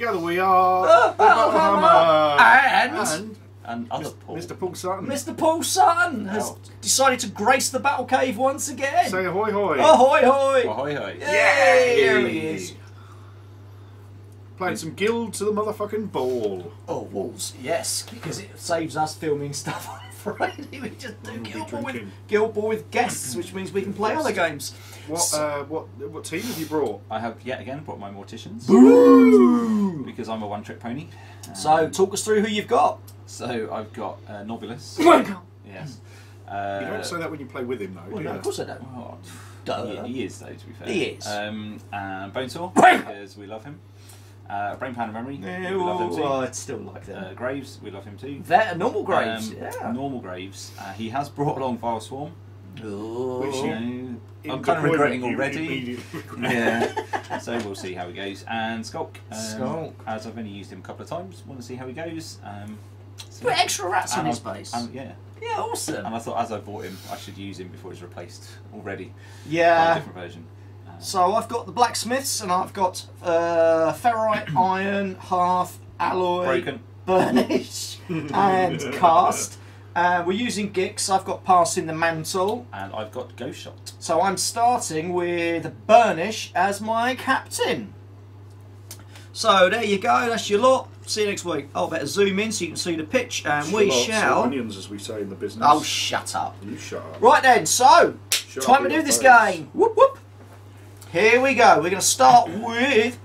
Together we are the Battlehammer and other Paul. Mr Paul Sutton. Mr Paul Sutton has decided to grace the battle cave once again. Say ahoy hoy. Ahoy hoy. Ahoy hoy. Yay! Here he is. Playing some Guild to the motherfucking ball. Oh, walls, yes, because it saves us filming stuff on Friday. We just do Guild Ball with guests, which means we can play other games. What team have you brought? I have yet again brought my Morticians. Boo! Because I'm a one-trick pony. So talk us through who you've got. So I've got Nobulus. Yes. You don't say that when you play with him, though. Well, no, of course I don't. Oh, Duh. he is, though, to be fair. He is. Bonesaw, because we love him. Brain Pound Memory, we love him too. Oh, it's still like that. Graves, we love him too. They're normal Graves, yeah. Normal Graves. He has brought along Vile Swarm. Which I'm kind of regretting already. Yeah. So we'll see how he goes. And Skulk. Skulk. As I've only used him a couple of times, want to see how he goes. Put extra rats on his base. Yeah. Yeah, awesome. And I thought as I bought him, I should use him before he's replaced already. Yeah. A different version. So I've got the blacksmiths, and I've got ferrite, iron, hearth, alloy, Broken, burnish, and cast. We're using Gix. I've got passing the mantle, and I've got Ghost Shot. So I'm starting with burnish as my captain. So there you go. That's your lot. See you next week. Oh, better zoom in so you can see the pitch, and we shall. Onions, as we say in the business. Oh, shut up. You shut up. Right then. So time to do this game. Whoop whoop. Here we go. We're going to start with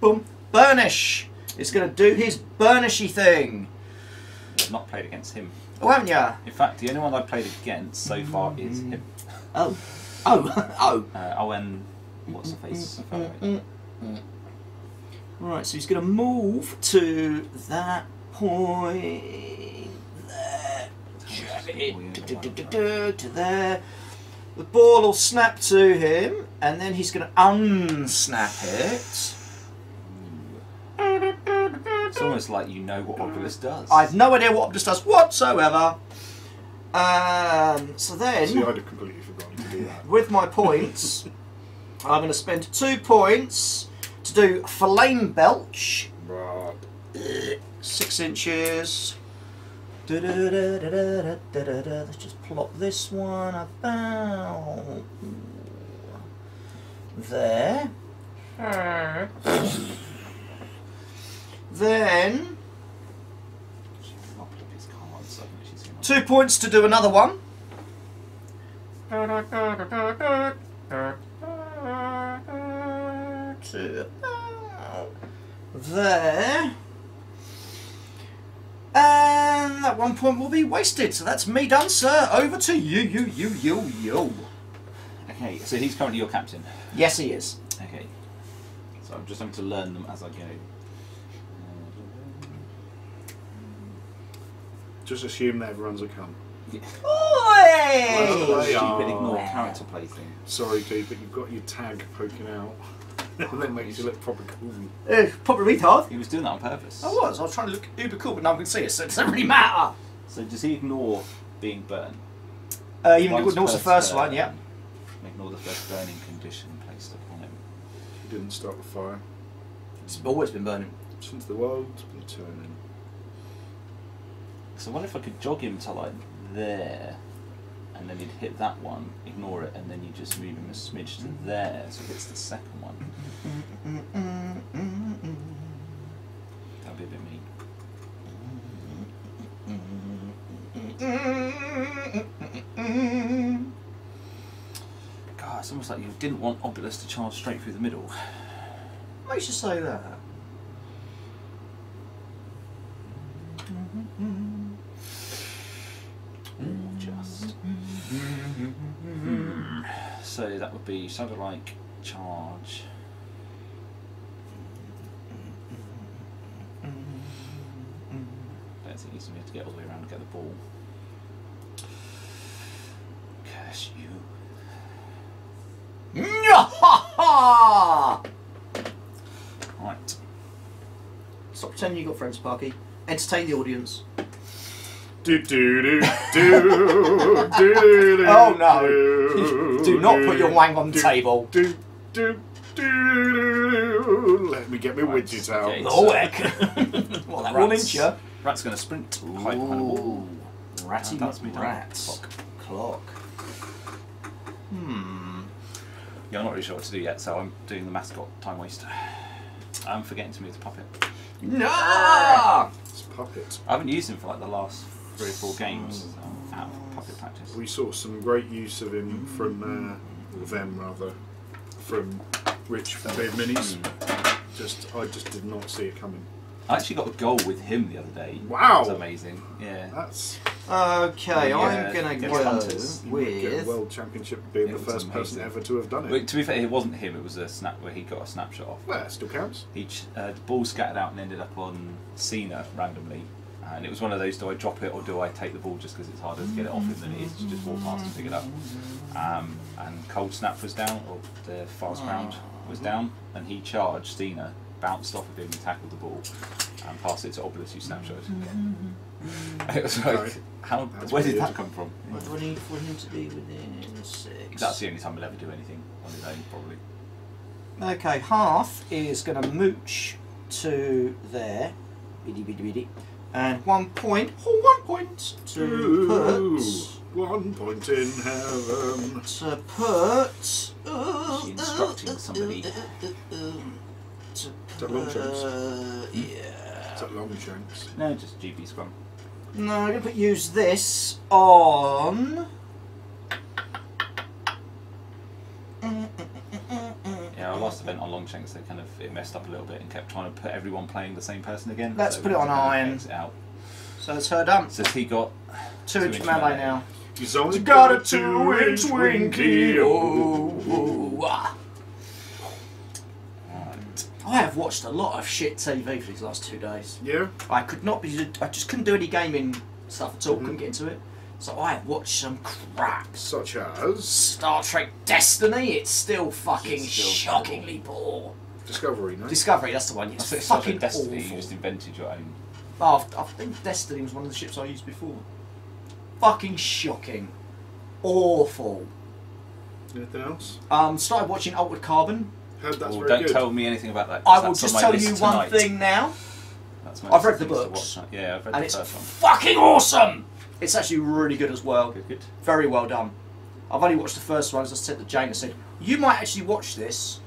boom, burnish. It's going to do his burnishy thing. I've not played against him. Oh, haven't you? In fact, the only one I've played against so far is him. Oh. And what's the face? Right, so he's going to move to that point there. Jab it to there. The ball will snap to him, and then he's going to unsnap it. It's almost like you know what Obelisk does. I've no idea what Obelisk does whatsoever. So then, see, I'd have completely forgotten to do that. With my points, I'm going to spend 2 points to do Flame Belch. Right. 6 inches. Let's just plop this one about there. Then 2 points to do another one. To there. And that 1 point will be wasted, so that's me done, sir. Over to you. Okay, so he's currently your captain. Yes, he is. Okay, so I'm just having to learn them as I go. Just assume that everyone's a cunt. Oi! Stupid ignore character play thing. Sorry, dude, but you've got your tag poking out. That makes you look proper cool. Proper retard. He was doing that on purpose. I was trying to look uber cool, but no one can see us, so it doesn't really matter. So does he ignore being burnt? Even ignores the first one, yeah. Ignore the first burning condition placed upon him. He didn't start the fire. It's always been burning. Since the world's been turning. So what if I could jog him to like there, and then he'd hit that one, ignore it, and then you just move him a smidge to there, so he hits the second one. That'd be a bit mean. God, it's almost like you didn't want Obelisk to charge straight through the middle. What makes you say that? Just. So that would be Shadow like charge. Don't think he's going to get all the way around to get the ball. Curse you. Right. Stop pretending you got friends, Sparky. Entertain the audience. Do do do do do. Oh no! Do not put your wang on the table. Do do Let me get my widget out. Okay. Oh heck! Well, that will inch you. Rat's going to sprint. Hide behind a wall. Ratty That's me done. rats. Clock. Yeah, I'm not really sure what to do yet, so I'm doing the mascot time waster. I'm forgetting to move the puppet. No! It's a puppet. I haven't used him for like the last 3 or 4 games. So I'm out of puppet practice. We saw some great use of him from, or them rather, from Rich from Big Minis. I just did not see it coming. I actually got a goal with him the other day. Wow! It was amazing. Yeah. That's Okay, Yeah, I'm gonna against go Hunters. you would get a with. World Championship being It the was first person amazing. ever to have done it. But to be fair, it wasn't him. It was a snap where he got a snapshot off. Well, it still counts. The ball scattered out and ended up on Cena randomly. And it was one of those: do I drop it or do I take the ball just because it's harder to get it off him than it is to just walk past and pick it up? And cold snap was down, or the fast round was down, and he charged Cena, bounced off of him, and tackled the ball, and passed it to Obelisk, who snapshotted. It was like, Okay. where did weird. that come from? What do I need for him to be within 6? That's the only time he'll ever do anything on his own, probably. Okay, Half is going to mooch to there. Biddy biddy biddy. And 1 point. Oh, 1 point to put. 1 point in heaven. To put. Is she instructing somebody? To that long chunks? yeah. Is that long shanks? No, just GB Scrum. No, I'm going to use this on. Yeah, our last event on Longshanks, they it messed up a little bit and kept trying to put everyone playing the same person again. Let's so put it on we had to iron. exit out. So it's her done. So he got 2-inch melee now. He's only Got a got a 2-inch winky. winky. Oh, ah. Right. I have watched a lot of shit TV for these last 2 days. Yeah? I just couldn't do any gaming stuff at all. Couldn't get into it. So I have watched some crap. Such as Star Trek Destiny. It's still fucking It's still shockingly poor. Discovery, no? Discovery, that's the one. I It's think Star Trek fucking Destiny, you awful. just invented your own. Oh, I think Destiny was one of the ships I used before. Fucking shocking. Awful. Anything else? Started watching Altered Carbon. Heard that's Oh, very don't good. tell me anything about that. 'Cause I will that's on just my tell list you tonight. one thing now, That's my I've list read of the things to books. watch. Yeah, I've read and the it's first one. fucking awesome! It's actually really good as well. Good, good. Very well done. I've only watched the first one, as I said to Jane. I said, you might actually watch this,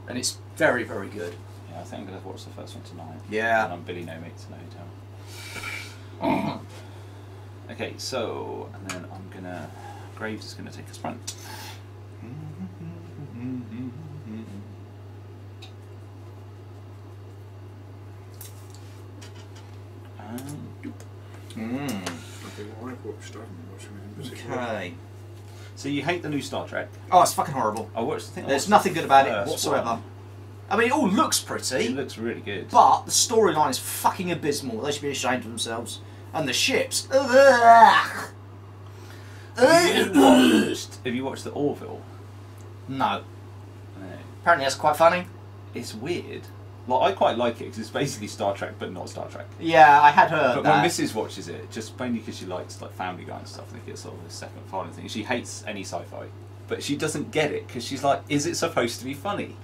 and it's very, very good. Yeah, I think I'm going to watch the first one tonight. Yeah. And I'm Billy No Mate to No Hotel. Okay, so, and then I'm going to... Graves is going to take a sprint. Okay, well, I've watched. I haven't watched anything particular. Okay. So you hate the new Star Trek? Oh, it's fucking horrible. I watched. I think I There's watched nothing the good about it first whatsoever. one. I mean, it all looks It pretty, looks really good. but the storyline is fucking abysmal. They should be ashamed of themselves. And the ships. Ugh. Have you watched the Orville? No. No. Apparently that's quite funny. It's weird. Like I quite like it because it's basically Star Trek but not Star Trek. Yeah, I had heard But that. when Mrs. watches it, just mainly because she likes like Family Guy and stuff, I think it's sort of a second final thing. She hates any sci-fi, but she doesn't get it because she's like, "Is it supposed to be funny?"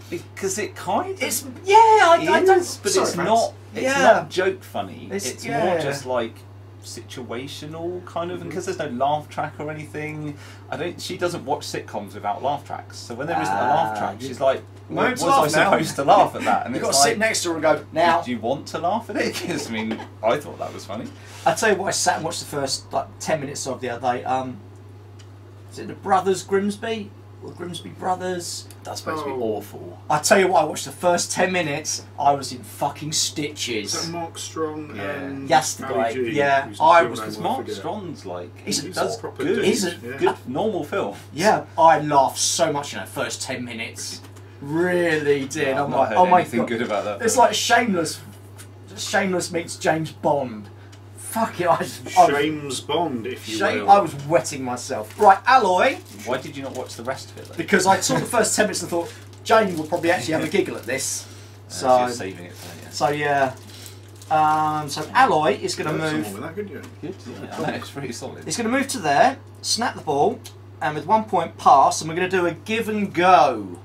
Because it kind of It's I don't. is, but sorry, it's Franz. not. It's Yeah. not joke funny. It's- It's yeah. more just like situational kind of, and because there's no laugh track or anything, she doesn't watch sitcoms without laugh tracks. So when there isn't a laugh track, she's like, Moment was to I laugh now." supposed to laugh at that? And You've it's got to like, sit next to her and go, now. do you want to laugh at it? Because I mean, I thought that was funny. I'll tell you what, I sat and watched the first 10 minutes of the other day. Is it the Brothers Grimsby? Or Grimsby Brothers? That's supposed to be awful. I tell you what, I watched the first 10 minutes, I was in fucking Is stitches. that Mark Strong Yeah. and Yes, the Ali guy. G, Yeah, who's I the was- film Because name Mark forget. Strong's like, He's he a does proper good. dude. He's a Yeah. good. Normal film. Yeah, I laughed so much in that first 10 minutes. Really did. Yeah, I've I'm not like, heard oh my anything god. good about that. It's film. like Shameless. Shameless meets James Bond. Fuck it, I was James Bond, if you will. I was wetting myself. Right, Alloy, Why did you not watch the rest of it? Though? because I saw the first 10 minutes and thought, Jane will probably actually have a giggle at this. You're So, saving it for later. so yeah. So Alloy is going to That's move. someone with that, couldn't you? Good. Yeah, I know, it's pretty solid. It's going to move to there, snap the ball, and with 1 point pass, and we're going to do a give and go.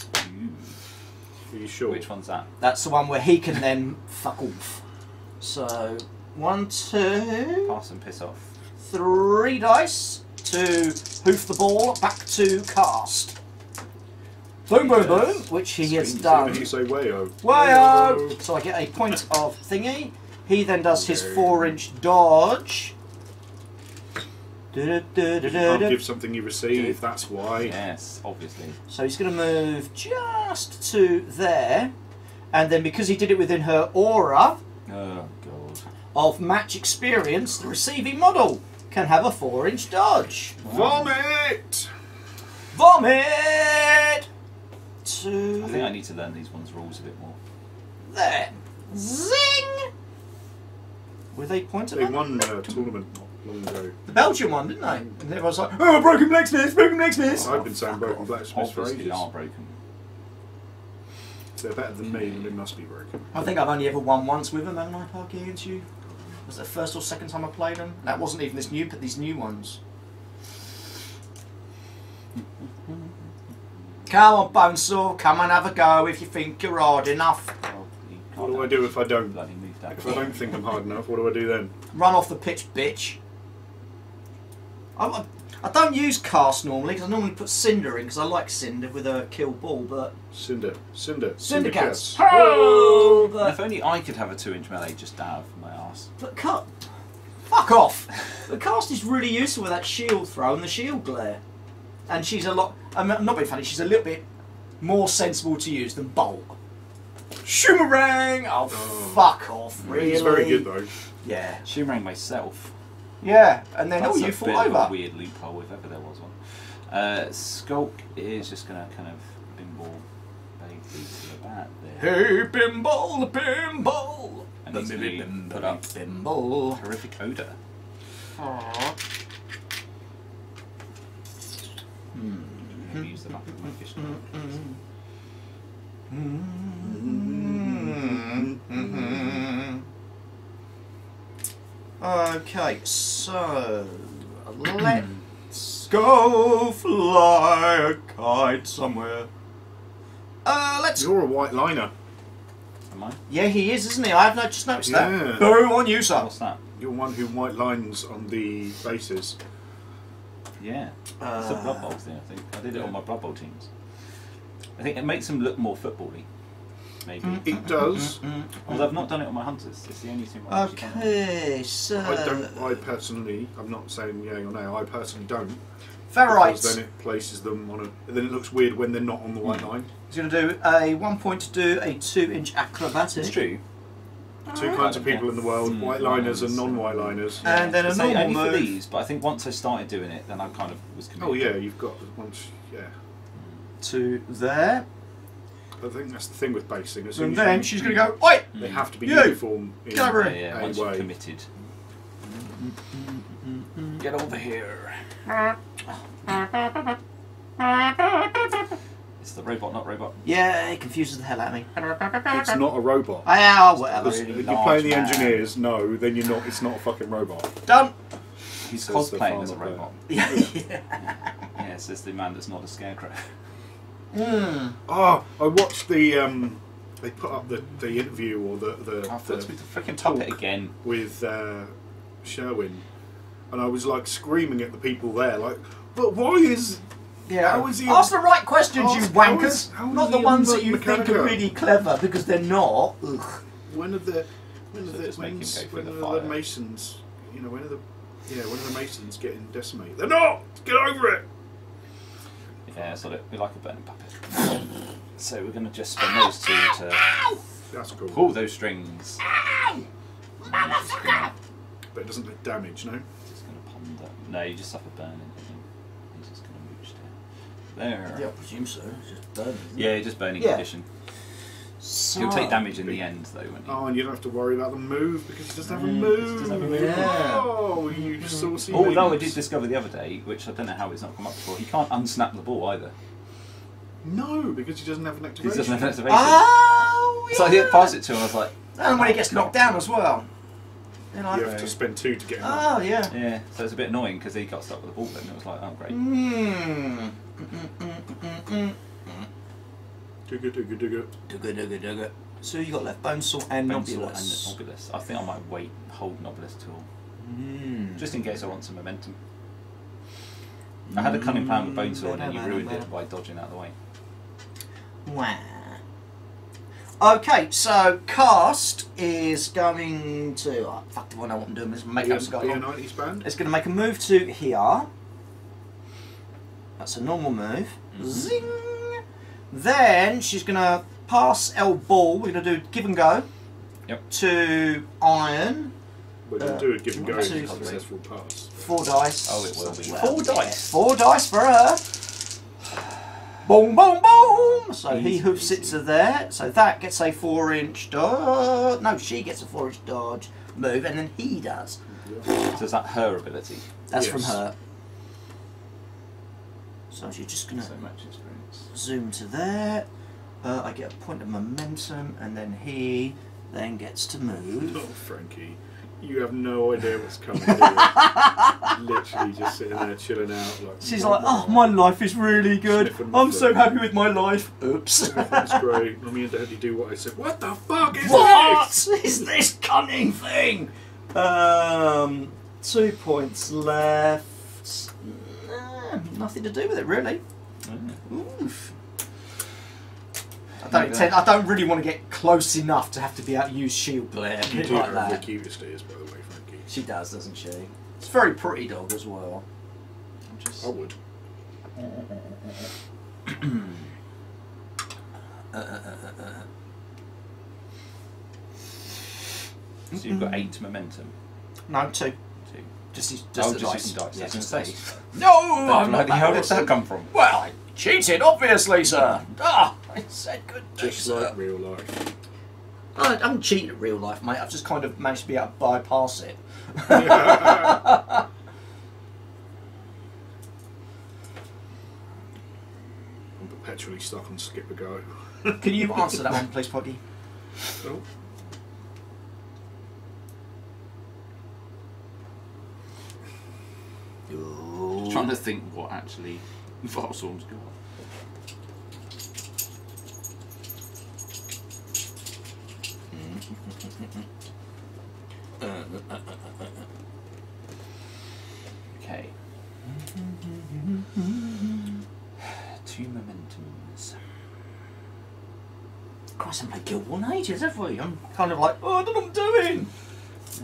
Are you sure? Which one's that? That's the one where he can then fuck off. So 1, 2, Pass and piss off. 3 dice to hoof the ball back to cast. Boom, boom, boom, which he has done. You say wayo. Wayo! So I get a point of thingy. He then does his 4-inch dodge. You can't give something you receive, that's why. Yes, obviously. So he's going to move just to there. And then because he did it within her aura Oh, God. of match experience, the receiving model can have a 4-inch dodge. Vomit! Vomit! To I think I need to learn these ones' rules a bit more. there. Zing! With a point of They won a tournament not long ago. the Belgian one, didn't they? And everyone's like, oh, broken blacksmith, broken blacksmith. I've been saying broken blacksmiths for Obviously ages. are broken. They're better than me, and they must be broken. I think I've only ever won once with them, haven't I, Parky, against you? Was it the first or second time I played them? That wasn't even this new, but these new ones. Come on, Bonesaw, come and have a go if you think you're hard enough. Well, you What can't do I do if I don't? bloody move that. If I don't think I'm hard enough, what do I do then? Run off the pitch, bitch. I don't use cast normally, because I normally put Cinder in, because I like Cinder with a kill ball, but... Cinder. Cinder cats. Oh! And if only I could have a 2-inch melee just out of my ass. But cut. Fuck off! The cast is really useful with that shield throw and the shield glare. And she's a lot... I'm not being funny, she's a little bit more sensible to use than Bolt. Shoomerang! Oh, fuck off, really? He's very good though. Yeah. Shoomerang myself. Yeah, and then, That's oh, you a fall bit of over. a weird loophole if ever there was one. Skulk is just going to kind of bimble vaguely to the back there. Hey, bimble, bimble! And he's going to put up Bimble. horrific odour. Maybe use the back of my fish knife. Okay, so let's go fly a kite somewhere. Let's. You're a white liner. Am I? Yeah, he is, isn't he? I have just noticed Yeah. that. Boo on you, sir. What's that? You're one who white lines on the bases. Yeah. It's a Blood Bowl thing, I think. I did it on my Blood Bowl teams. I think it makes them look more football-y. Maybe. It does. Although I've not done it on my hunters. It's the only thing I've actually done it. Okay, so. I personally, I'm not saying yay or nay, I personally don't. Because Ferrites. then it places them on a. Then it looks weird when they're not on the white line. He's going to do a 1 point to do a 2-inch acrobatic. It's true. Two kinds of people in the world: white liners and non-white liners. And then a I say normal only for move. these, but I think once I started doing it, then I kind of was committed. Oh yeah, you've got once. Yeah, To there. I think that's the thing with basing. As soon And as then you- she's going to go, oi! They have to be You! uniform in Get over Yeah, it. yeah, a once you're way. committed. Get over here. It's the robot, not robot. Yeah, it confuses the hell out of me. It's not a robot. Ah, whatever. Because really if you're large playing the man. engineers, no, then you're not. It's not a fucking robot. Done. He's Says the cosplaying as a farmer robot. Yeah. Yeah, says the man that's not a scarecrow. Oh, I watched the. They put up the interview or the I thought we freaking top it talk again. with Sherwin, and I was like screaming at the people there, like, but why is? Yeah. How is he? Ask the right questions, you Ask- wankers. how is Not he the on ones the that you think Mechanica? are really clever because they're not. Ugh. When are the just make him go through when the are fire. the Masons? You know, when are the Masons getting decimated? They're not. Get over it. Yeah, so we like a burning puppet. So we're going to just spend those two to That's cool. pull those strings. Just gonna But it doesn't do damage, no. ponder. No, you just suffer burning. He's just going to mooch down. There. Yeah, I presume so. It's just burning. Yeah, just burning Yeah. condition. He'll take damage in the end, though, won't he? Oh, and you don't have to worry about the move because he doesn't have a move. doesn't have a move. Yeah. Oh, you saucy. Although I babes. did discover the other day, which I don't know how it's not come up before, he can't unsnap the ball either. No, because he doesn't have an He activation. doesn't have an activation. Oh, yeah. So I hit pass it to him, I was like, And when he gets knocked down as well. Then I You have to spend 2 to get him. Oh, yeah. yeah. So it's a bit annoying because he got stuck with the ball then. It was like, oh great. Digger, digger, digger. Dugga, dugga, dugga. So you got left bone salt and Nobulus. And Nobulus. I think I might hold Nobulus till just in case I want some momentum. I had a cunning plan with bone sword, and you ruined it by dodging out of the way. Wow. Okay, so cast is going to. Oh, fuck, do I know what I'm doing? This makeup's Be a going on. 90s band. It's going to make a move to here. That's a normal move. Zing. Then she's going to pass L ball. We're going to do give and go. Yep. To iron. We're going to do it, give and go, Two, successful pass. 4 dice. Oh, it will be. Well, 4 dice. 4 dice for her. Boom, boom, boom. So he hoofs it to there. So that gets a 4-inch dodge. No, she gets a 4-inch dodge move, and then he does. So is that her ability? That's Yes. from her. So she's just going to So much experience. zoom to there. I get a point of momentum, and then he then gets to Oh, move. Frankie, you have no idea what's coming here. Literally just sitting there chilling out. Like, She's like, oh, my life is really good. Sniffing my I'm so foot. happy with my life. Oops. That's great. Mummy and Daddy do what I said. What the fuck is What this? is this cunning thing? 2 points left. Nothing to do with it, really. Oof. I don't really want to get close enough to have to be able to use shield glare. You Like do have the that. cutest ears, by the way, Frankie. She does, doesn't she? It's a very pretty dog as well. I would. So you've got 8 momentum. No, 2. 2. Just Just the dice. using dice. Yeah, I was just going to dice. say. No, How I'm not that did that awesome. come from? Well, I cheated, obviously, sir. Ah, I said good day, Just sir. like real life. I haven't cheated at real life, mate. I've just kind of managed to be able to bypass it. I'm perpetually stuck on skip a go. Can you answer that one, please, Poggy? Oh. Just trying to think what actually Volswarm's got. Okay. 2 momentums. Christ, I haven't played Guild War in ages, have we? I'm kind of like, oh, I don't know what I'm doing.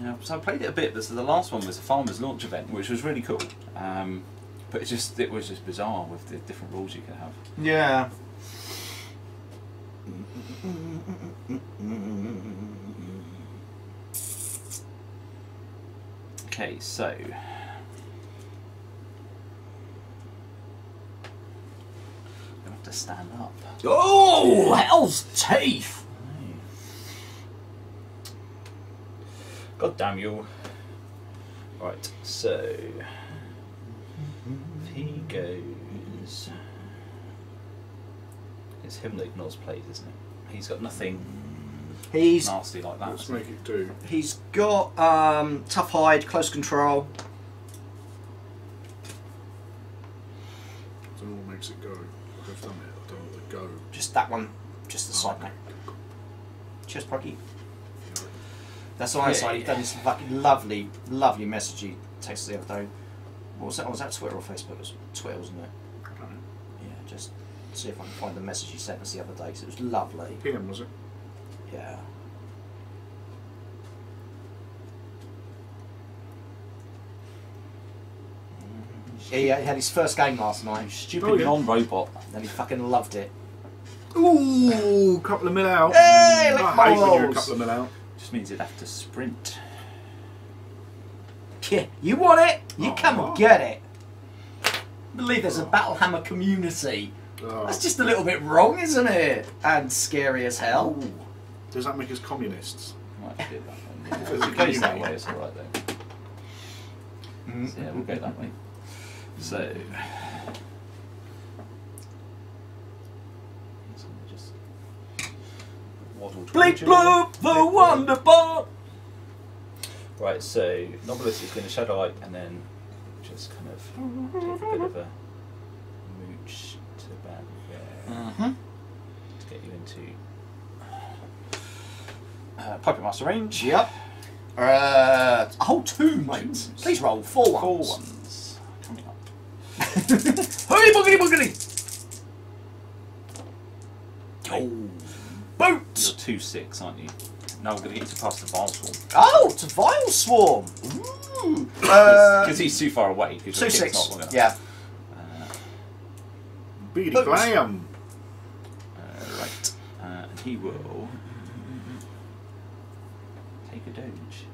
Yeah, so I played it a bit, but so the last one was a farmer's launch event, which was really cool. But it was just bizarre with the different rules you could have. Yeah. Okay, so gonna have to stand up. Oh, hell's teeth! God damn you! Right, so he goes. It's him that ignores plays, isn't it? He's got nothing He's nasty like that. Let's make it do. He's got tough hide, close control. I don't know what makes it go. I've done it. I don't know what the go. Just that one, just the side mate. Cheers, Poggy. That's on my side. He's done this fucking lovely, lovely message he texted the other day. What was that? Was that Twitter or Facebook? It was Twitter, wasn't it? I don't know. Yeah, just see if I can find the message he sent us the other day. 'Cause it was lovely. PM, was it? Yeah. He had his first game last night, Stupid Oh, yeah. non-robot. and he fucking loved it. Ooh, couple of mil out. Hey, lick I hate when you're a balls. couple of mil out. Just means he'd have to sprint. Yeah, you want it? You Aw. come and get it. I believe there's a Battlehammer community. Oh. That's just a little bit wrong, isn't it? And scary as hell. Ooh. Does that make us communists? Might have to do that one. Because If it it goes can that be. way, it's alright then. So yeah, we'll go that way. So just waddle Bleep towards you. bloop, the wonderful. Right, so Novelist is going to Shadow Eye and then just kind of take a bit of a mooch to about there. Mm-hmm. To get get you into Puppet Master range. Yep. Oh, 2, mate. Please roll 4 ones. 4 ones. Coming up. Holy boogity boogity! Oh, boots! You're 2-6, aren't you? Now we're going to get you to pass the Vile Swarm. Oh, it's a Vile Swarm. Ooh. Because he's too far away. 2-6. Not long enough. Yeah. Beady Boots. blam. Right. And he will take a doge.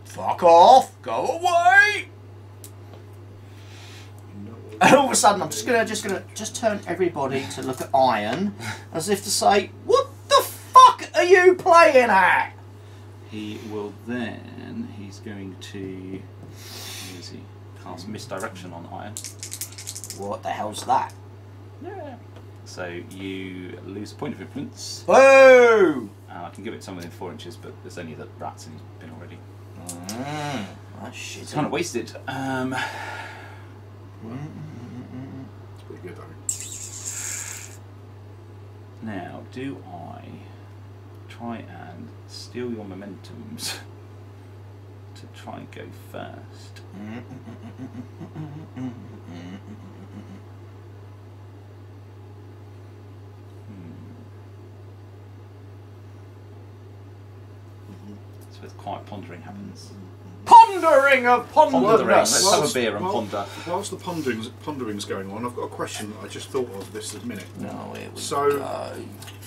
Fuck off! Go away! And all of a sudden, I'm just gonna turn everybody to look at Iron, as if to say, "What the fuck are you playing at?" He will then. He's going to. Where is he? Cast Misdirection on Iron. What the hell's that? Yeah. So you lose a point of influence. Whoa! I can give it something within 4 inches, but there's only the rats and he's been already. That's shit. It's kind of wasted. It's pretty good, though. Now, do I try and steal your momentums to try and go first? So it's quiet pondering happens. Pondering of Pondering. pondering. Let's have a beer and ponder. Whilst the pondering's going on, I've got a question I just thought of this minute. No, it was So,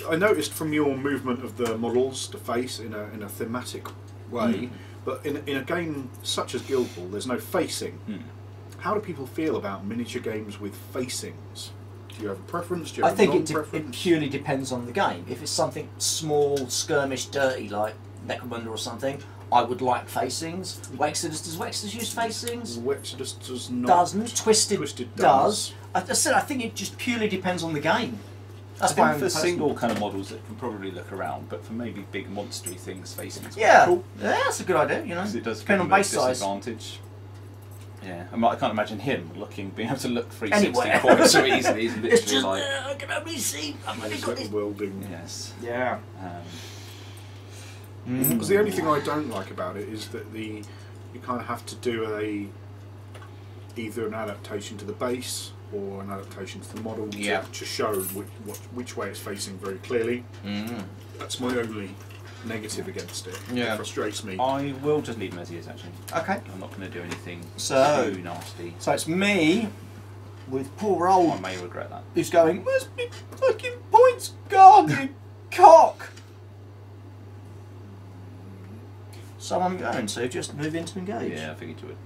I noticed from your movement of the models, the face, in a thematic way, but in a game such as Guild Ball, there's no facing. How do people feel about miniature games with facings? Do you have a preference? Do you I have a think it non-preference? purely depends on the game. If it's something small, skirmish, dirty, like Necromunda or something, I would like facings. Wexodus, does Wexodus use facings? Wexodus does not. Doesn't. Twisted does. I said I think it just purely depends on the game. That's I my think own for personal- single kind of models that can probably look around, but for maybe big monstery things, facing is Yeah, cool. yeah, that's a good idea. You know, Because it does depend give on him a base size. disadvantage. Yeah, I can't imagine him being able to look 360 Anywhere. quite so easily. He's literally It's just like, I can only see. I've only There's got little this. welding. yes. Yeah. Because the only thing I don't like about it is that you kind of have to do either an adaptation to the base or an adaptation to the model to show which way it's facing very clearly. That's my only negative against it. Yeah. It frustrates me. I will just leave him as he is, actually. Okay. I'm not going to do anything So- too nasty. So it's me with poor old I may regret that. who's going, where's my fucking points gone, you cock? So I'm going to just move into engage. Yeah, I figured you would.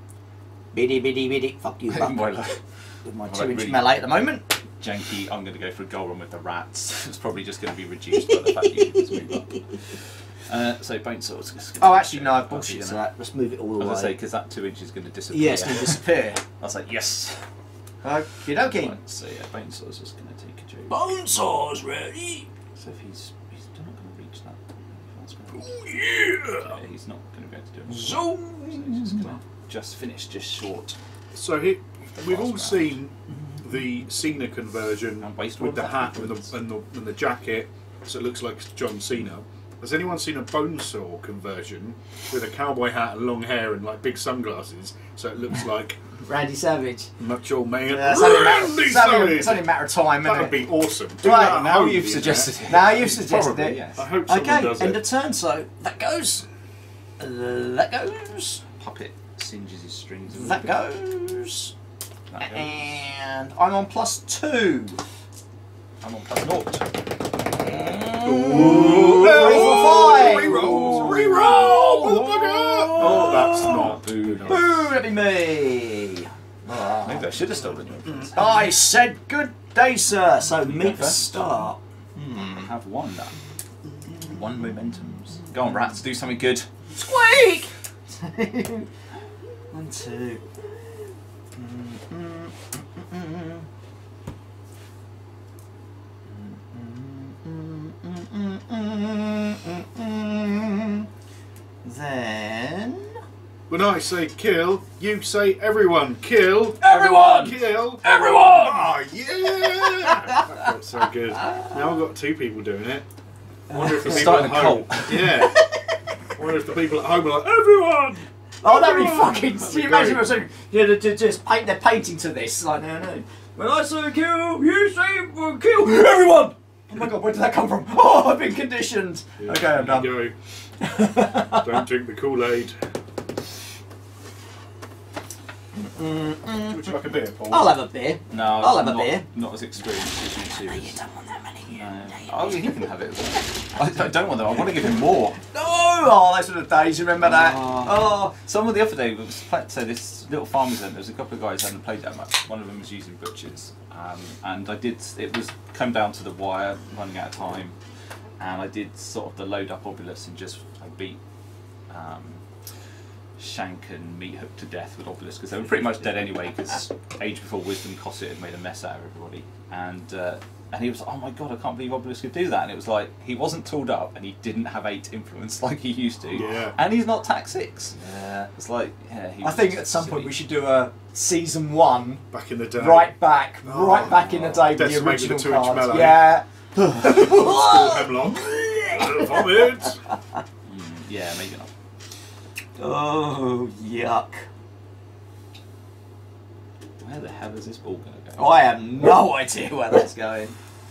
Biddy, biddy, biddy. Fuck you, buck. Well, like, With my Alright, 2-inch really- melee at the moment. janky, I'm going to go for a goal run with the rats. It's probably just going to be reduced by the fact that you can just move up. So Bane Sword's just Oh, gonna actually, no, check. bullshit That's to it, that. Let's move it all I the was going to say, way. because that 2 inch is going to disappear. Yeah, it's going to disappear. I was like, yes. Okie dokie. Right, so yeah, Bane Sword's just going to take a joke. Bone saws ready. So if he's not going to reach that. Oh yeah! Yeah, he's not going to be able to do it. Zoom. So he's just going to just finish just short. So we've all seen the Cena conversion And waste with all the that hat influence. and the jacket, so it looks like John Cena. Has anyone seen a Bonesaw conversion with a cowboy hat and long hair and like big sunglasses, so it looks like Randy Savage. Macho Man? Yeah, it's only a matter, Randy it's only a matter of time, That isn't would it? be awesome. Do Right, that at Now home, you've the suggested internet. it. Now you've suggested Probably, it. yes. I hope someone Okay, does end it. of turn, so that goes. That goes. Puppet singes his strings. a That little bit. goes. That goes. And I'm on +2. I'm on +0. Ooh. 3, 4, 5. Rerolls! Reroll! Motherfucker! Oh, that's not Boo. good. Boo, that'd be me. Ah. Maybe I should have stolen your influence. I said good day, sir. So meet first. start. I have one now. 1 momentums. Go on, rats, do something good. Squeak! 1, 2. Then When I say kill, you say everyone. Kill. Everyone! Kill. Everyone! Oh, yeah! That felt so good. Now I've got 2 people doing it. I wonder if the people at home... Yeah. I wonder if the people at home are like, everyone! Oh, that'd be Everyone! fucking... That'd Can you be imagine great. if it was like, just paint, they're painting to this? Like, no. When I say kill, you say kill. Everyone! Oh my god, where did that come from? Oh, I've been conditioned. Yeah, Okay, I'm done. Go. Don't drink the Kool-Aid. Would you like a beer, Paul? I'll have a beer. No, I'll have a not, beer. Not as experienced as you two. You don't want that many. No. Oh, he can have it as well. I don't want them. I want to give him more. No! Oh, those were the days, remember that? Oh. Someone the other day was so this little farmers event. There was a couple of guys who hadn't played that much. One of them was using butchers, and I did. It was come down to the wire, running out of time, and I did sort of the load up Obulus and just I beat Shank and Meat Hook to death with Obulus because they were pretty much dead anyway because Age Before Wisdom Cosset had made a mess out of everybody, and he was like, oh my god, I can't believe Obulus could do that. And it was like, he wasn't tooled up and he didn't have 8 influence like he used to. Yeah. And he's not tax 6. Yeah. It's like, yeah, he I was think just at some silly. point we should do a season 1 Back in the day. right back in the day with the Decimate with original the 2-inch cards. mellow. Yeah. School hemlock. Vomit. Yeah, maybe not. Oh, yuck. Where the hell is this ball going to go? I have no idea where that's going.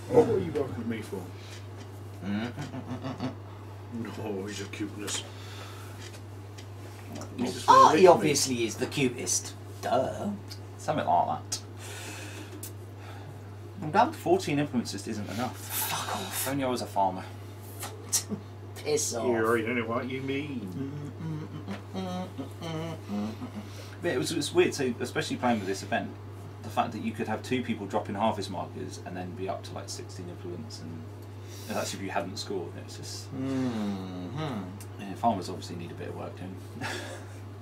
What are you working with me for? No, he's just cuteness. He's just really Artie making obviously is the cutest. Duh. Something like that. I'm glad 14 influence just isn't enough. Fuck off. If only I was a farmer. Piss me. off. Here, I don't know what you mean. But it was weird, so especially playing with this event, the fact that you could have 2 people dropping harvest markers and then be up to like 16 influence, and that's if you hadn't scored. It's just yeah, farmers obviously need a bit of work doing.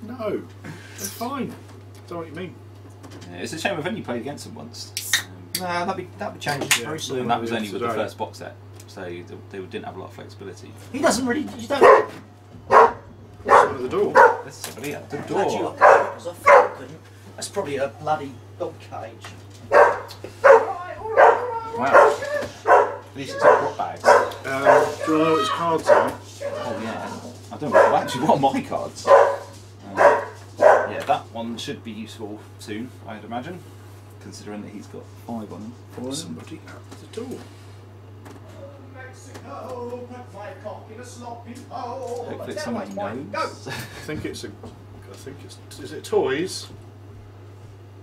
No, they're fine. That's what you mean. Yeah, it's a shame I've only played against them once. No, that would change very soon. And that was only with the Today. first box set, so they didn't have a lot of flexibility. He doesn't really. You don't. Someone at the door. There's somebody at the I'm glad you door. got that, because I thought I couldn't. That's probably a bloody dog cage. Wow. At least it's got bags. Do you want to know what his cards are? Oh yeah. I don't know. Well, actually, what are my cards? Yeah, that one should be useful soon, I'd imagine, considering that he's got 5 on him. There's somebody at the door. Hopefully it's someone he knows. I think it's is it toys?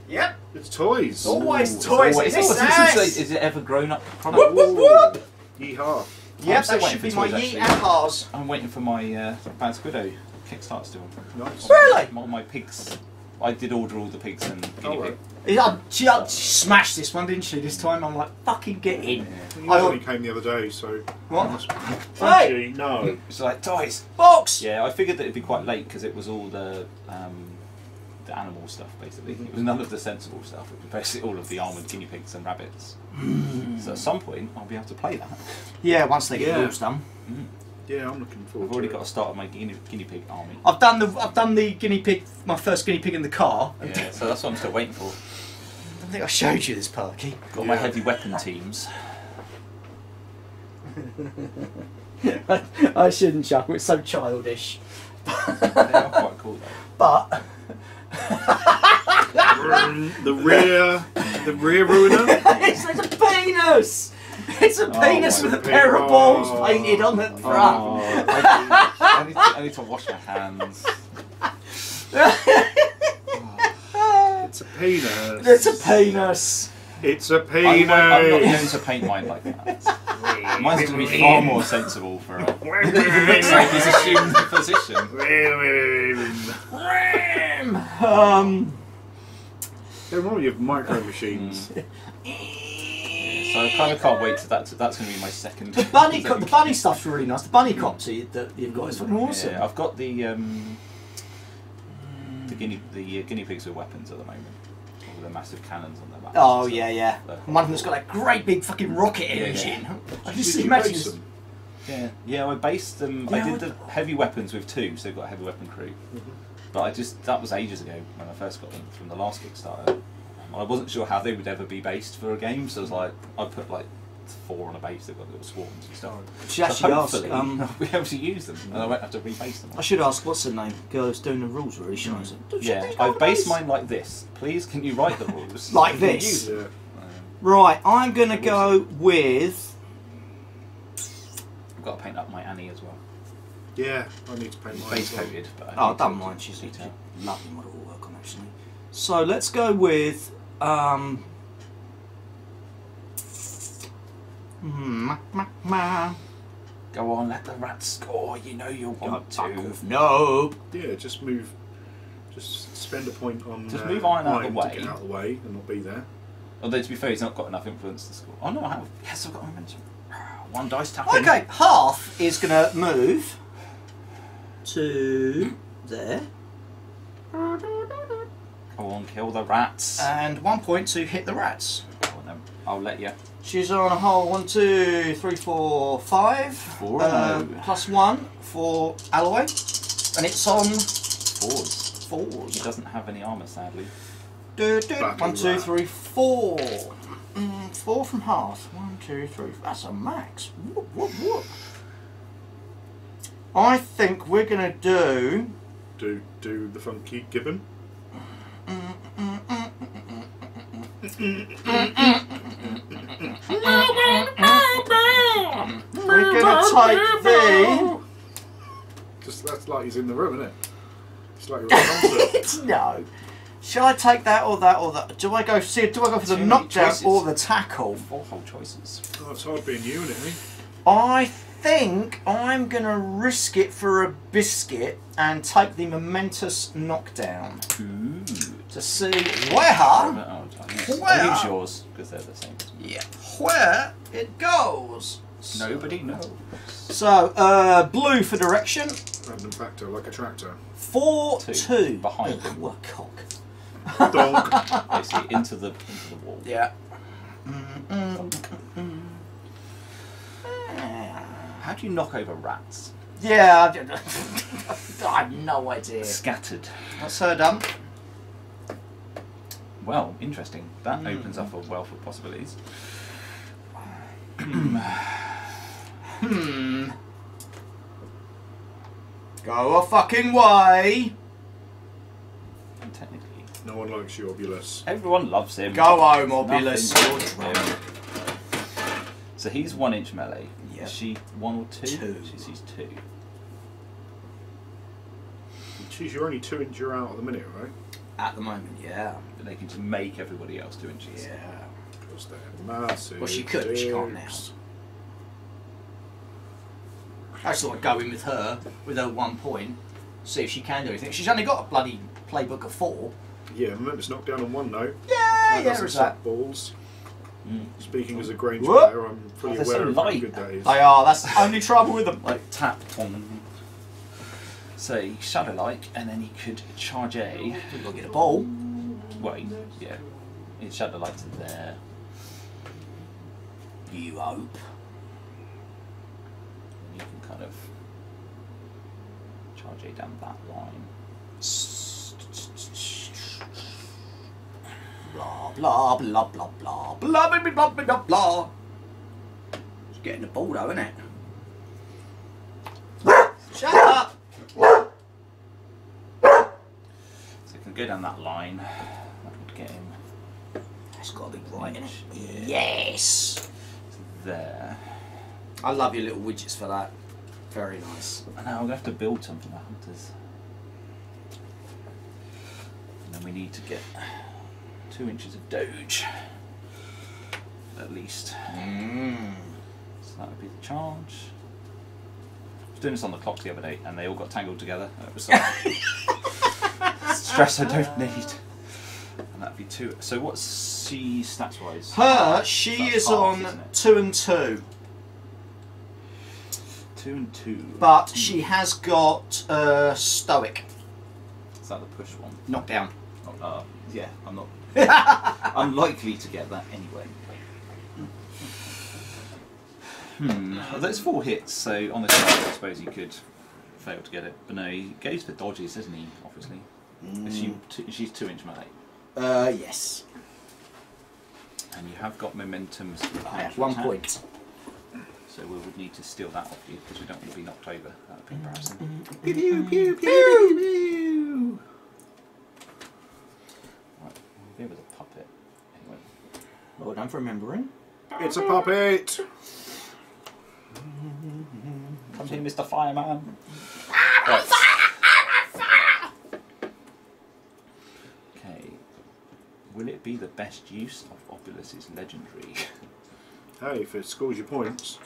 Yep. It's toys. Always Ooh, toys. it's Is always- this is nice? it ever grown up product? Whoop, whoop, whoop. Yeehaw. Yep, I'm still that waiting should for be my toys, yeet actually. and ours. I'm waiting for my Bad Squiddo Kickstarter still. Nice. Really? All my pigs. I did order all the pigs and guinea Oh, pig. She smashed this one, didn't she? This time I'm like, fucking get in. You only came the other day, so. What? Hey! Actually, no. It's like toys. Box! Yeah, I figured that it'd be quite late because it was all the animal stuff basically. It was none of the sensible stuff. It was basically all of the armoured guinea pigs and rabbits. So at some point I'll be able to play that. Yeah, once they get Yeah. the rules done. Yeah, I'm looking forward I've already to got to start on my guinea pig army. I've done the guinea pig, my first guinea pig in the car. Yeah, so that's what I'm still waiting for. I don't think I showed you this, Parky. Got my heavy weapon teams. I shouldn't chuckle, it's so childish. They are quite cool though. But the rear ruiner. it's a penis! It's a penis my with a pair of balls God. painted on the front. Oh, I need to wash my hands. It's a penis. It's a penis. It's a I'm penis. not going to paint mine like that. Mine's going to be far more sensible for a... It looks like he's assumed the position. They're wrong with micro machines. So I kind of can't wait to that's going to be my second. The bunny stuff's really nice. The bunny cops that you've got is fucking awesome. Yeah, I've got the guinea pigs with weapons at the moment. With the massive cannons on their backs. Oh and yeah, stuff. yeah. But- One of them's got that great big fucking rocket Yeah, engine. yeah. I Did just you imagine. base them? Yeah, I based them. Yeah, I did the heavy weapons with 2, so they've got a heavy weapon crew. But that was ages ago when I first got them from the last Kickstarter. I wasn't sure how they would ever be based for a game, so I was like, I put like 4 on a base. They've got little swarms and stuff. She actually hopefully asked, I'll be able to use them, and I won't have to rebase them. I should ask, what's her name? Girl who's doing the rules, really, shouldn't I? Yeah, I've based mine like this. Please, can you write the rules? Like So I can this? use them. Yeah. Right, I'm going to go with... I've got to paint up my Annie as well. Yeah, I need to paint mine. Base as well. coated, but Oh, I don't mind, she's a detail. lovely model to work on, actually. So let's go with... Go on, let the rats score. You know you'll want to. No. Yeah, just move. Just spend a point on. Just move Iron out of the to way. get out of the way and not be there. Although to be fair, he's not got enough influence to score. Oh no, I have. Yes, I've got momentum. 1 dice tapping. Okay, half is going to move to there. Go on, kill the rats. And 1 point to hit the rats. Go on then. I'll let you. She's on a hole 1, 2, 3, 4, 5. 4 plus 1 for alloy. And it's on 4s. 4s. He doesn't have any armour, sadly. 1, 2, 3, 4. 4 from half. 1, 2, 3. That's a max. Whoop, whoop, whoop. I think we're going to Do the funky gibbon. We're going to take the... Just that's like he's in the room, isn't it? It's like you're at a concert. No. Shall I take that or that or that? Do I go for the Too many knockdown choices. or the tackle? 4 whole choices. Oh, it's hard being you, isn't it? I think I'm going to risk it for a biscuit and take the momentous knockdown Ooh. to see where, I'll use yours because they're the same as me. yeah, where it goes. Nobody knows. So, blue for direction. Random factor, like a tractor. 4, 2. 2. Behind Ugh, him. what a cock. Donk. Basically into the wall. Yeah. How do you knock over rats? Yeah, I have no idea. Scattered. That's her done. Well, interesting. That opens up a wealth of possibilities. Go a fucking way. And technically, No one likes you, Obulus. everyone loves him. Go home, Obulus. Nothing wrong with him. So he's 1 inch melee. Yeah. Is she 1 or 2? 2. She's 2. Geez, you're only 2 inches out at the minute, right? At the moment, yeah. But they can just make everybody else 2 inches. Yeah. Because they're massive. Well, she could, but she can't now. dicks. I just thought I'd go in with her, with her 1 point, see if she can do anything. She's only got a bloody playbook of 4. Yeah, momentous knockdown on 1 note. Yeah, That yeah, doesn't is suck that. balls. Mm. Speaking as a Grange Whoop. player, I'm fully Oh, they're aware so of how light. good that is. They are, that's the only trouble with them. Like tap on. Say shadow like, and then he could charge A. We've got to get a ball. Well, yeah. His shadow lights are there. You hope. You can kind of charge A down that line. Blah, blah, blah, blah, blah, blah, blah, blah, blah, blah, blah. It's getting the ball though, isn't it? Shut up! So it can go down that line. That would get him It's got to be right, isn't it? Yeah. Yes! there. I love your little widgets for that. Very nice. And now I'm going to have to build something for hunters. And then we need to get 2 inches of doge. At least. So that would be the charge. I was doing this on the clock the other day and they all got tangled together. And it was stress I don't need. And that'd be 2. So what's she stats wise? Her, she That's is half, on isn't it? 2 and 2. 2 and 2. But she has got stoic. Is that the push one? Knockdown. Oh, yeah, I'm not unlikely to get that anyway. Well, there's 4 hits, so on the side I suppose you could failed to get it. But no, he goes for dodges, doesn't he? Obviously. She's 2-inch melee. Yes. And you have got momentum. I have 1 point. So we would need to steal that off you because we don't want to be knocked over. That would be embarrassing. Pew, pew, pew, pew, pew. Right, we'll go with a puppet. Anyway. Well done for remembering. It's a puppet! Come here, Mr. Fireman. Okay. Will it be the best use of Obulus's legendary? Hey, if it scores your points.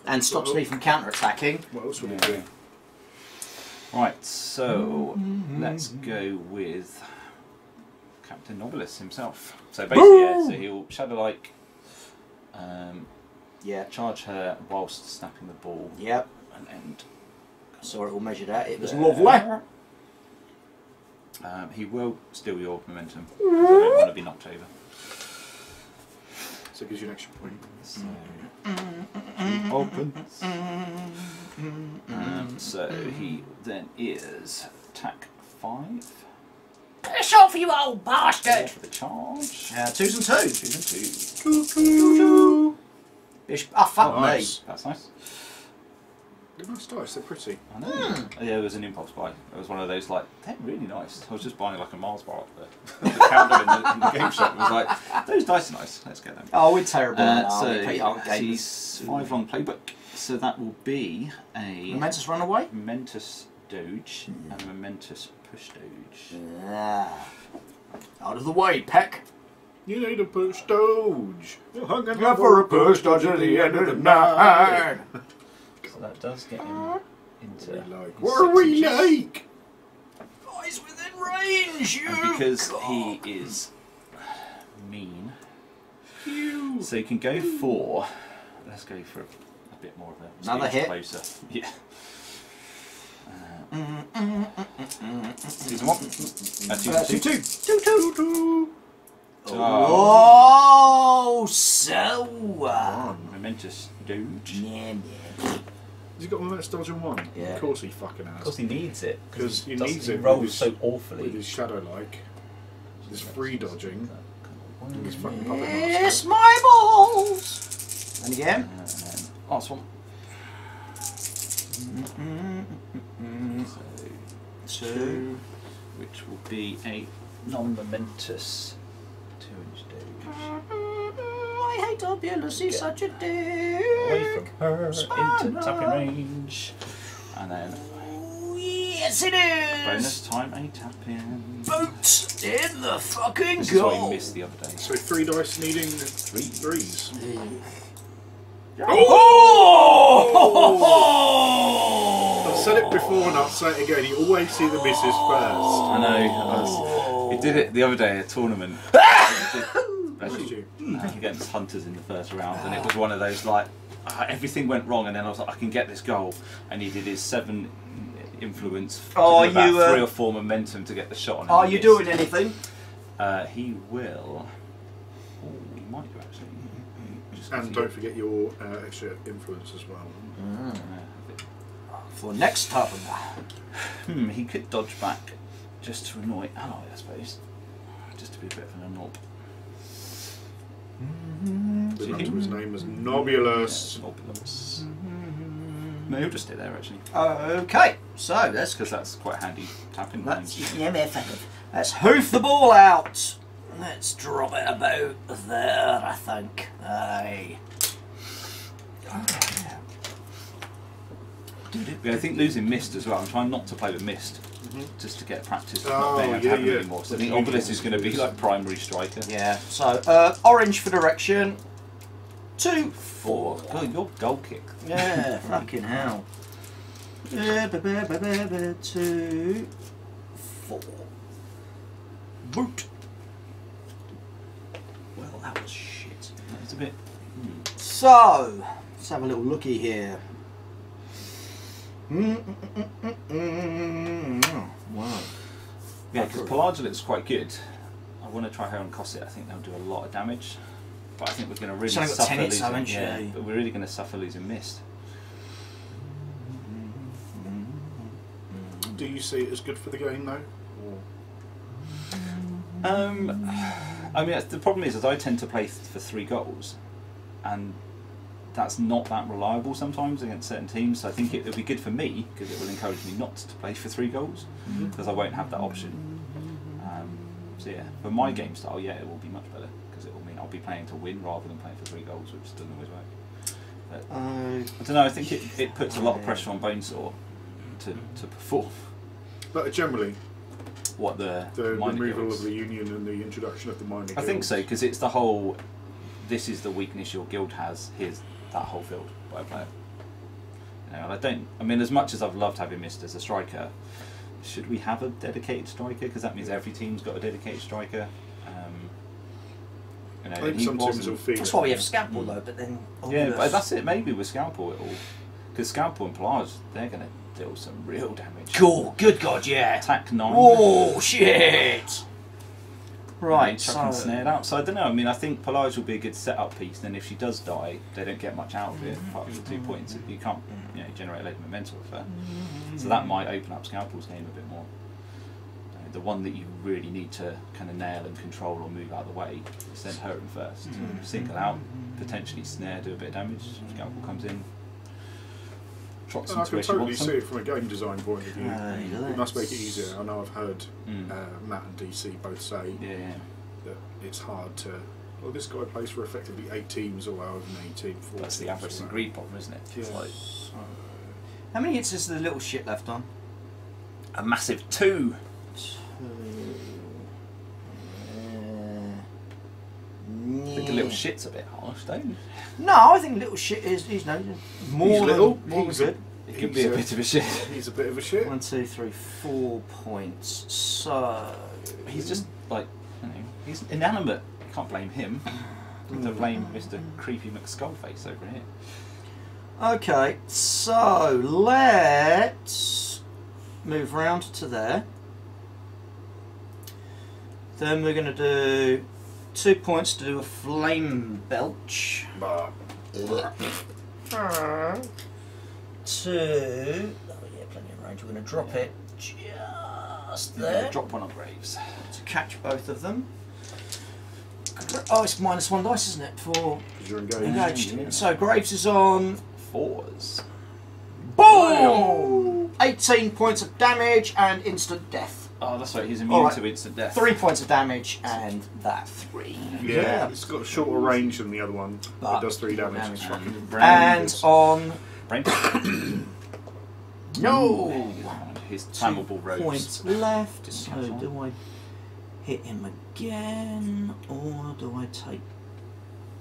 And stops me from counter-attacking. What else would it do? Right, so let's go with Captain Obulus himself. So basically, yeah, so he'll Shadow-like, Yeah. charge her whilst snapping the ball, Yep. and end. Saw it all measured out. It was there. lovely. He will steal your momentum. So I don't want to be knocked over. So it gives you an extra point. So, opens. So he then is attack 5. Piss off, you old bastard! For the charge. 2s and 2s. 2 and 2. Oh, fuck Oh, me. nice. That's nice. They're nice dice, they're pretty. I know. Yeah, it was an impulse buy. It was one of those like, they're really nice. I was just buying like a Mars bar up there. The counter in the game shop was like, those dice are nice. Let's get them. Oh, we're terrible. So he's 5 long playbook. So that will be a Momentous runaway? momentous doge and a momentous push doge. Out of the way, Peck. You need a push doge. You're hungry for a push dodge at the end of the night. So that does get him into. What are we his 6 inches. like? He's within range, you. And because he is mean, so you can go for. Let's go for a bit more of a Another hit. closer. Yeah. 2 and 1. 2 and 2. 2-2. Oh. Oh, so. Momentous doge. Yeah. Has he got momentous dodge on 1? Yeah. Of course he fucking Of has. course he needs it. Because he does- needs he it rolls with his- so awfully. With his shadow-like. His free dodging. And his fucking puppet Yes, master. my balls. And again. And then last one. So 2, which will be a non-momentous 2-inch doge. I hate Obulus, he's such a dick. Away from her into Spider. tapping range. And then Oh, yes, it is. bonus time a tapping. Boots in the fucking This is what goal. we missed the other day. So 3 dice needing 3. 3s. Oh! I've said it before and I'll say it again. You always see the misses first. I know. He did it the other day at a tournament. Bless you. Against Hunters in the first round, and it was one of those like everything went wrong, and then I was like, I can get this goal, and he did his 7 influence, Oh, about you, 3 or 4 momentum to get the shot on. Are and you he doing missed. anything? He will. Oh, he might do actually. Just 'cause And he- don't forget your extra influence as well. For next time. He could dodge back just to annoy Ally, I suppose. Just to be a bit of an annob. Live up to his name as Nobulus. Obulus. No, he'll just stay there actually, Okay, so let's because that's quite handy tapping. Let's, range. let's hoof the ball out. Let's drop it about there, I think. Aye. Yeah, I think losing Mist as well. I'm trying not to play with Mist, just to get practice of Oh, not being able to yeah, have him yeah. anymore. So I think Obulus is going to be like primary striker. Yeah, so orange for direction. 2, 4. Oh, your goal kick. Yeah, fucking hell. 2, 4. Boot. Well, that was shit. It's a bit. So, let's have a little looky here. Wow. Yeah, because Pelagilit's quite good. I want to try her on Cosset. I think they'll do a lot of damage. But I think we're going to really She's only got suffer 10 hits, losing. haven't she? Yeah, but we're really going to suffer losing Mist. do you see it as good for the game though? Or? I mean, the problem is that I tend to play for 3 goals, and that's not that reliable sometimes against certain teams. So I think it would be good for me because it will encourage me not to play for 3 goals because I won't have that option. So yeah, for my game style, yeah, it will be much better because it will mean I'll be playing to win rather than playing for 3 goals, which doesn't always work. But, I don't know. I think it puts a lot of pressure on Bonesaw to perform. But generally, what the removal guilds. of the union and the introduction of the minor guilds. I think so because it's the whole. This is the weakness your guild has. Here's that whole field by a player. You know, and I don't. I mean, as much as I've loved having Mist as a striker, should we have a dedicated striker? Because that means every team's got a dedicated striker. You know, I think some teams will feel. That's why we have Scalpel though, but then. Yeah, but that's it. Maybe with Scalpel it all, because Scalpel and Pelage, they're going to deal some real damage. Cool. Good God, yeah. Attack 9. Oh shit! Right, chucking snared out. So I don't know. I mean, I think Pelage will be a good setup piece. Then if she does die, they don't get much out of it apart from the 2 points. You can't, generate a load of momentum with her. So that might open up Scalpel's game a bit more. The one that you really need to kind of nail and control or move out of the way, send her in first. Single out, potentially snare, do a bit of damage. Scalpel comes in. I can totally see it from a game design point of view. It must make it easier. I know I've heard Matt and DC both say that it's hard to. Well, this guy plays for effectively 8 teams or however many teams. That's the average and greed problem, isn't it? Yeah. It's like, how many hits is the little shit left on? a massive 2. I think a little shit's a bit harsh, don't you? No, I think little shit is more little. More He's good. It could be a bit of a shit. He's a bit of a shit. 1, 2, 3, 4 points. So He's just like, he's inanimate. You can't blame him. To blame Mr. Creepy McSkullface over here. okay, so let's move round to there. Then we're going to do 2 points to do a flame belch. Two. Oh yeah, plenty of range. We're going to drop it just there. Drop one on Graves. To catch both of them. Oh, it's -1 dice, isn't it? For Because you're engaged. engaged. Yeah. So Graves is on 4s. boom! 18 points of damage and instant death. Oh, that's right. He's immune Alright. to instant death. 3 points of damage and that 3. Yeah, it's got a shorter range than the other one. But It does 3 damage. damage. It's fucking And on Brain. no His 2 flammable rose. points left. Didn't So catch on. do I hit him again, or do I take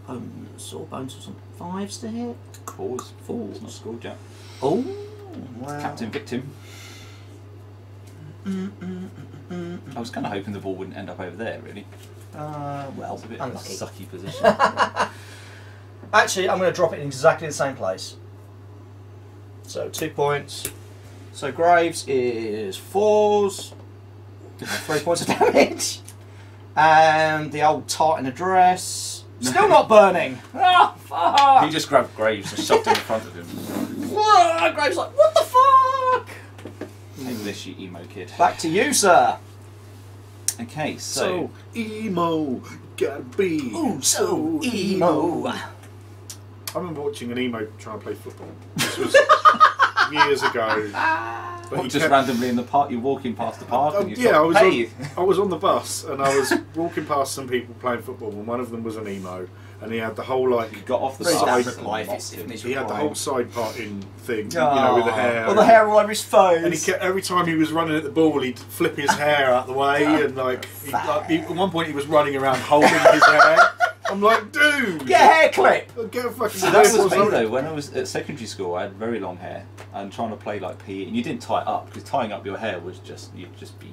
bones? Or bones or some 5s to hit? 4s. 4s. It's not scored yet. Oh, wow. Captain Victim. I was kind of hoping the ball wouldn't end up over there, really. Well, It's a bit of a unlucky. sucky position. Actually, I'm going to drop it in exactly the same place. So 2 points. So Graves is 4s. 3 points of damage. And the old tart in a dress. Still not burning. Oh, fuck. He just grabbed Graves and shoved him in front of him. Whoa, Graves like, what the fuck? Take this, you emo kid. Back to you, sir. Okay, so emo, gotta be. Ooh, so emo. I remember watching an emo trying to play football. This was years ago. But what, he just kept- randomly in the park, you're walking past the park and you yeah, thought, hey, I was on the bus and I was walking past some people playing football, and one of them was an emo, and he had the whole you like got off the Very bus standard and life, mocked it's- him. it's- he had the whole side parting thing, with the hair. All the hair all over his face. And he kept, every time he was running at the ball, he'd flip his hair out the way, and at one point he was running around holding his hair. I'm like, dude, Get a hair clip. get a fucking. So that hair was me clip. though. When I was at secondary school, I had very long hair, and trying to play like PE, and you didn't tie it up because tying up your hair was just you'd just be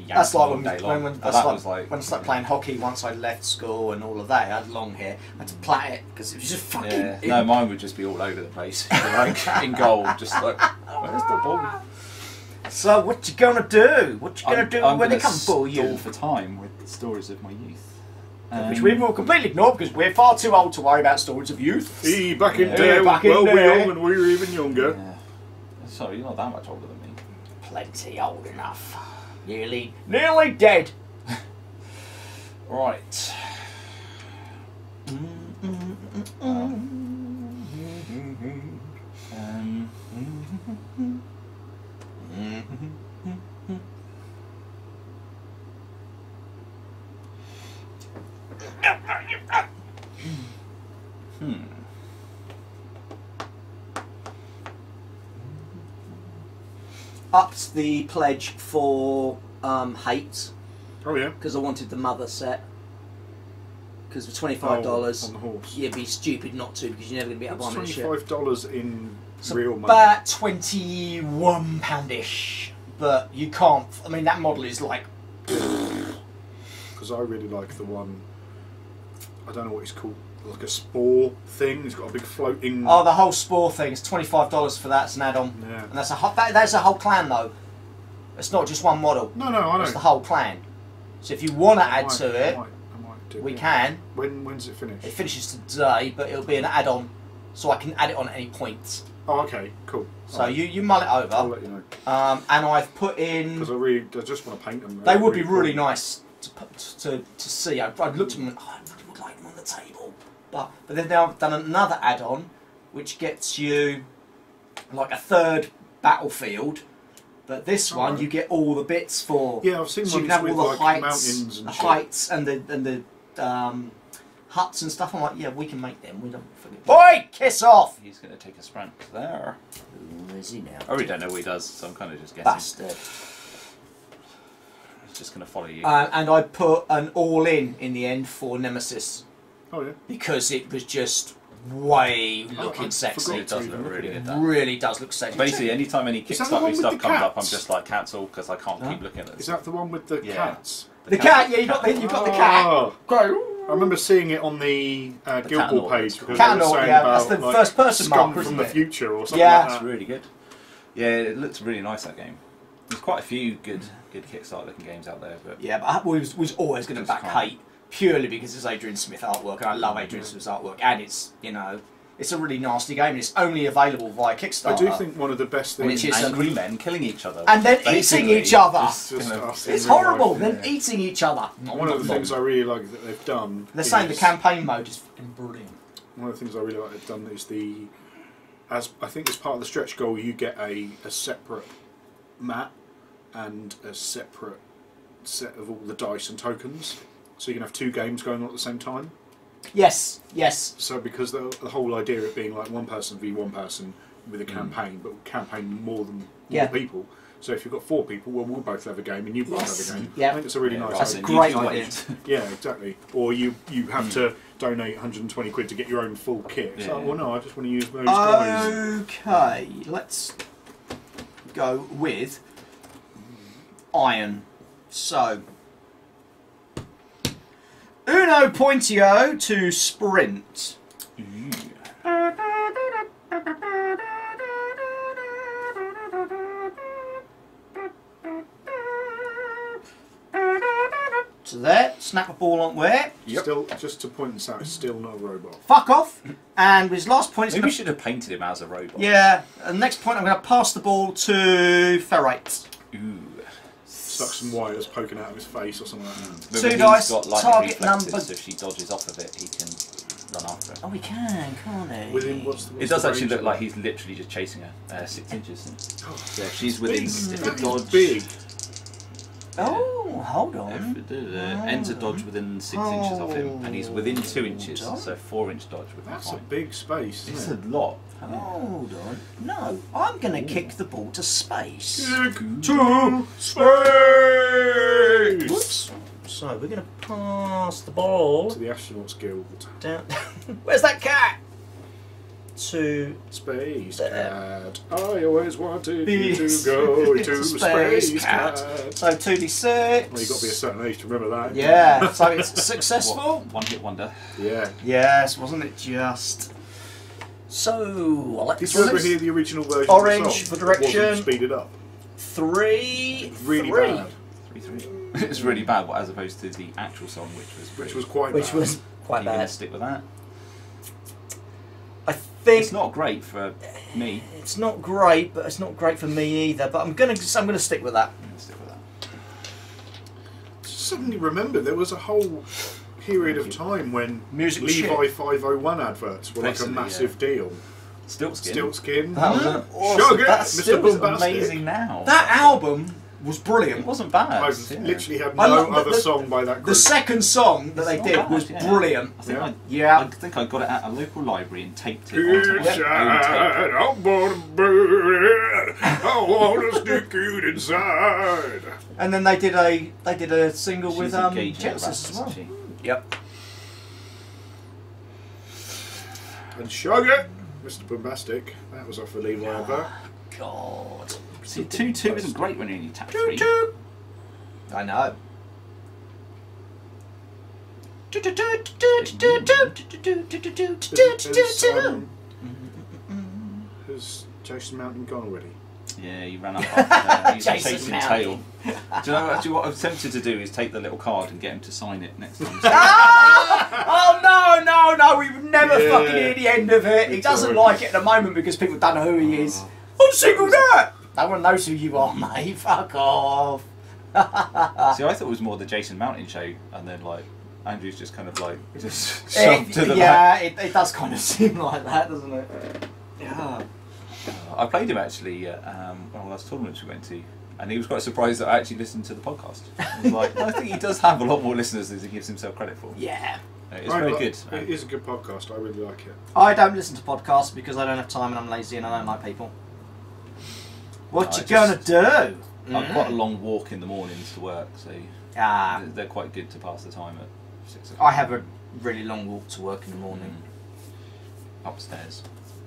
That's like all when, day long. when, And that's that like, was like when I started playing hockey once I left school and all of that. I had long hair. I had to plait it because it was just fucking. yeah. No, mine would just be all over the place, like in goal, just like where's the ball? So what you gonna do? What you gonna do I'm when they gonna come for you? stall for time with the stories of my youth. Which we will completely ignore because we're far too old to worry about stories of youth. Back in Yeah, day, back in well, we day. young and we were even younger. Yeah. Sorry, you're not that much older than me. plenty old enough. Nearly dead. Right. Upped the pledge for hate Oh yeah. because I wanted the mother set. Because for $25, on the horse. you'd be stupid not to because you're never going to be able to buy What's me the shit. $25 in It's real money? about £21-ish, but you can't. I mean, that model is like. Because I really like the one. I don't know what it's called. Like a spore thing. It's got a big floating. Oh, the whole spore thing. It's $25 for that. It's an add-on, Yeah. and that's a whole clan though. It's not just one model. No, I know. It's the whole clan. So if you want to add to it, I might do we it. can. When's it finish? It finishes today, but it'll be an add-on, so I can add it on at any point. Oh, okay, cool. So you mull it over. I'll let you know. And I've put in. Because I just want to paint them. They would be really nice to see. I'd looked at them and I really would like them on the table. But then now I've done another add-on, which gets you like a third battlefield. But this one you get all the bits for. Yeah, I've seen so you ones can have with all the like heights, mountains and the shit. heights and the huts and stuff. I'm like, yeah, we can make them. We don't forget. Boy, kiss off! He's going to take a sprint there. Who is he now? I really don't know what he does, so I'm kind of just guessing. Bastard. He's just going to follow you. And I put an all-in the end for Nemesis. Oh yeah. Because it was just way looking I sexy. It does look really good. That. Really does look sexy. Basically, anytime any Is that the one Kickstarter with stuff the comes up, I'm cats? just like cancel because I can't keep looking at Is this. that the one with the Yeah. cats? the cat, yeah, you got the cat. Oh. Go. I remember seeing it on the Guild Ball page because Cat they were Lord, saying yeah, about that's the like, first person scum marker, from isn't the it? future or something Yeah. like That's that. really good. Yeah, it looks really nice, that game. There's quite a few good Kickstarter looking games out there, but Yeah, but I was always going to Just back can't. Hate purely because it's Adrian Smith artwork, and I love Adrian Smith's artwork, and it's it's a really nasty game. And it's only available via Kickstarter. I do think one of the best And things it's just angry men killing each other. and then eating Basically, each other. just Just kind of- us in It's real horrible. life, Them yeah. eating each other. One of the things I really like that they've done. They're saying the is- campaign mode is fucking brilliant. One of the things I really like they've done is as I think as part of the stretch goal, you get a separate map and a separate set of all the dice and tokens, so you can have two games going on at the same time. Yes. So because the whole idea of it being like one person v one person with a campaign, but campaign more people. So if you've got 4 people, well, we'll both have a game and you both have a game. Yeah. I think it's a really nice That's a idea. great idea. Yeah, exactly. Or you have to donate 120 quid to get your own full kit. It's like, well, no, I just want to use those guys. Okay, let's go with iron. So, uno pointio to sprint. So there, snap a ball on where? Still, just to point this out, it's still not a robot. Fuck off. And with his last point, it's Maybe gonna, we should have painted him as a robot. yeah. And next point, I'm going to pass the ball to Ferrite. Ooh. Stuck some wires poking out of his face or something like that. Remember, Two he's dice, got lightning target reflexes, number- so if she dodges off of it, he can run after it. Oh, he can, can't he? Within what's It does the actually range look of like that? he's literally just chasing her 6 inches. Oh, So if she's within, if That it is dodge, big. Oh, hold if on. it ends a dodge within 6 inches of him, and he's within 2 inches, Hold on. so 4-inch dodge would be That's a fine. big space. It's Isn't a lot. Hold on. No, I'm going to kick the ball to space. it? To space. Whoops. So we're going to pass the ball To the Astronauts Guild. down. Where's that cat? To Space There. Cat. I always wanted you to Space- go to Space Space Cat. Cat. so 2d6. Well, you've got to be a certain age to remember that. Yeah. So it's successful. What? One hit wonder. Yeah. Yes, wasn't it just? So let's Did you ever hear the original version Orange of the song? for direction. It wasn't speeded up. 3. Really 3. bad. 3-3. It's really bad, as opposed to the actual song, which was Which was quite Which bad. was quite Are you going bad. to stick with that? I think it's not great for me. it's not great, but it's not great for me either. But I'm gonna stick with that. I'm gonna stick with that. Suddenly remember there was a whole period of time when Music Levi shit. 501 adverts were like a Basically, massive deal. Stiltskin. Stiltskin. That was an awesome. Sugar, That Mr. still is Bombastic. amazing now. That album was It brilliant. wasn't bad. I've yeah. literally had I no love other the- song by that group. The second song that It's they not did bad, was yeah. brilliant. I think Yeah. I Yeah. think I got it at a local library and taped it onto my Inside, own I want to burn it. I want to stick it inside. And then they did a single tape. with She's engaged in Genesis the as well. rap, isn't Yep. And Sugar, Mr. Bombastic. That was off the Levi advert. God. she? See, 2-2 isn't great when you're in your tap 3. I know. Has Jason Mountain gone already? Yeah, you ran up after he's Jason chasing Mountain. tail. Do you know actually what I'm tempted to do is take the little card and get him to sign it next time. Oh no, we would never Yeah. fucking hear the end of it. He It's doesn't alright. like it at the moment because people don't know who he is. I'm single that! No one knows who you are, mate. Fuck off. See, I thought it was more the Jason Mountain show, and then like Andrew's just kind of like just shoved to the back. it does kind of seem like that, doesn't it? Yeah. I played him actually at one of the last tournaments we went to, and he was quite surprised that I actually listened to the podcast. I was like, I think he does have a lot more listeners than he gives himself credit for. Yeah. It's very good. It is a good podcast. I really like it. I don't listen to podcasts because I don't have time and I'm lazy and I don't like people. What you gonna do? I've quite a long walk in the mornings to work, so Ah, they're quite good to pass the time at 6 o'clock. I have a really long walk to work in the morning. Upstairs.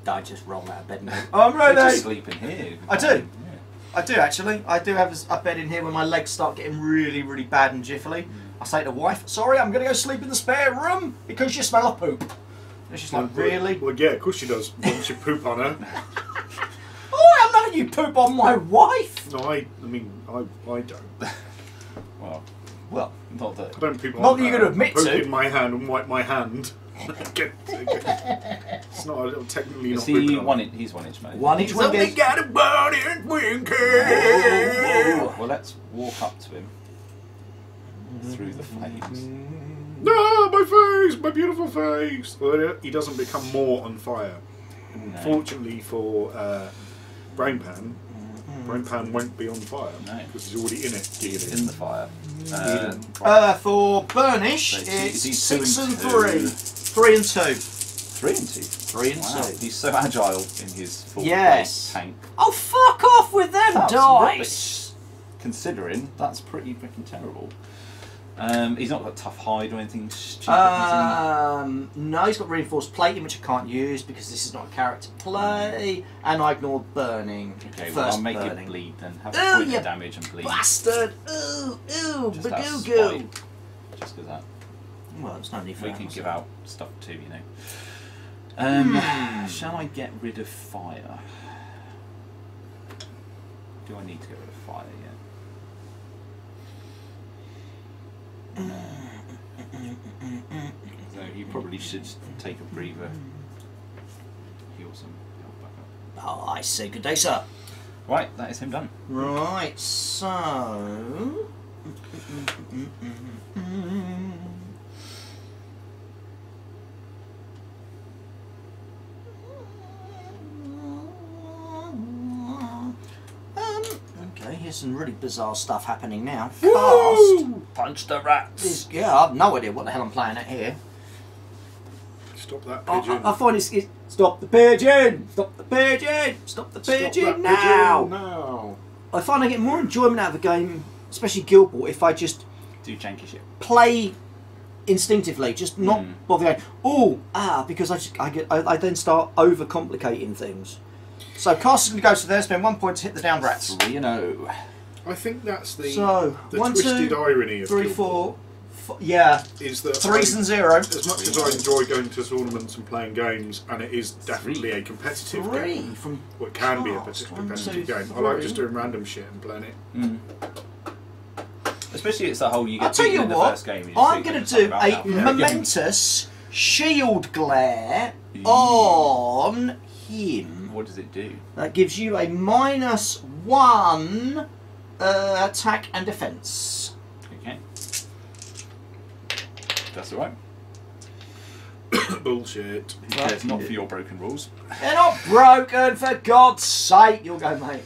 I just roll out of bed and go, I'm They ready. just sleep in here. I do. Yeah. I do actually. I do have a bed in here when my legs start getting really, really bad and jiffly. I say to the wife, sorry, I'm going to go sleep in the spare room because you smell of poop. And she's like, really? Well, yeah, of course she does. Once you poop on her. Oh, I'm not letting you poop on my wife. No, I mean, I don't. Well, not that. I don't poop on Not that her. you're gonna admit poop to. in my hand and wipe my hand. It's not technically Is not he pooping on her. he's 1 inch mate. 1 inch He's only wingers. got a body and winker. Well, let's walk up to him through the flames. No, my face, my beautiful face. Well, he doesn't become more on fire. No. Fortunately for Brain Pan won't be on fire No. because he's already in it. He's in the fire. For Burnish, So it's is he 6 2 and and 3. 3 and 2. 3 and 2. 3 and Wow, 2. he's so agile in his full Yes. tank. Oh, fuck off with them That's dice. rubbish. Considering that's pretty freaking terrible. He's not got tough hide or anything stupid. No, he's got reinforced plating, which I can't use because this is not a character play, and I ignored burning. Okay, First well I'll make burning. it bleed then. Have Ooh, a point you of damage and bleed. Bastard! Ooh, Just out of bagoo. spite. Just because that. Well, there's no need for We that. can was give there? out stuff too, you know. Shall I get rid of fire? Do I need to get rid of fire yet? So you probably should take a breather. Heal some health back up. Oh, I say good day, sir. Right, that is him done. Right, so. Okay, here's some really bizarre stuff happening now. Fast. Punch the rats! Yeah, I've no idea what the hell I'm playing at here. Stop that pigeon. I find it's stop the pigeon! Stop the pigeon! Stop the Stop pigeon that now! pigeon now. I find I get more enjoyment out of a game, especially Guild Ball, if I just Do janky shit. play instinctively, just not bother going, because I then start overcomplicating things. So Castle's going to go to there, spend 1 point to hit the down rats. 3-0. I think that's the So, the 1, twisted 2, irony of 3, Guild 4, yeah, is that 3s and 0. as much as I enjoy going to tournaments and playing games, and it is definitely a competitive 3 game, from well, it can be a Cast. competitive 1, 2, game. I like 3. just doing random shit and playing it. Especially it's that whole you get I'll tell beaten you in the what, first game. I'm going to do a momentous momentous shield glare on him. What does it do? That gives you a -1 attack and defence. Okay. That's alright. Bullshit. Who cares? Not for your broken rules. They're not broken, for God's sake. You'll go, mate.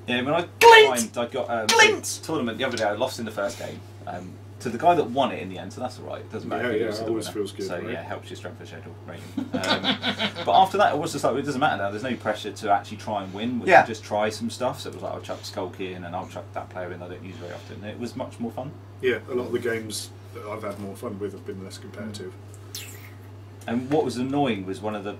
Yeah, when I Glint! I got Glint! tournament the other day. I lost in the first game to the guy that won it in the end, so that's alright. It doesn't matter. Yeah, who yeah, loses it the always winner. feels good, So right? yeah, helps your strength of schedule rating. But after that, it was just like it doesn't matter now. There's no pressure to actually try and win. We can just try some stuff. So it was like I'll chuck Skulky in and I'll chuck that player in that I don't use very often. And it was much more fun. Yeah, a lot of the games that I've had more fun with have been less competitive. And what was annoying was one of the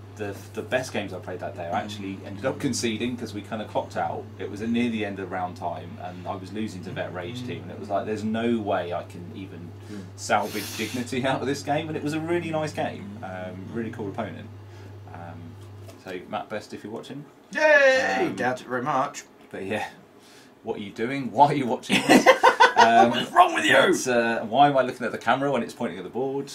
best games I played that day. I actually ended up conceding because we kind of clocked out. It was near the end of round time, and I was losing to Vet Rage team, and it was like, there's no way I can even salvage dignity out of this game. And it was a really nice game, really cool opponent. So Matt Best, if you're watching. Yay! Doubt it very much. But yeah, what are you doing? Why are you watching this? What's wrong with you? Why am I looking at the camera when it's pointing at the board?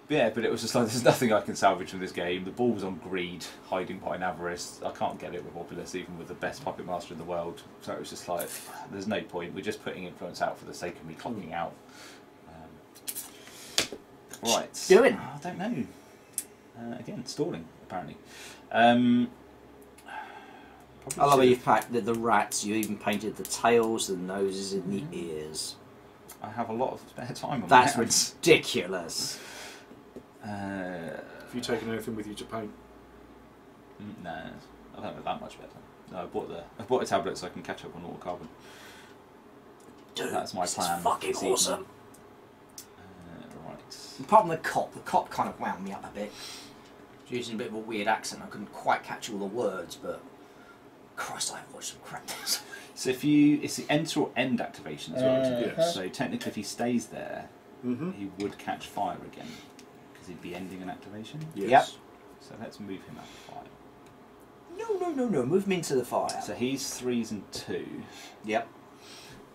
Yeah, but it was just like, there's nothing I can salvage from this game. The ball was on greed, hiding behind avarice. I can't get it with Opulus, even with the best puppet master in the world. So it was just like, there's no point. We're just putting influence out for the sake of me clocking out. Right. Doing? I don't know. Again, stalling, apparently. I love how you've packed the rats. You even painted the tails, the noses, and the ears. I have a lot of spare time on That's my hands. ridiculous. Have you taken anything with you to paint? No, I don't have that much better. No, I bought a tablet so I can catch up on all the carbon. Dude, that's my plan. It's fucking awesome. Right. Apart from the cop kind of wound me up a bit. Using a bit of a weird accent, I couldn't quite catch all the words, but Christ, I've watched some crap. So it's the enter or end activation as well. Yes. So technically, if he stays there, Mm-hmm. he would catch fire again because he'd be ending an activation. Yes. Yep. So let's move him out of fire. No, move me into the fire. So he's 3s and 2. Yep.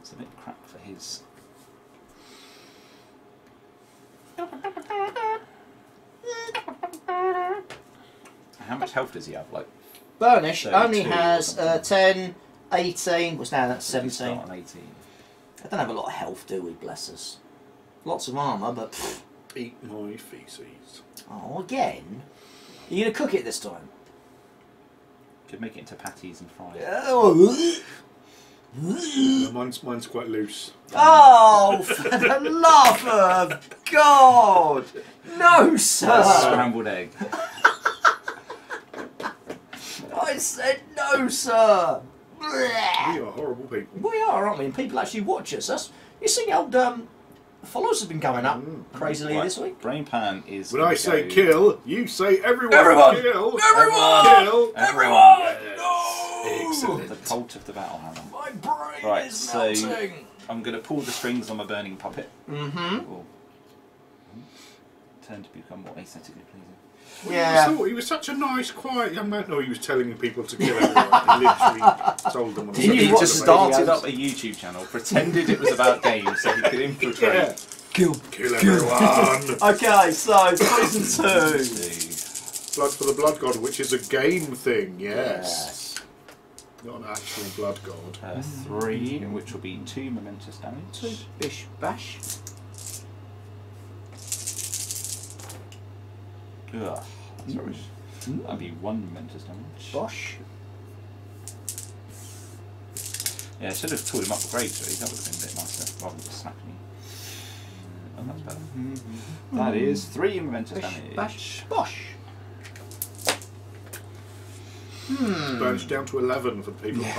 It's a bit crap for his. How much health does he have? Like Burnish 32 only or has something. 10, 18. What's now? That's He's 17. got an 18. I don't have a lot of health, do we? Bless us. Lots of armour, but. Pfft. Eat my feces. Oh, again? Are you going to cook it this time? Could make it into patties and fry it. No, mine's quite loose. Oh, for the love of God! No, sir! Scrambled egg. I said no, sir! We are horrible people. We are, aren't we? And people actually watch us. You see, old followers have been going up crazily Right, this week. Brain Pan is. When gonna I say go- kill, you say everyone. Everyone! Kill. Everyone! Kill. Everyone! Yes. No! Excellent. The cult of the battle hammer. My brain Right, is so melting. I'm going to pull the strings on my burning puppet. Mm-hmm. Will turn to become more aesthetically pleasing. Yeah. He was such a nice, quiet young man. No, he was telling people to kill everyone. He literally told them. Did He you watch just the started videos? up a YouTube channel, pretended it was about games so he could infiltrate. Yeah. Kill. Kill everyone. Okay, so season 2. Blood for the Blood God, which is a game thing. Yes. Yes. Not an actual blood god. 3, which will be 2 momentous damage. Bish bash. Ugh, that's rubbish. That'd be 1 momentous damage. Bosh. Yeah, I should have pulled him up for grades really, that would have been a bit nicer, rather than just smacking me. Oh, that's better. That is 3 momentous Bish damage. bash. Bosh. Burnished down to 11 for the people at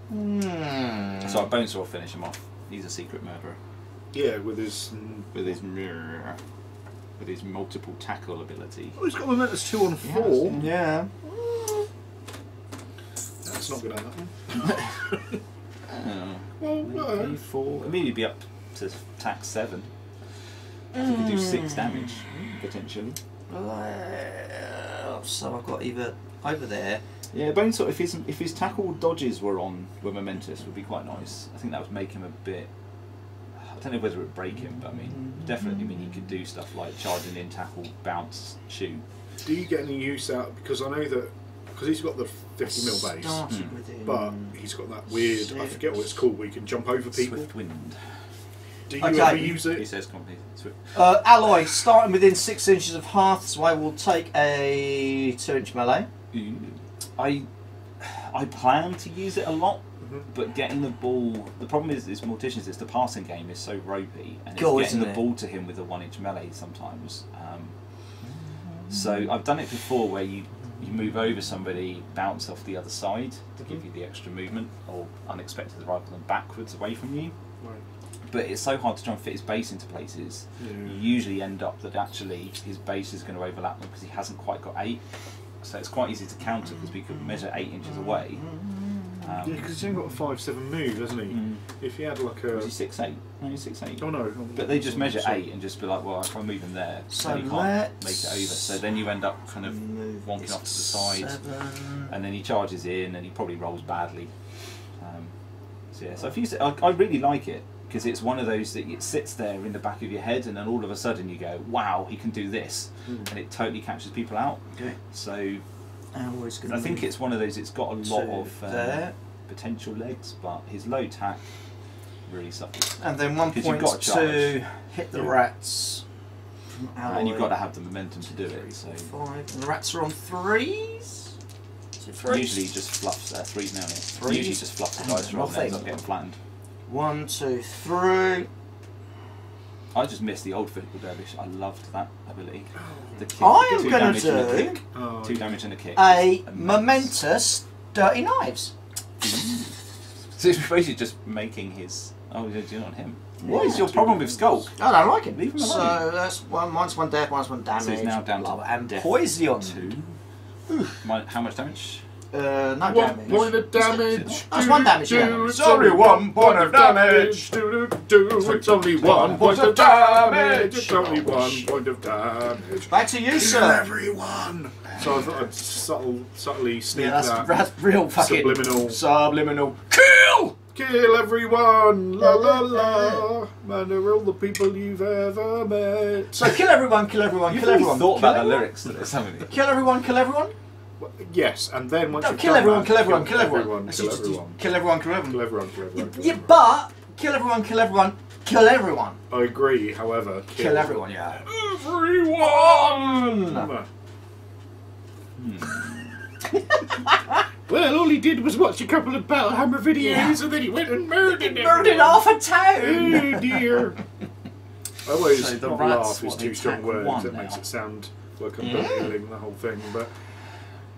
home. So our bones will finish him off. He's a secret murderer. Yeah, with his. With his multiple tackle ability. Oh, he's got momentous 2 on 4. Yeah. That's not good enough. Well, no. 4. I mean, he'd be up to attack 7. So he could do 6 damage, potentially. So I've got either over there. Yeah, Bonesaw, if his tackle dodges were momentous, would be quite nice. I think that would make him a bit I don't know whether it would break him, but I mean, definitely mean he could do stuff like charging in, tackle, bounce, shoot. Do you get any use out? Because I know that because he's got the 50mm base, but he's got that weird. I forget what it's called. Where you can jump over people. Swift wind. Do you ever use it? He says company. Alloy, starting within 6 inches of hearth, so I will take a 2-inch melee. I plan to use it a lot, but getting the ball. The problem is Morticians. It's the passing game is so ropey, and it's getting the ball to him with a 1-inch melee sometimes. So I've done it before, where you move over somebody, bounce off the other side to give you the extra movement, or unexpected rather than backwards away from you. Right. But it's so hard to try and fit his base into places. You usually end up that actually his base is going to overlap them because he hasn't quite got 8. So it's quite easy to counter because we could measure 8 inches away. Yeah, because he's only got a 5/7 move, hasn't he? If he had like a... Is he 6'8"? No, he's 6'8". Oh no. But they just measure 8 and just be like, well, if I move him there, so then he can't make it over. So then you end up kind of wonking off to the side. And then he charges in and he probably rolls badly. So yeah, so I've used it. I really like it. Because it's one of those that it sits there in the back of your head, and then all of a sudden you go, "Wow, he can do this," and it totally catches people out. Okay. So I think it's one of those. It's got a lot of potential legs, but his low tack really suffers. And then 1 point to hit the rats. And you've got to have the momentum to do it. So 5. And the rats are on 3s. Usually just fluffs 3s now. Usually just fluffs the dice roll and ends up getting flattened. 1, 2, 3. I just missed the old physical dervish. I loved that ability. The kick, I am going to do 2 damage and a kick. A momentous dirty knives. So it's basically just making his. Oh, you're doing it on him. What is your problem with Skulk? I don't like him. Leave him alone. So that's minus 1 death, minus 1 damage. So he's now down to and death poison. 2. How much damage? No 1 damage. point of damage. That's 1 damage. Yeah. It's only 1 point of damage. It's only 1 point of damage. It's only 1 point of damage. Back to you, sir. Kill everyone. So I thought I'd subtly sneak that's real fucking subliminal. Kill everyone. La la la. Man, they're all the people you've ever met. So kill everyone, kill everyone, You've kill everyone. Thought about the lyrics to this, haven't you? Kill everyone, kill everyone. Yes, and then once No, you've kill done everyone, that, kill everyone, kill everyone. Kill everyone. Kill everyone, kill everyone. Kill everyone. Kill everyone. Yeah, but kill everyone, kill everyone, kill everyone. I agree. However, Kill everyone. Yeah. Everyone. Well, all he did was watch a couple of Battlehammer videos, and then he went and murdered half a town. Oh dear. I always So the not rats, laugh is they too strong attack words. one It makes now. it sound like I'm belittling the whole thing, but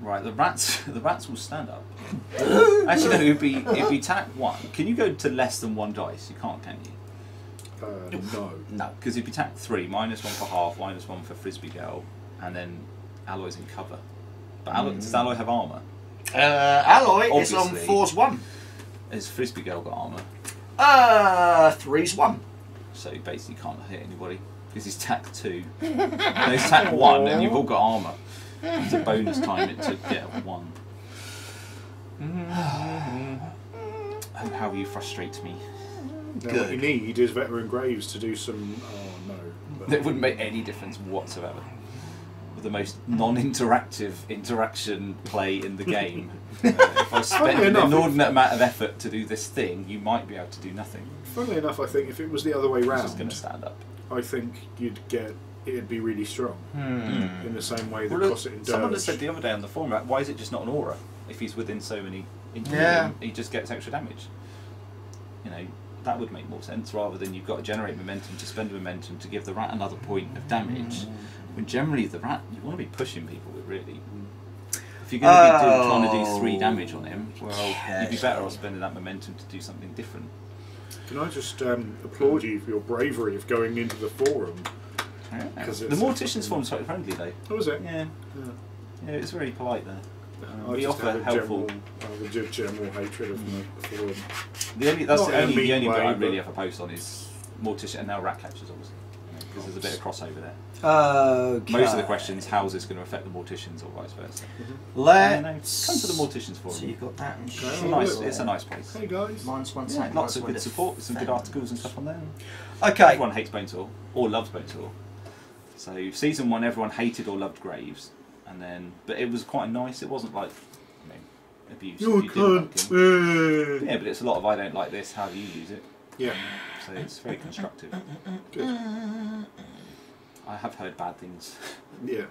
Right, the rats will stand up. Actually, no, it'd be tack 1. Can you go to less than 1 dice? You can't, can you? no. No, because it'd be tack 3, -1 for half, -1 for frisbee girl, and then Alloy's in cover. But does Alloy have armour? Alloy is on Obviously. 4's 1. Has frisbee girl got armour? 3's 1. So he basically can't hit anybody because he's tack 2. No, he's tack 1, and you've all got armour. It's a bonus time it to get 1. Oh, how you frustrate me. Now, what you need is veteran Graves to do some. Oh no. But That wouldn't make any difference whatsoever. With the most non-interactive interaction play in the game. If I spent an inordinate amount of effort to do this thing, you might be able to do nothing. funnily enough, I think if it was the other way It's round, just going to stand up. I think it'd be really strong. In the same way that Well, Cosset and someone Dirge. has said the other day on the forum, like, why is it just not an aura? If he's within so many inches, Yeah. he just gets extra damage. You know, that would make more sense rather than you've got to generate momentum to spend momentum to give the rat another point of damage. When generally the rat, you want to be pushing people with really. If you're going to be trying to do 3 damage on him, well, you'd be better off spending that momentum to do something different. Can I just applaud you for your bravery of going into the forum? The Morticians forum's quite friendly though. Oh, was it? Yeah. Yeah, it's very polite there. I We just offer have a helpful. general hatred of the forum. That's Not the in a only mean bit I way, really but- have a post on is Mortician and now rat catchers obviously. because there's a bit of crossover there. Okay. Most of the questions, how is this going to affect the morticians or vice versa? Let's come to the morticians for So them. you've got that and Okay. It's a nice place. Hey guys. Minus one Yeah, second. lots of good support, some good articles and stuff on there. Okay. Everyone hates Bonesaw or loves Bonesaw. So season 1, everyone hated or loved Graves, and then but it was quite nice. It wasn't like abuse. You if you didn't like can't. him. Yeah, but it's a lot of I don't like this. How do you use it? Yeah. So it's very constructive. Good. I have heard bad things. Yeah.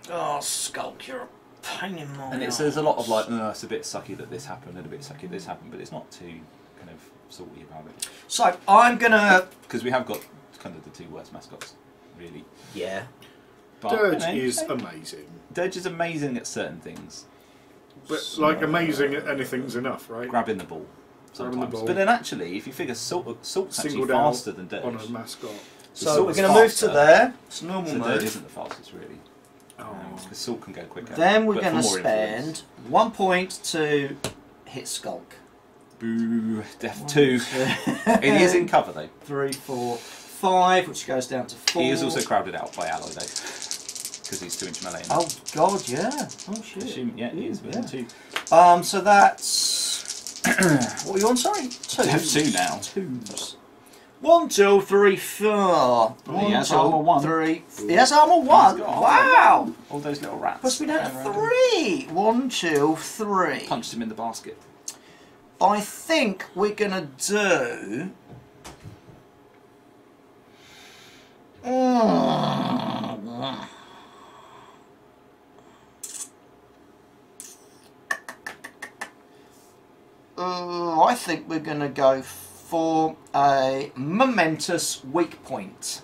Oh, Skulk, you're a pain in my And there's a lot of like, it's a bit sucky that this happened and a bit sucky that this happened, but it's not too kind of salty about it. So I'm gonna. Because we have got kind of the 2 worst mascots, really. Yeah. But, Dirge you know, is amazing. Dirge is amazing at certain things. But like amazing at anything's enough, right? Grabbing the ball. Grabbing the Sometimes. ball. But then actually, if you figure Salt's actually Singled out faster than Dirge. on a mascot. So we're going to move to there. It's a normal So move. Dirge isn't the fastest, really. Oh. Because Salt can go quicker. Then we're but going to for more spend influence. 1 point to hit Skulk. Boo. Death 2. It is in cover, though. 3, 4, 5, which goes down to 4. He is also crowded out by Alloy, though. Because he's 2-inch melee. Oh God, yeah. Oh shit. Yeah, he is within 2. So that's what are you on? Sorry, 2. Death 2 now. 2s. 1, 2, 3, 4. He has armor 1. 3. He has armor 1. Wow. All those little rats. Puts me down to 3. 1, 2, 3. Punched him in the basket. I think we're gonna do. I think we're going to go for a momentous weak point.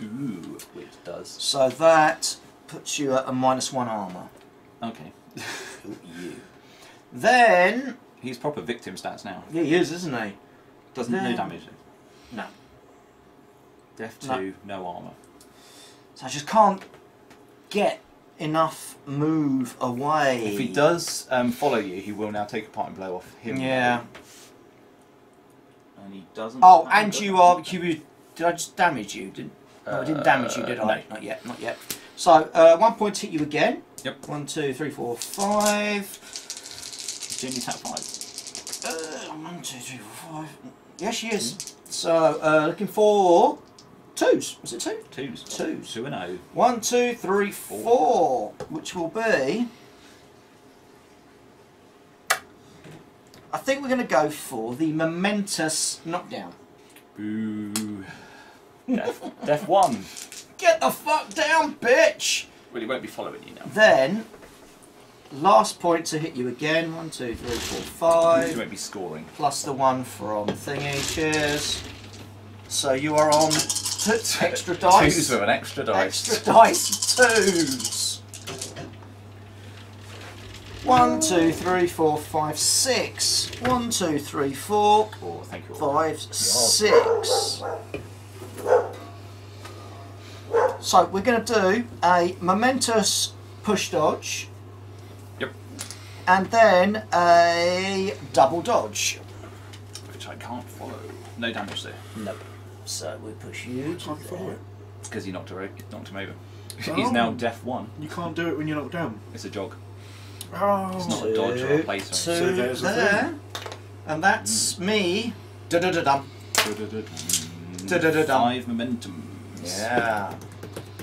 Ooh, which does. So that puts you at a -1 armour. Okay. You. Then... He's proper victim stats now. Yeah, he is, isn't he? Doesn't no damage though. No. Death 2, no armour. So I just can't get enough move away. If he does follow you, he will now take a part and blow off him. Yeah. And he doesn't. Oh, and you are... Did I just damage you? No, I didn't damage you, did I? No. Not yet, not yet. So, 1 point to hit you again. Yep. 1, 2, 3, 4, 5. Jenny's hat 5. 1, 2, 3, 4, 5. Yes, she is. So, looking for 2s. Was it 2? 2s. 2s. 2 and 0. 1, 2, 3, 4. Which will be... I think we're going to go for the momentous knockdown. Boo. Death 1. Get the fuck down, bitch! Well, he won't be following you now. Then, last point to hit you again. 1, 2, 3, 4, He 5. won't be scoring. Plus the 1 from thingy. Cheers. So you are on extra dice. 2s with an extra dice. Extra dice 2s. 1, 2, 3, 4, 5, 6. 1, 2, 3, 4, Oh, thank you. 5, 6. So we're going to do a momentous push dodge. Yep. And then a double dodge. Which I can't follow. No damage there. Nope. So we push you to Can't follow there. it. Because he knocked him over. Oh. He's now Death 1. You can't do it when you're knocked down. It's a jog. Oh. It's not a dodge or a place. Two So there's a there. And that's me. Da-da-da-dum. Da-da-da-dum. 5 momentum. Yeah.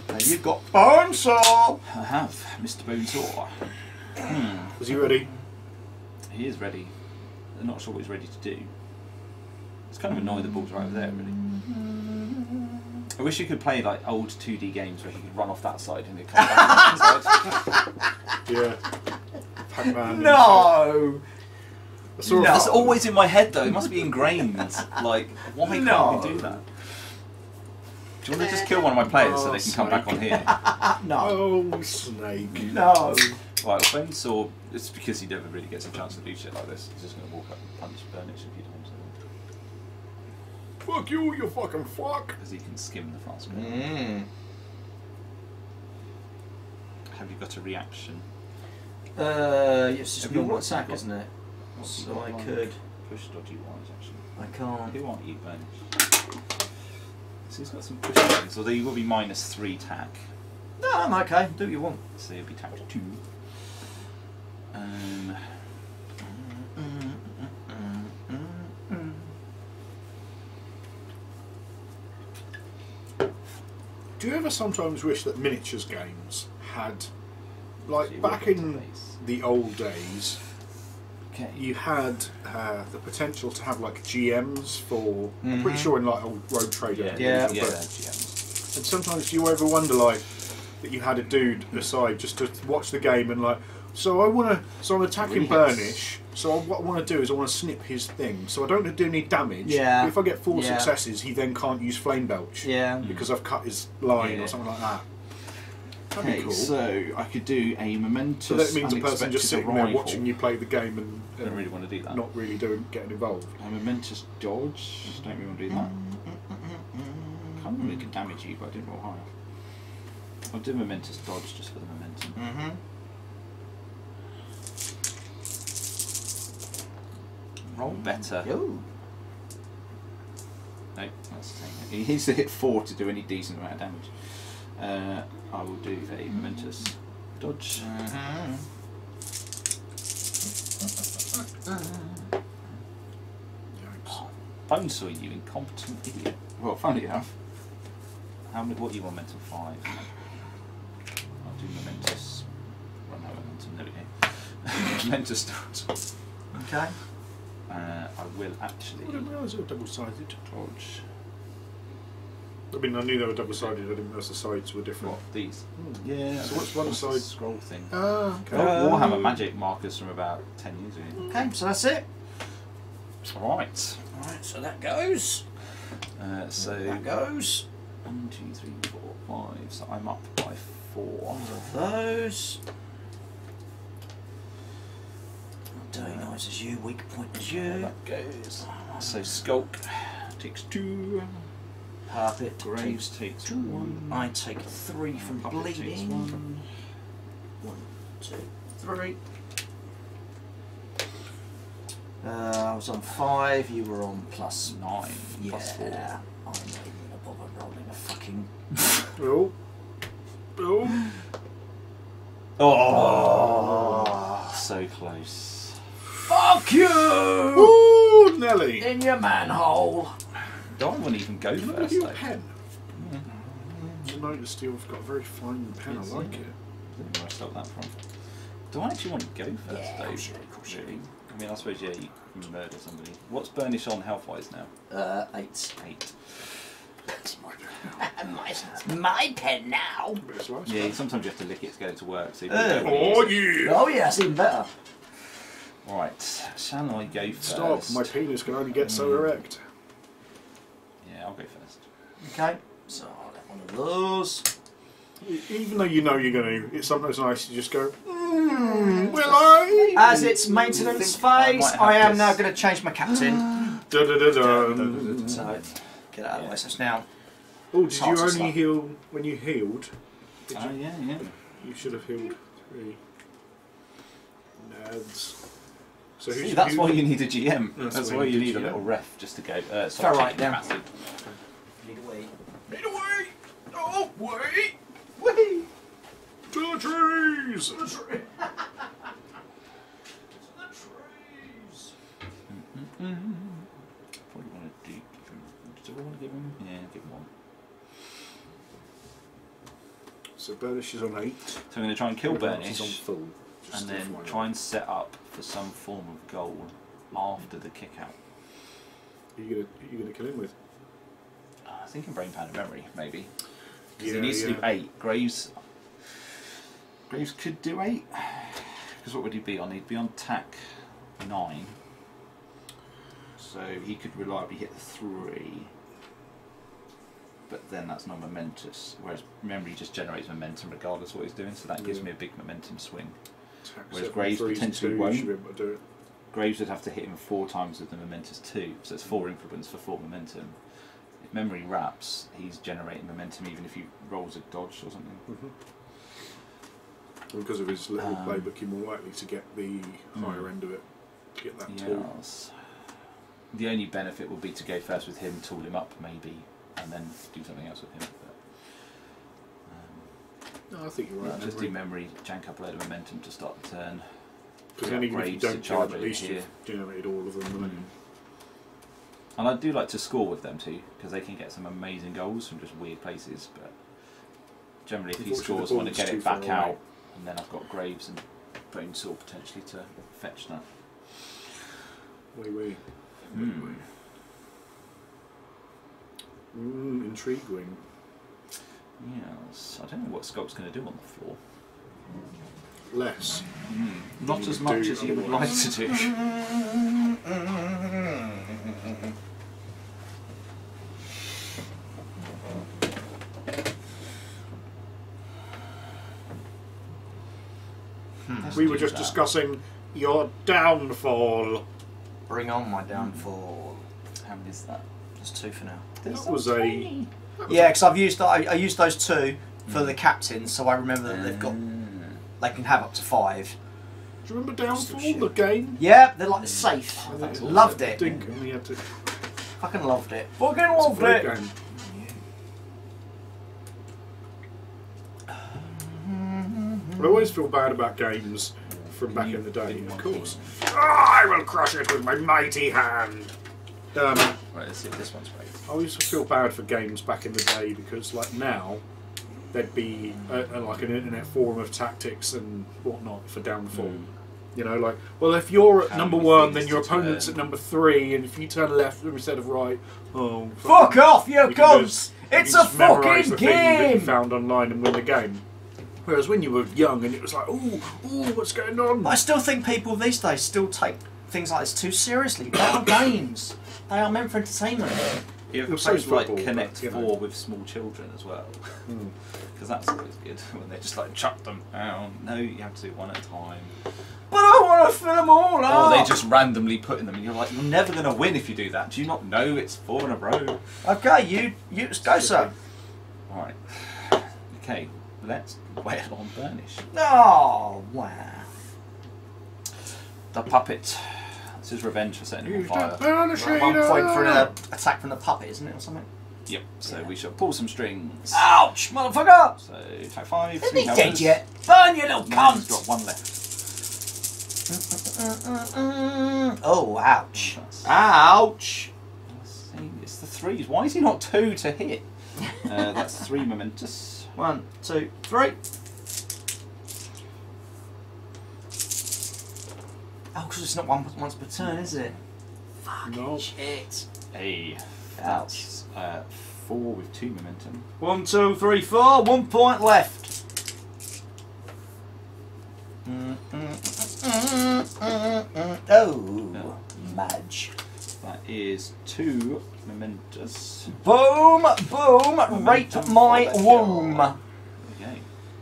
And you've got Bonesaw. I have Mr Bonesaw. Was he ready? He is ready. I'm not sure what he's ready to do. It's kind of annoying the ball's right over there, really. I wish you could play like old 2D games where you could run off that side and it comes back on that side. Yeah. Pac-Man. No. No. That's always in my head though. It must be ingrained. Like, why can't we do that? Do you want to just kill one of my players so they can come back on here? No. Oh, Snake. No. Right, offense, or it's because he never really gets a chance to do shit like this. He's just going to walk up and punch Burnage a few times. Fuck you, you fucking fuck. Because he can skim the fast bit. Have you got a reaction? It's just Have you normal got- attack, got- isn't it? What's he So got I like? could. Push dodgy wise, actually. I can't. Who aren't you, Ben? So he's got some cushions, although you will be -3 tack. No, I'm okay. Do what you want. So you'll be tacked 2. Do you ever sometimes wish that miniatures games had, like So you back work up to in base. the old days, Okay. you had the potential to have like GMs for, I'm pretty sure in like old Road Trader. Yeah. Yeah. And sometimes do you ever wonder like that you had a dude aside just to watch the game and like, so I'm attacking Really? Burnish. So what I want to do is I want to snip his thing. So I don't do any damage. Yeah. But if I get 4 Yeah. successes, he then can't use Flame Belch. Yeah. Because I've cut his line Yeah. or something like that. That'd Okay, be cool. so I could do a momentous. So that means a person just unexpected sitting there arrival. watching you play the game and I don't really want to do that. not really getting involved. A momentous dodge. Don't really want to do that. Can't really can damage you, but I didn't roll high. I'll do momentous dodge just for the momentum. Roll better. Yo. No, that's the same. He needs to hit 4 to do any decent amount of damage. I will do a momentous dodge. Yikes. Bonesaw, you incompetent idiot. Well, funny enough. What do you want, momentum 5? I'll do momentous. Well, no, momentum, there we go. Momentous dodge. Okay. I will actually I didn't realise they were double-sided. dodge. I mean, I knew they were double-sided. I didn't realise the sides were different. What, these? Hmm. Yeah. So what's one the side? scroll thing? Ah, okay. Warhammer Magic markers from about 10 years ago. Okay, so that's it. Right. Alright, so that goes. So That goes. 1, 2, 3, 4, 5. So I'm up by 4. Of those. Dirty knives as you, weak point as you. That goes. So Skulk takes 2. Puppet Graves takes takes 2. 1. I take 3 from Puppet takes bleeding. 1. 1, 2, 3. I was on 5, you were on plus 9. Yeah, Plus 4. I'm not even gonna bother rolling a fucking. Oh. Oh. Oh, so close. Fuck you! Ooh, Nelly. In your manhole. Don't want to even go Can I first give you a though. pen? I noticed you've got a very fine pen. Yes, I like yeah. it. I don't know where I stole that from. Do I actually want to go first Yeah, though? of course you do, of course you Really? I mean, I suppose, yeah, you can murder somebody. What's Burnish on health-wise now? 8. 8. That's my pen. My pen now. Bit of slice. Yeah, sometimes you have to lick it to get it to work. So you Oh yeah. Oh yeah, it's even better. Right, shall I go first? Stop. My penis can only get so erect. Yeah, I'll go first. Okay, so I'll get one of those. Even though you know you're going to, it's sometimes nice to just go, will I? As it's maintenance phase, I might have I am this. now going to change my captain. Da-da-da-dun. So, get out of the way. So it's now. Oh, did you Chances only like- heal when you healed? Did Oh, you? yeah. You should have healed 3. Nads. So See, who's that's who- why you need a GM. That's That's why why you you need need a a little GM. ref just to go. Fair Stop right, taking then. acid. Lead away. Lead away! Oh, wait! Whee! To the trees! To the trees. Probably want to do. Do I want to give him? Yeah, give him 1. So Burnish is on 8. So I'm going to try and kill He's on Burnish, full. Just and then FYI. try and set up for some form of goal after the kick out. Who are you gonna kill him with? I think in brain power and memory, maybe. Because Yeah, he needs to do yeah. 8. Graves could do 8. Because what would he be on? He'd be on tack 9. So he could reliably hit the 3. But then that's not momentous. Whereas memory just generates momentum regardless of what he's doing. So that gives Yeah. me a big momentum swing. Attack Whereas 7, Graves 3s and potentially 2s, won't. should be able to do it. Graves would have to hit him 4 times with the momentous 2. So it's 4 influence for 4 momentum. If memory wraps, he's generating momentum even if he rolls a dodge or something. And because of his little playbook, you're more likely to get the Hmm. higher end of it. To get that 2. Yes. The only benefit would be to go first with him, tool him up maybe, and then do something else with him. But, No, I think you're right. just do memory, jank up a load of momentum to start the turn. Because then even if you don't charge, at least you've generated all of them. And I do like to score with them too, because they can get some amazing goals from just weird places. But generally, if he scores, I want to get it back out, and then I've got Graves and Bonesaw potentially to fetch that. Intriguing. Yes, I don't know what Sculpt's going to do on the floor. Less. Not as much as you would like to do. We were just discussing your downfall. Bring on my downfall. How many is that? Just 2 for now. That was a... Yeah, because I used those 2 for the captains, so I remember that they've got... They can have up to 5. Do you remember Downfall, the game? Yeah, they're like the safe. Loved it. Dink, and we had to... Fucking loved it. Fucking loved it. Game. I always feel bad about games from back in the day, of course. I will crush it with my mighty hand. Right, let's see if this one's right. I always feel bad for games back in the day because, like now, there'd be like an internet forum of tactics and whatnot for Downfall. You know, like, well, if you're at number 1, then your opponent's at number 3, and if you turn left instead of right, oh, fuck off, you cunts! It's a fucking the thing that you game. found online and win the game. Whereas when you were young and it was like, oh, what's going on? I still think people these days still take things like this too seriously. They are games. They are meant for entertainment. You ever played like Connect 4 with small children as well? Because that's always good when they just like chuck them down. No, you have to do one at a time. But I want to fill them all up. Or they just randomly put in them, and you're like, you're never going to win if you do that. Do you not know it's 4 in a row? Okay, you go, sir. All right. Okay, let's wail on Burnish. Oh wow! The puppet. This is revenge for setting him on fire. 1 point for an attack from the puppet, isn't it, or something? Yep. So we shall pull some strings. Ouch, motherfucker! So attack 5. Isn't he dead yet? Burn, you little cunt! He's got 1 left. Oh, ouch! Ouch! It's the 3s. Why is he not 2 to hit? That's 3 momentous. 1, 2, 3. Oh, because it's not once per turn, is it? Fucking shit. Hey, that's 4 with 2 momentum. 1, 2, 3, 4. 1 point left. Oh, Madge. That is 2 momentous. Boom, boom, rape my womb. Okay.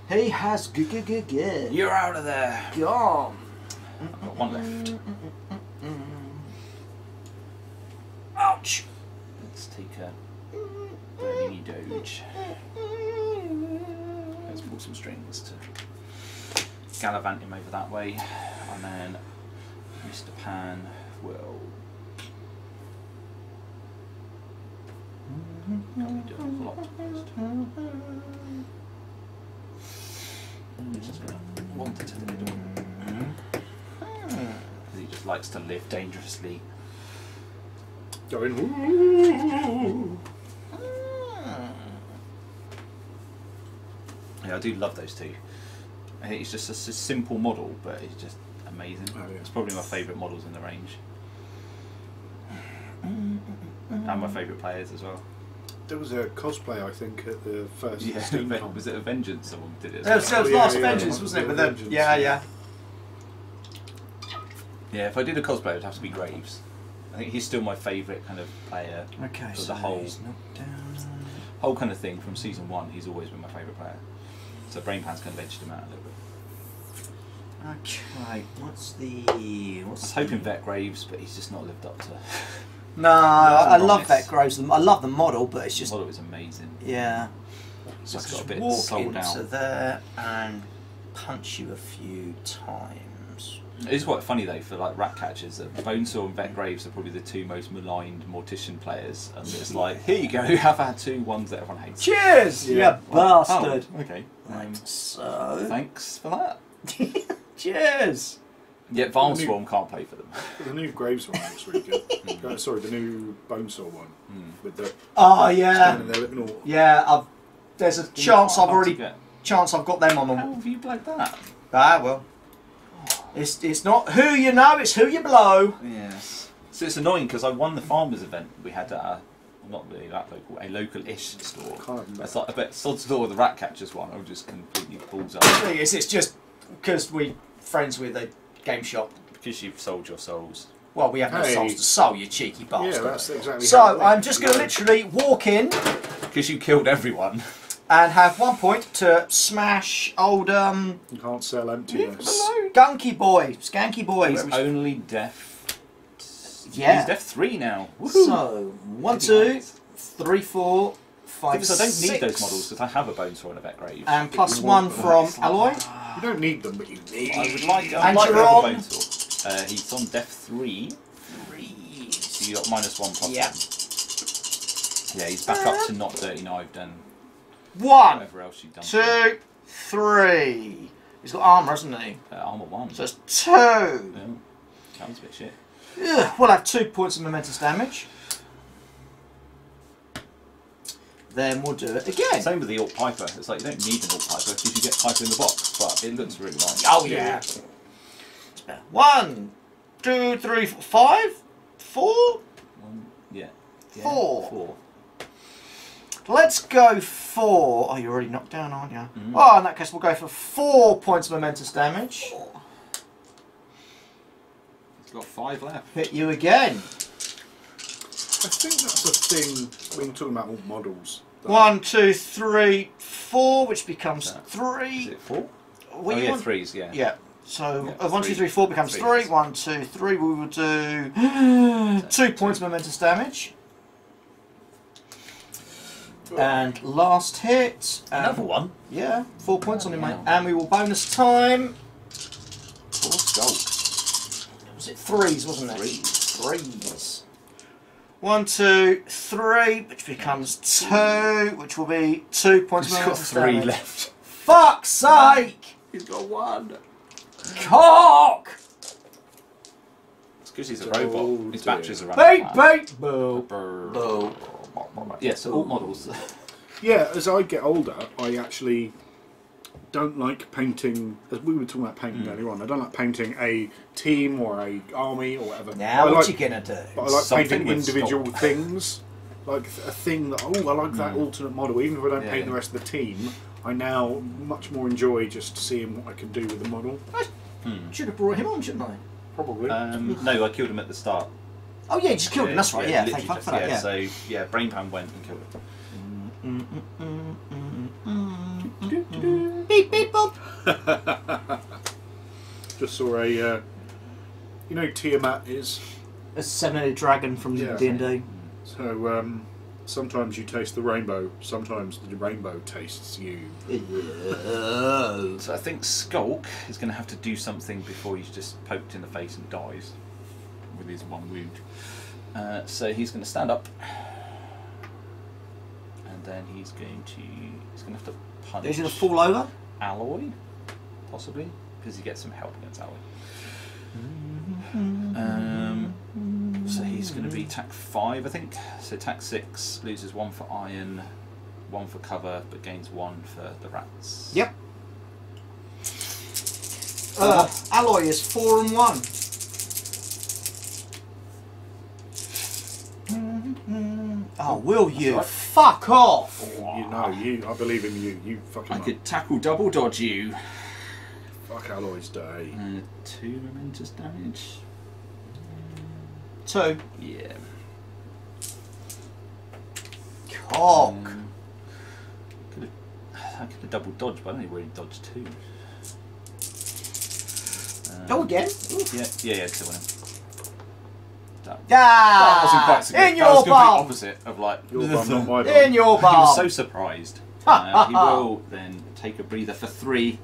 He has g-g-g-g. You're out of there. Gone. I've got 1 left. Ouch. Let's take a Burning Doge. Let's pull some strings to gallivant him over that way, and then Mr Pan will do a lot. He's just going to want it to the middle. Because he just likes to live dangerously. Going, ooh. Yeah, I do love those 2. I think it's just a simple model, but it's just amazing. Oh, yeah. It's probably my favourite models in the range. And my favourite players as well. There was a cosplay, I think, at the first Steam Con. Was it a Vengeance someone did it? That was last Vengeance, wasn't it? With the, yeah. Yeah, if I did a cosplay, it would have to be Graves. I think he's still my favourite kind of player. Okay, for so the whole he's knocked down. Whole kind of thing from season 1. He's always been my favourite player. So Brainpan's kind of edged him out a little bit. Okay, what's I was hoping Vet Graves, but he's just not lived up to. No, I love Vet Graves. I love the model, but it's just the model is amazing. Yeah. So So I've got a bit walk sold into out. there and punch you a few times. It's quite funny though for like rat catchers that Bonesaw and Vet Graves are probably the two most maligned mortician players, and it's like, here you go, have had two ones that everyone hates. Cheers, you bastard. Oh, okay. So Thanks for that. cheers. Yeah, Varnswarm can't play for them. The new Graves one looks really good. Sorry, the new Bonesaw one with the yeah, there looking all. yeah. There's a chance I've got them on them. How have you blagged that? Ah well, it's not who you know, it's who you blow. Yes. So it's annoying because I won the farmers event we had at not really that local, a local-ish store. It's like a bit sod's law with the rat catchers one. I was just completely balls up. It's just because we're friends with a game shop. Because you've sold your souls. Well, we have no souls to sell, you cheeky bastard. Yeah, that's exactly. So I'm just going to literally walk in. Because you killed everyone. And have 1 point to smash old You can't sell emptiness. Skanky boy. He's only deaf. Yeah. He's deaf 3 now. So 1, 2, 3, 4, 5, Because I don't 6. need those models because I have a Bonesaw and a Vet Grave. And plus 1 from Alloy. You don't need them, but you need. I would like. And like to you're have a on. Bonesaw. He's on deaf 3. So you got -1 plus 1. Yeah, he's back up to not dirty knived and 1, whatever else you've done. 2, 3. He's got armour, hasn't he? Armour 1. So it's 2. Yeah. Sounds a bit shit. We'll have 2 points of momentous damage. Then we'll do it again. Same with the Alt Piper. It's like you don't need an Alt Piper because you get Piper in the box, but it looks really nice. Oh yeah. 1, 2, 3, 4, 5, 4. Yeah. 4. Let's go for. Oh, you're already knocked down, aren't you? Oh, in that case, we'll go for 4 points of momentous damage. It's got 5 left. Hit you again. I think that's a thing when you're talking about all models. 1, 2, 3, 4, which becomes 3. Is it 4? What oh you yeah, want? 3s. Yeah. Yeah. So Yeah, 1, 2, 3, 4 becomes 3. Threes. 1, 2, 3. We will do 2 points of momentous damage. And last hit. Another one. Yeah, 4 points on him, mate. And we will bonus time. Poor Skulk. Was it 3s, wasn't it? 3s. 1, 2, 3, which becomes 2, which will be 2 points of He's got momentous 3 damage. left. Fuck's sake! He's got 1. Cock! It's because he's a robot. His batteries are Beep, running. beep, boo. Boo. Yeah, so all models. Yeah, as I get older, I actually don't like painting. As we were talking about painting earlier on, I don't like painting a team or a army or whatever. Now I what like, you gonna do? But I like Something painting with individual sculpt. things, like a thing that I like that alternate model. Even if I don't paint the rest of the team, I now much more enjoy just seeing what I can do with the model. Should have brought him on, shouldn't I? Probably. No, I killed him at the start. Oh yeah, you just killed him. That's right. Yeah, literally thank fuck just- for that. Yeah. So yeah, Brain Pan went and killed him. Beep beep boop. Just saw a, you know, Tiamat is. A 7-headed dragon from D&D. So sometimes you taste the rainbow, sometimes the rainbow tastes you. So I think Skulk is going to have to do something before he's just poked in the face and dies with his 1 wound. So he's going to stand up, and then he's going to have to punch. He's going to fall over. Alloy, possibly, because he gets some help against Alloy. So he's going to be tack 5, I think. So tack 6 loses 1 for iron, 1 for cover, but gains 1 for the rats. Yep. Alloy is 4 and 1. Oh, will you? Right. Fuck off! You know, I believe in you. You fucking. I could tackle double dodge you. Fuck Alloy's day. 2 momentous damage. 2. Yeah. Cock. I could have double dodged, but I only really dodged 2. Go again. Yeah, killing him. That wasn't Ah! quite so good. In That was your complete bum! opposite of like. Your bum, not my bum. In your He was so bum! surprised. He will then take a breather for 3,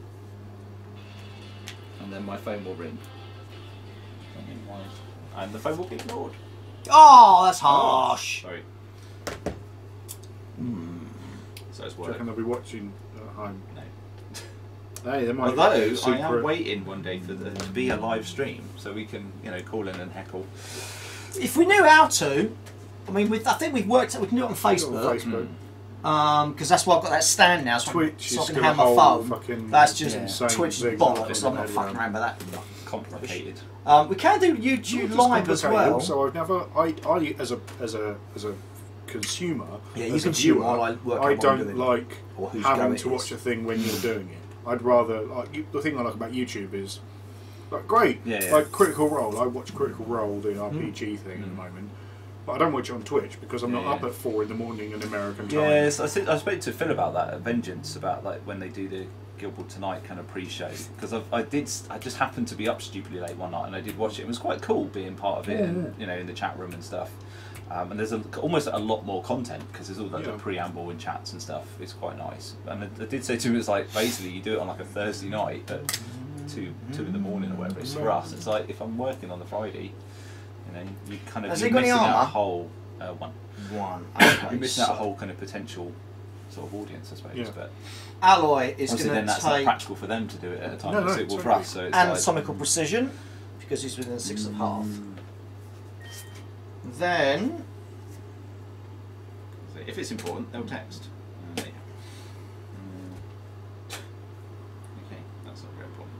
and then my phone will ring. And the phone will be ignored. Oh, that's harsh. Sorry. So it's Do you working. reckon they'll be watching at home? No. Hey, they might. Although super, I am waiting one day for there to be a live stream, so we can, call in and heckle. If we knew how to, I mean, I think we've worked out we can do it on On Facebook. Facebook. Because that's why I've got that stand now, so Twitch I is can still have a my whole phone. fucking That's just insane Twitch thing. bollocks. I'm not fucking around with that. Complicated. We can do YouTube It's live as complicated. well. Also, I've never, I as a consumer, Yeah, you as a consume viewer, while I work out I what I'm don't doing. like Or whose having go to it watch is. a thing when you're doing it. I'd rather, the thing I like about YouTube is, great, like Critical Role. I watch Critical Role, the RPG thing at the moment. But I don't watch it on Twitch because I'm not up at 4 in the morning in American time. Yes, I spoke to Phil about that at Vengeance, about when they do the Guildball Tonight kind of pre-show, because I just happened to be up stupidly late one night and I did watch it. It was quite cool being part of it, and in the chat room and stuff. And there's almost a lot more content because there's all the preamble and chats and stuff. It's quite nice. And I did say to him, it's basically you do it on a Thursday night at 2 in the morning or whatever. It's for us. It's if I'm working on the Friday, you kind of you're missing out a whole one. You're missing out a whole kind of potential sort of audience, I suppose. Yeah. But Alloy is going to then that's take not practical for them to do it at a time No, that's suitable for us. So it's anatomical precision because he's within 6.5. Then, so if it's important, they'll text. Okay, that's not very important.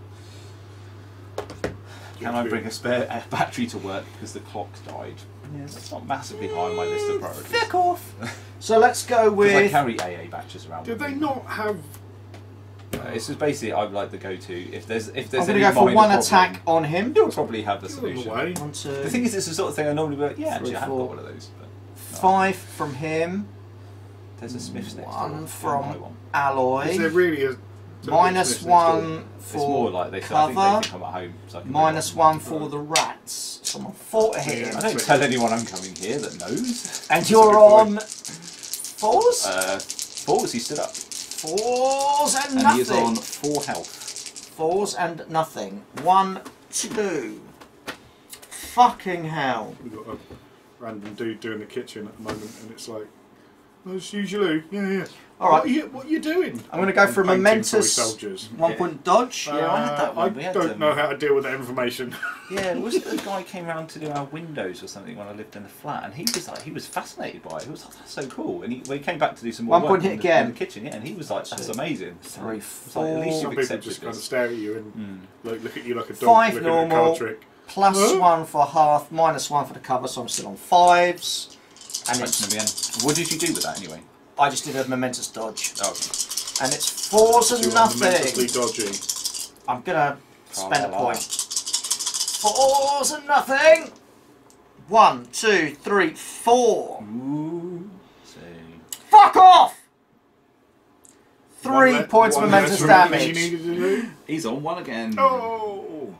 Can I bring a spare battery to work because the clock's died? Yes, that's not massively high on my list of priorities. fuck off. So let's go Because I with. carry AA batches around. Do with they me. not have? It's just basically I'm like the go-to if there's I'm any going to go for minor one problem, attack on him. You'll probably have the Give them solution. away. 1, 2, The thing is, it's the sort of thing I normally be like, yeah, actually, I have 4, got one of those. But no. 5 from him. There's a Smith's next door. 1 I'll buy from one. Alloy. Is there really a Minus 1 It's for more like I think they cover. think I'm at home. So I can Minus do it. 1 for the rats. So I'm on 4 to hit I him. don't tell anyone I'm coming here that knows. And you're on 4s? 4s, he stood up. 4s and And nothing. he is on 4 health. 4s and nothing. 1, 2. Fucking hell. We've got a random dude doing the kitchen at the moment, and it's as usually, yeah. All right. What are you doing? I'm going to go for a painting momentous toy soldiers. 1 point dodge. Yeah, I had that one. I We had don't them. know how to deal with that information. Yeah, was it the guy came round to do our windows or something when I lived in the flat, and he was fascinated by it. He was like, that's so cool. And when he came back to do some more 1 work point hit in again. the kitchen, and he was like, that's 2, amazing. 3, It's like, at least 4. you've Some people accepted just kind of this. stare at you and look at you like a dog 5 looking at a normal. card trick. Plus Huh? 1 for half. Minus 1 for the cover. So I'm still on 5s. And Thanks, it's, Vivian. What did you do with that anyway? I just did a momentous dodge. Oh, okay. And it's 4s and You are tremendously nothing. dodgy. I'm going to spend a Tra-la-la. point. 4s and nothing. 1, 2, 3, 4. Ooh. So, Fuck off! One 3 le- points one momentous less than damage. You needed to do. he's on 1 again. Oh!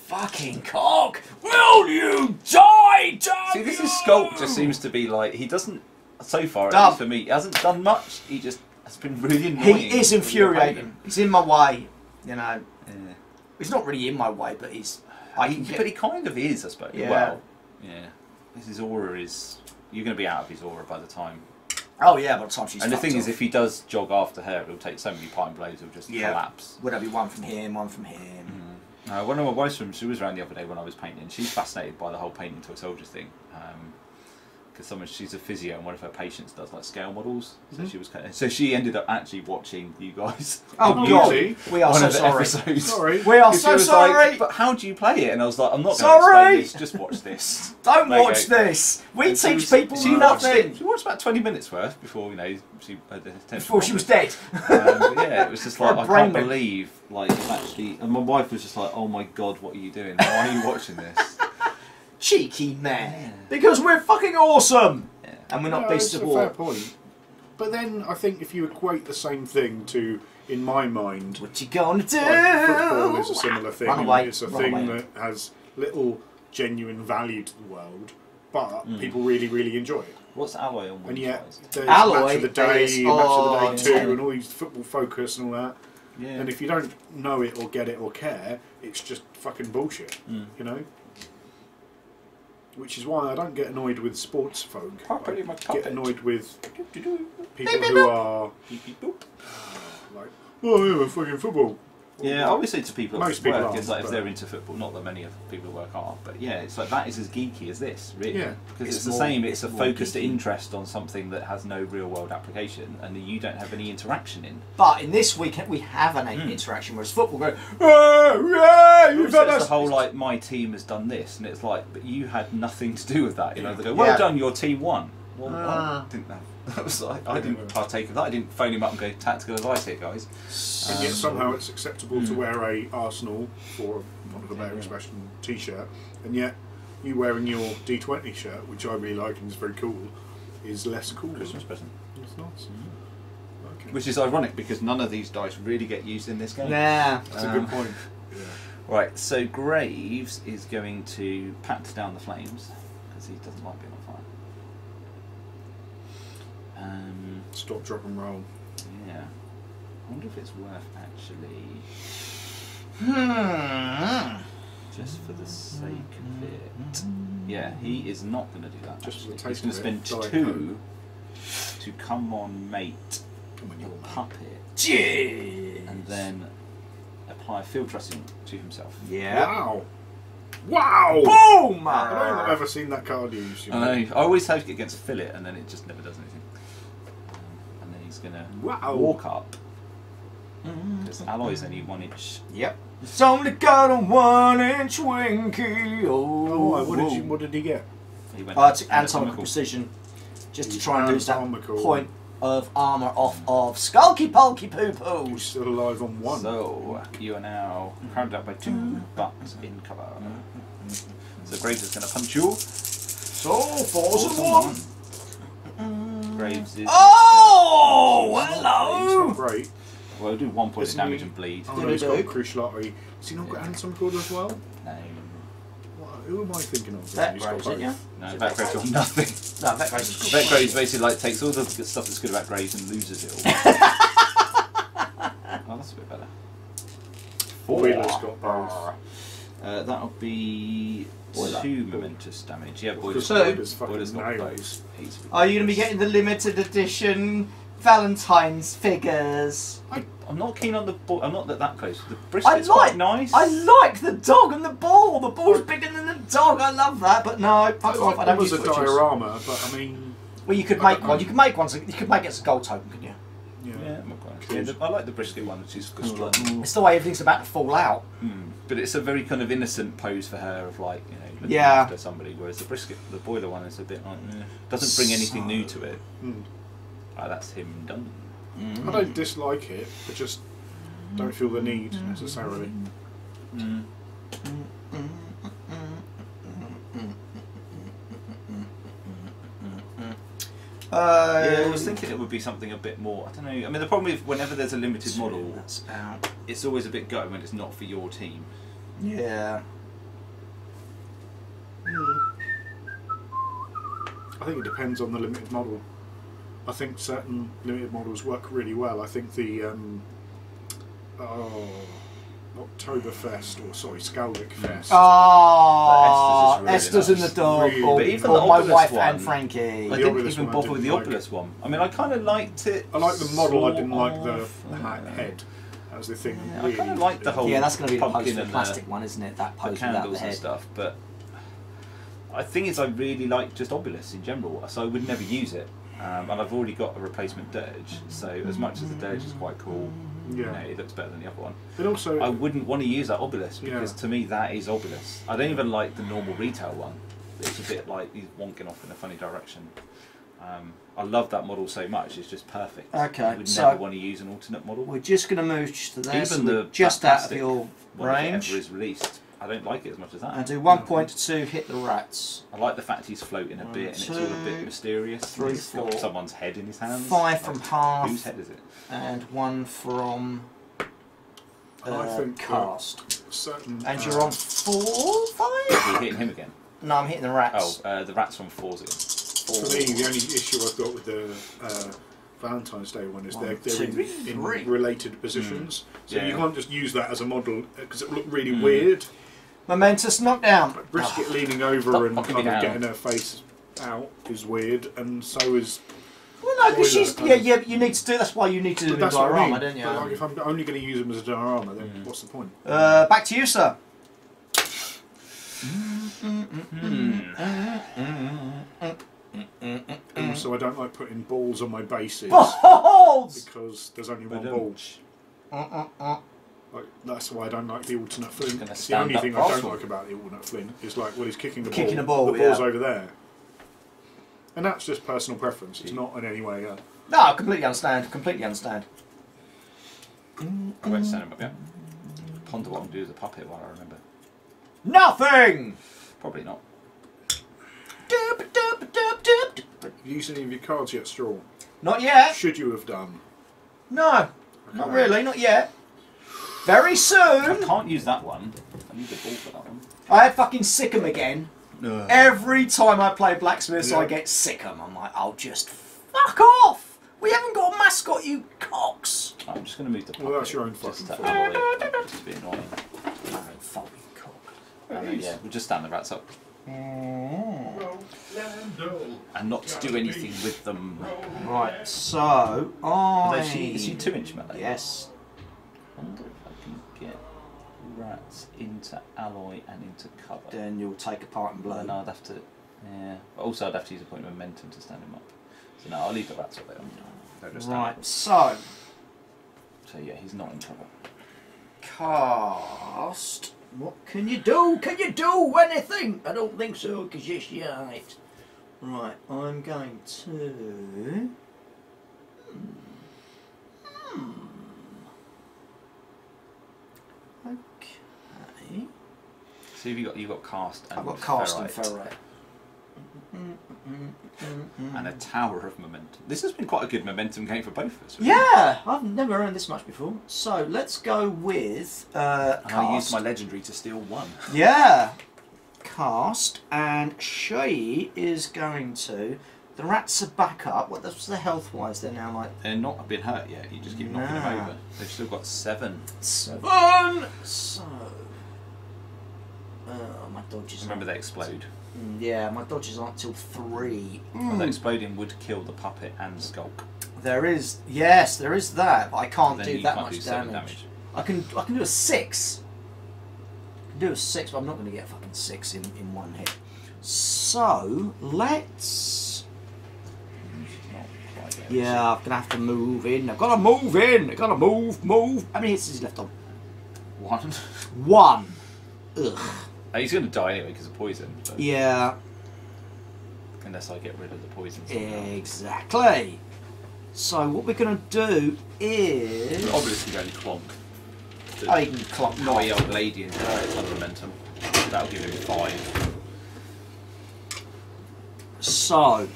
Fucking cock! Will you die, See, this is Sculpt just seems to be like, he doesn't, so far at Dub. least for me, he hasn't done much. He just has been really annoying. He is infuriating. He's in my way, you know. Yeah. He's not really in my way, but he's. I can But he kind of is, I suppose. Yeah. Well, yeah. His aura is, you're going to be out of his aura by the time. Oh yeah, by the time she's. And the fucked thing is, off. if he does jog after her, it'll take so many pine blows, it'll just collapse. Would I be 1 from him, 1 from him? One of my wife's from, she was around the other day when I was painting. She's fascinated by the whole painting toy soldiers thing. Because she's a physio and one of her patients does like scale models. So she was so she ended up actually watching you guys. Oh on God, YouTube, we are one so of the sorry. episodes. Sorry. We are 'Cause she so was sorry. Like, but how do you play it? And I was like, I'm not going to Sorry. explain this. Just watch this. Don't There you watch go. this. We And she teach was- people she watched nothing. it. She watched about 20 minutes worth before she had the attention. Before she was dead. Yeah, it was just like Her I brain can't went- believe like it's actually. And my wife was just like, "Oh my god, what are you doing? Why are you watching this?" Cheeky man. Because we're fucking awesome. Yeah. And we're not No, beasts it's of a fair war. point. But then I think if you equate the same thing to, in my mind, What you gonna do? like football is a similar thing. Run and away. It's a Run thing away. that has little genuine value to the world, but people really, really enjoy it. What's Alloy on? And yet, website? there's Alloy match of the day, is match of the on day telly. two, and all these football focus and all that. Yeah. And if you don't know it or get it or care, it's just fucking bullshit. You know. Which is why I don't get annoyed with sports folk. I get annoyed with people who are like, oh yeah, we're fucking football. Yeah, I always say to people Most at people work, aren't, it's like if but- they're into football, not that many of people at work are, but yeah, it's like that is as geeky as this, really. Yeah. Because it's the more- same, it's a more focused geeky. interest on something that has no real world application and that you don't have any interaction in. But in this weekend we have an interaction, whereas football go, oh, yeah, you've So done it's this. the whole like my team has done this, and it's like, but you had nothing to do with that. You know, they go, well Yeah. done, your team won. Well, Ah. I didn't know. That was like, I didn't partake of that. I didn't phone him up and go tactical advice here, guys. And yet somehow it's acceptable to wear a Arsenal, for want of a better expression, t-shirt, and yet you wearing your D20 shirt, which I really like and is very cool, is less cool. Christmas present. It's nice. Okay. Which is ironic because none of these dice really get used in this game. Nah. That's a good point. Yeah. Right, so Graves is going to pat down the flames because he doesn't like being on fire. Stop, drop and roll. Yeah. I wonder if it's worth actually, just for the sake of it. Yeah, he is not going to do that. Just for the actually. He's taste going to of it, spend Diet 2 to come on mate Come on, your you're puppet, Jeez. and then apply field trusting to himself. Yeah. Wow! Wow! Boom! I don't think I've ever seen that card used. You know? I know. I always have it against Fillet, and then it just never does anything. And then he's going to Wow! walk up. Because Alloy's only 1 inch. Yep. It's only got a 1-inch winky. Oh, what did he get? He went Anatomical precision. Just to try and lose that Anatomical. point of armour off of Skulky Pulky Poo Poo. He's still alive on 1. So you are now crowded out by 2, but in cover. So Graves is going to punch you. So, 4s and 1. Graves is. Oh, It's hello. not great. Well, he'll do 1 point of Isn't damage he- and bleed. Oh Did no, he he's got do? crucial artery. Has he not got anatomical as well? No. What, who am I thinking of? That He's got Graves, isn't both. you? No, Vet Graves got nothing. No, that Graves. Vet Graves basically like takes all the good stuff that's good about Graves and loses it all. Oh, that's a bit better. Boiler's got both. That'll be Boiler. 2 momentous damage. Yeah, Boiler's So- Boiler's Boiler's fucking got nails. both. He's- Are you going to be getting the limited edition Valentine's figures? I'm not keen on the ball. I'm not that close. The brisket's I like- quite nice. I like the dog and the ball. The ball's bigger than the dog. I love that, but no, fuck off. I don't It was use a switches. diorama, but I mean, Well, you could I make don't one. know. You could make one. So you could make it as a gold token, couldn't you? yeah. I'm not quite. Yeah, I like the brisket one, which is good. It's the way everything's about to fall out. But it's a very kind of innocent pose for her of like, you know, looking Yeah. after somebody. Whereas the brisket, the boiler one, is a bit like doesn't bring anything new to it. Mm. Like, that's him done. I don't dislike it, but just don't feel the need necessarily. Yeah, I was thinking it would be something a bit more. I don't know. I mean, the problem with whenever there's a limited model, That's out. it's always a bit gutting when it's not for your team. Yeah. I think it depends on the limited model. I think certain limited models work really well. I think the Oktoberfest, or sorry, Skaldic Fest. Oh, But Esther's Esther's in is the really dog. nice. Or, But even or the my Obelisk wife one- and Frankie. I The didn't Obelisk even one I bother with the didn't like. Obelisk one. I mean, I kind of liked it. I like the model. I didn't like the sort of. head. That was the thing. Yeah, I really. kind of liked the whole Yeah, that's going to be the pumpkin pose for the and plastic one, isn't it? That the pose without candles the and head. stuff. But I think is I really like just Obelisk in general, so I would never use it. And I've already got a replacement dirge, so as much as the dirge is quite cool, you know, Yeah. it looks better than the other one. But also, I wouldn't want to use that Obelisk because Yeah. to me that is Obelisk. I don't even like the normal retail one. It's a bit like he's wonking off in a funny direction. I love that model so much; it's just perfect. Okay, I would so- never want to use an alternate model. We're just going to move to there. Even So the we're just that out of plastic your one, if it range. ever is released, I don't like it as much as that. And do 1 point to hit the rats. I like the fact he's floating a bit and it's all a bit 2, mysterious. 3, He's got 4, someone's head in his hands. 5 from half. Whose head is it? And 1 from I think cast. certain. And you're on 4, 5? Are you hitting him again? No, I'm hitting the rats. Oh, the rat's on 4s again. For me, the only issue I've got with the Valentine's Day one is 1, they're 2, in 3. related positions, so Yeah. you can't just use that as a model because it will look really Mm. weird. Momentous knockdown. But Brisket leaning over Stop and knocking kind me of down. getting her face out is weird, and so is. Well, no, because Spoiler, she's kind yeah, of. yeah. You need to do. That's why you need to do But the that's what I diorama, mean. don't you? But like, if I'm only going to use them as a diorama, then what's the point? Back to you, sir. Also, I don't like putting balls on my bases Balls. because there's only one ball. Like, that's why I don't like the alternate flint. gonna It's the only stand thing up I don't Arsenal. like about the alternate flint is like, well, he's kicking the Kicking ball. the ball, The ball's yeah. over there. And that's just personal preference. It's not in any way. No, I completely understand. Completely understand. I won't stand him up yet. Ponder what I'm doing as a puppet while I remember. Nothing. Probably not. Have you used any of your cards yet, Straw? Not yet. Should you have done? No, not really. Not yet. Very I soon. can't use that one. I need a ball for that one. I fucking sick 'em again. Every time I play Blacksmiths, Yeah. I get sick 'em. I'm like, oh, just fuck off. We haven't got a mascot, you cocks. I'm just going to move the puppet. Well, that's your own just fucking to fault. avoid just being annoying. Oh, fucking cock. Yeah, we'll just stand the rats up. And not do anything with them. Right, so I. Is she 2-inch melee? Yes. I wonder if I can get rats into alloy and into cover. Then you'll take a part and blow. Then I'd have to. Yeah. But also, I'd have to use a point of momentum to stand him up. So no, I'll leave the rats up there. They'll just stand Right, up. so So yeah, he's not in trouble. cast. What can you do? Can you do anything? I don't think so, because you're shite. Right, I'm going to. Okay. So you've got cast and I've got cast and ferrite. ferrite. And a tower of momentum. This has been quite a good momentum game for both of us. Really. Yeah, I've never earned this much before. So let's go with And cast. I used my legendary to steal one. Yeah, cast, and she is going to. The rats are back up. What's the health wise? They're now like They're not been hurt yet. You just keep knocking them Nah. over. They've still got 7. 7. So, my dodges. Remember, they explode. Yeah, my dodges aren't till 3. Well, the exploding would kill the puppet and skulk. There is, yes, there is that, but I can't Then do you that can't much do 7 damage. I can do a 6. I can do a 6, but I'm not going to get a fucking 6 in one hit. So let's. Not quite yet. Yeah, I'm gonna have to move in. I've got to move in. I've got to move. How many hits has he left on? 1. 1. Ugh. He's going to die anyway because of poison. But Yeah. Unless I get rid of the poison. Exactly. So what we're gonna do is. We're obviously going to clonk. Oh, you can clunk Naughty not. old lady into that momentum. That'll give him 5. So.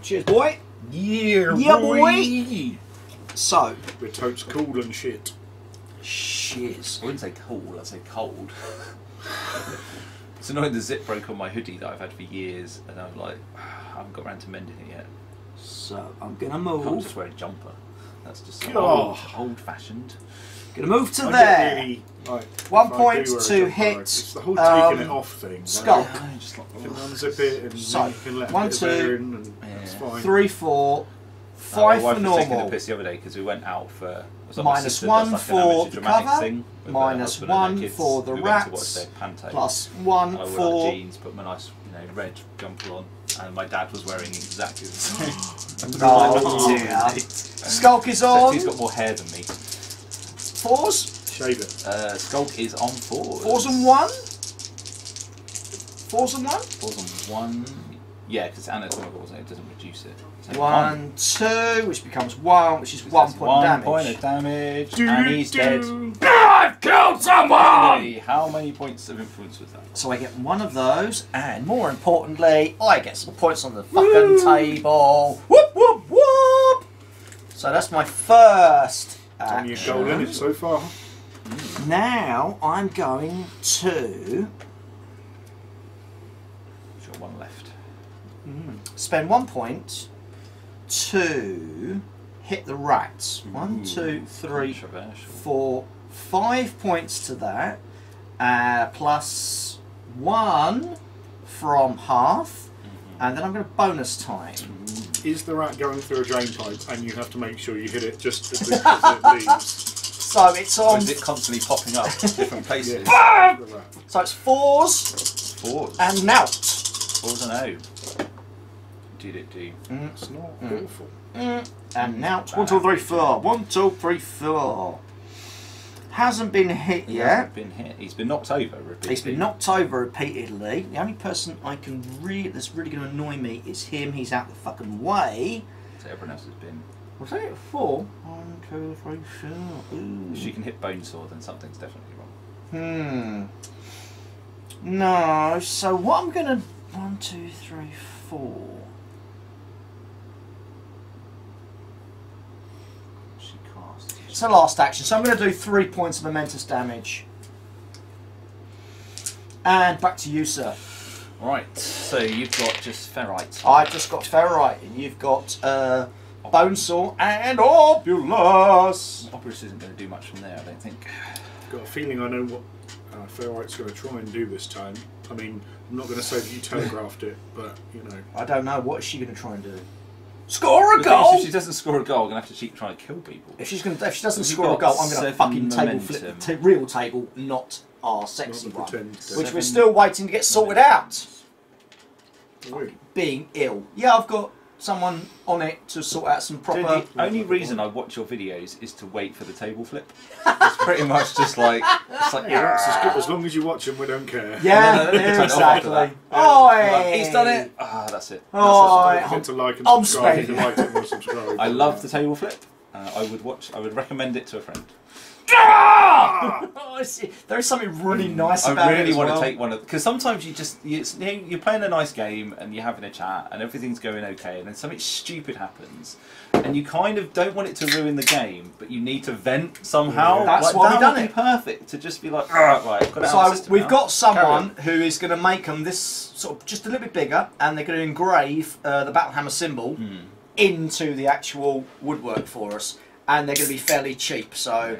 Cheers, boy. Yeah, boy. So. We're totes cool and shit. Shiz. I wouldn't say cool, I'd say cold. It's annoying the zip broke on my hoodie that I've had for years, and I'm like, I haven't got around to mending it yet. So I'm gonna I can't move. just wear a jumper. That's just so God. old fashioned. Gonna move to I there. get really, like, 1 if I point do wear a to jumper, hit, It's the whole taking it off thing. Skulk. Like, Yeah, just like, you can unzip it and So, then you can let 1, a bit of air 2, in and it's fine. 3, 4, my 5 wife for was taking the normal. piss the other day because we went out for it was like my Minus sister 1 does like an for amateur the dramatics cover, thing with her minus husband and their 1 kids. for the we went to watch rats, their panto. plus 1 I wore like for. jeans, put my nice, red jumper on, and my dad was wearing exactly the same. Oh dear. Skulk is on. He's got more hair than me. 4s. Shave it. Skulk is on 4s. 4s and 1. 4s and 1. 4s on 1. Yeah, because it's anatomical, wasn't it? It doesn't reduce it. So 1, 2, which becomes 1, which is 1 point of damage. 1 point of damage, and he's dead. I've killed someone! Hey, how many points of influence was that? So I get one of those, and more importantly, I get some points on the fucking table. Whoop, whoop, whoop! So that's my first It's only a goal in it so far. Now I'm going to Got 1 left. spend 1 point to hit the rats. 1, 2, 3, Controversial. 4, 5 points to that, plus 1 from Hearth, and then I'm going to bonus time. Is the rat going through a drain pipe and you have to make sure you hit it just as it leaves? So it's Or on. is it constantly popping up in different places? Yeah. So it's 4s Fours. and Nout. 4s and O. Did it do? It's not awful. And Nout. 1, 2, 3, 4. 1, 2, 3, 4. Hasn't been hit He yet. hasn't been hit. He's been knocked over repeatedly. He's been knocked over repeatedly. The only person I can that's really going to annoy me is him. He's out the fucking way. So everyone else has been. Was that it? 4? 1, 2, 3, 4. Ooh. If she can hit Bonesaw, then something's definitely wrong. No. So what I'm going to... 1, 2, 3, 4. She casts. It's the last action. So I'm going to do 3 points of momentous damage. And back to you, sir. Right, so you've got just Ferrite. I've just got Ferrite, and you've got Bonesaw and Obulus. Obulus isn't going to do much from there, I don't think. Got a feeling I know what Ferrite's going to try and do this time. I mean, I'm not going to say that you telegraphed it, but you know. I don't know. What is she going to try and do? Score a The thing is, goal! if she doesn't score a goal, I'm going to have to keep trying to kill people. If she doesn't You've score a got goal, I'm going to 7 fucking table momentum. flip real table, not our sexy Not the one, pretend which table. we're still waiting to get sorted out. Weird. Being ill. Yeah, I've got someone on it to sort out some proper. Dude, the only reason I watch your videos is to wait for the table flip. It's pretty much just like, it's like, Yeah, it's as good as long as you watch them. We don't care. Yeah, No, no, no, turn it off after exactly. that. Oh, he's done it. Ah, that's it. Oh, Don't forget to like and I'm subscribe if you spending. liked it and subscribe. I love the table flip. I would recommend it to a friend. Oh, I see. There is something really nice about I it. really as want well. to take one of, because sometimes you're playing a nice game and you're having a chat and everything's going okay, and then something stupid happens, and you kind of don't want it to ruin the game, but you need to vent somehow. Yeah. That's like, why that we've done would it. be perfect to just be like, right, I've got it out of the So system we've now. got someone Carry who is going to make them this sort of just a little bit bigger, and they're going to engrave the battle hammer symbol into the actual woodwork for us, and they're going to be fairly cheap. So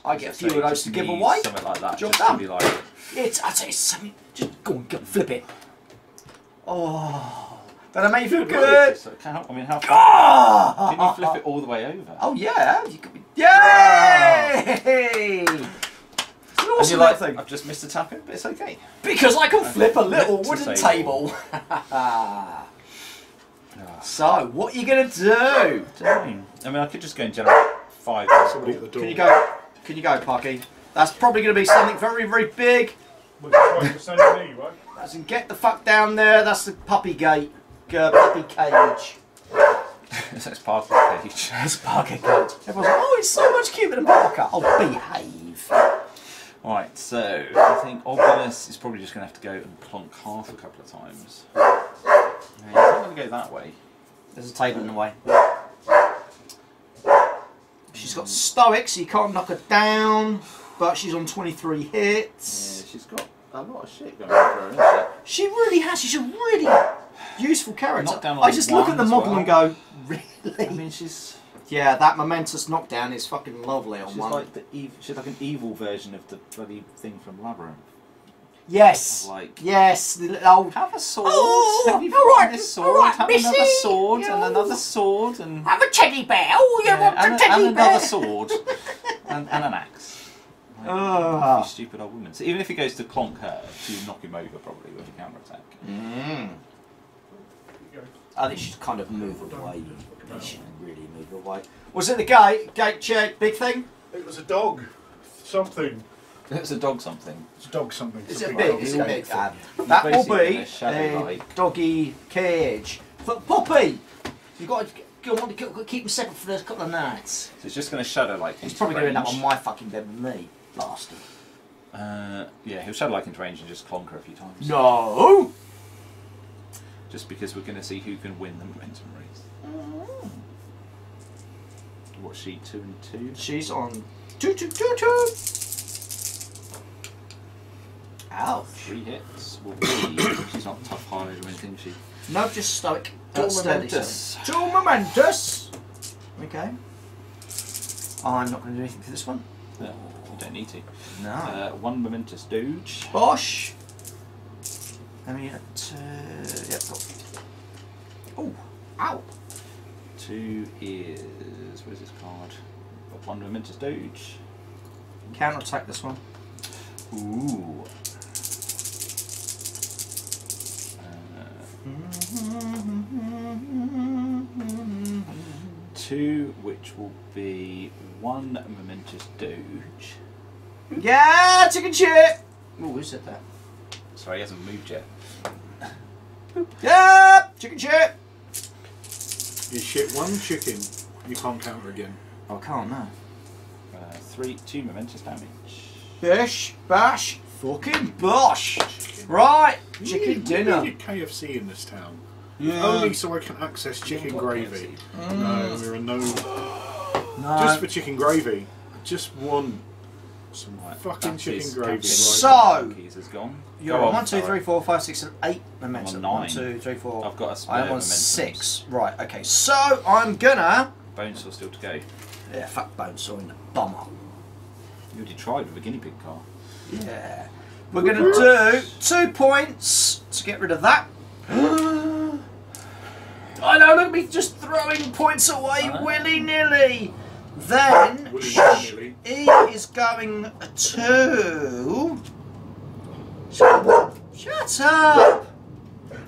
I get a few of those Just to give need away. Something like that. Job Just done. to be like, I'd say it's something. Just go and flip it. Oh, that made you feel good. So I mean, how far Oh, can you flip it all the way over? Oh yeah, you could be. Yay! It's an And awesome you're like, little thing. I've just missed a tap in, but it's okay. Because I can flip a little Flip to wooden table. table. So, what are you going to do? I mean, I could just go and generate 5. Somebody at the door. Can you go, Parky? That's probably going to be something very, very big. Well, it's trying to send me, right? As in, get the fuck down there. That's the puppy gate. Puppy cage. That's part of the page. That's Parker cage. Everyone's like, oh, it's so much cuter than Parker. Oh, behave. Right, so I think Obulus is probably just going to have to go and plonk half a couple of times. No, he's not going to go that way. There's a table in the way. She's got stoic, so you can't knock her down. But she's on 23 hits. Yeah, she's got a lot of shit going for her, isn't She really has. She's a really useful character. Knockdown on I just look at the one as model well. and go, she? really? I mean, she's Yeah, that momentous knockdown is fucking lovely on one. like she's like an evil version of the bloody thing from Labyrinth. Yes. Like, Yes. The little old. have a sword. Oh, have you all got right, this sword? all right, have Missy. another sword and Yeah. another sword and Have a teddy bear. Oh, you want a and teddy bear? another sword and an axe. Like, Ah. you stupid old woman. So even if he goes to clonk her, she'll knock him over probably with a counter attack. I think she's kind of move away. She shouldn't really move away. Was it the gate check big thing? It was a dog. Something. It's a dog something. It's a dog something. Is It's a it big big? dog. Is Yeah. it big? That will basically be a shadow a like. doggy cage. But Poppy, you've got to keep them separate for the couple of nights. So it's just going to shadow like. He's probably going to end up on my fucking bed with me, bastard. Yeah, he'll shadow like into range and just clonk her a few times. No! Just because we're going to see who can win the momentum race. What's she, 2 and 2? She's on 2. Ouch. 3 hits will be. She's not tough hide or anything, she. No, just stoic. Dual Sturdy, momentous. so. Dual momentous! Okay. I'm not going to do anything for this one. You don't need to. No. One momentous doge. Bosh. I mean, yep. Oh, ow. 2 is where's this card? Got one momentous doge. Counter attack this one. Ooh. 2, which will be 1 momentous doge. Yeah, chicken shit. Oh, who said that? Sorry, he hasn't moved yet. Yeah, chicken shit. You shit one chicken, you can't counter again. Oh, I can't, no. 2 momentous damage. Bish, bash, fucking bosh. Right, chicken dinner. We need KFC in this town. Yeah. Only so I can access chicken gravy. No, there are no. No. Just for chicken gravy. I just want some fucking chicken gravy. So, Keys is gone. you're on 1, 2, 3, 4, 5, 6, 7, 8 momentum. I'm on 9. 1, 2, 3, 4. I've got a spare I am on momentum. 6. Right, okay. So, I'm gonna. Bonesaw still to go. Yeah, fuck Bonesaw in the bummer. You already tried with a guinea pig car. Yeah. We're gonna do 2 points to get rid of that. I know, look at me just throwing points away willy-nilly. Then Willy-nilly. he is going to. Shut up!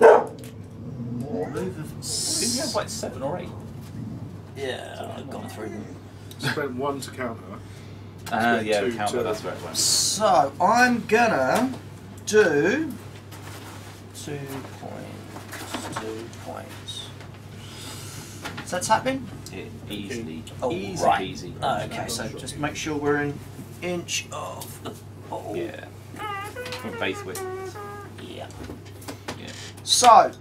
Move of Didn't you have like 7 or 8? Yeah, I've gone through them. Spent 1 to counter. Yeah, two, counter, two. that's where it went. So I'm gonna do 2 points. 2 points. Is that tapping? Yeah, easily. Oh, easy right. peasy. Okay, so just make sure we're an inch of the ball. Yeah. From both widths. Yeah. Yeah. So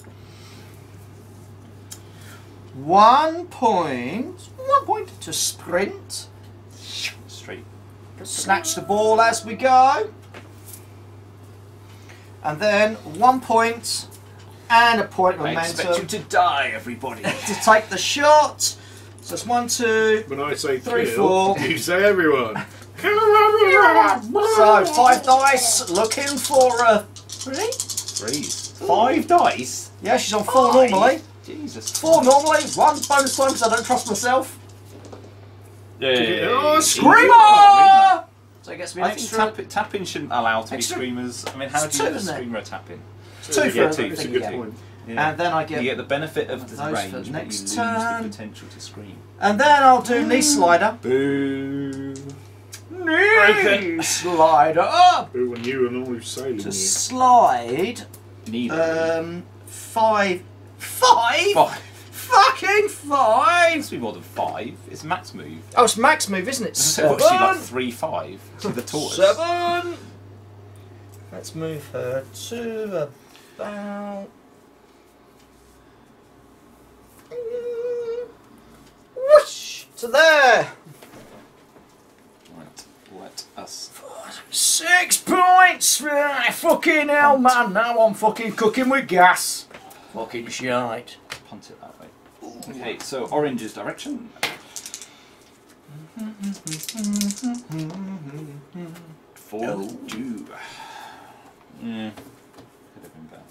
1 point. 1 point to sprint. Straight. Snatch the ball as we go. And then 1 point and a point of I expect you momentum to die, everybody. to take the shot. So it's 1, 2. When I say 3, kill, 4. you say everyone. So 5 dice, looking for a 3. 3s. 5 dice? Yeah, she's on 4 5? normally. Jesus. 4 normally, 1 bonus time because I don't trust myself. Yeah. Oh, Screamer! So it gets me an I think extra. tapping shouldn't allow to be Extra- screamers. I mean, how It's do you two, get a isn't it? screamer a tapping? 2 for Yeah, 2. everything It's a you good get. point. Yeah. And then I get. You get the benefit of the those range, for but you next lose turn. the potential to scream. And then I'll do knee slider. Boo. Knee slider Who when you and all who's sailing to you. slide. Neither. 5. 5? 5. Fucking 5! Must be more than 5. It's max move. Oh, it's max move, isn't it? So what's she like 7. 3-5 to the tortoise? 7. Let's move her to about. Whoosh! To there! Right, let us. 6 points! Fucking hell, man! Now I'm fucking cooking with gas. Fucking shite. Punt it that way. Okay, so orange's direction. For you. Yeah. Could have been better.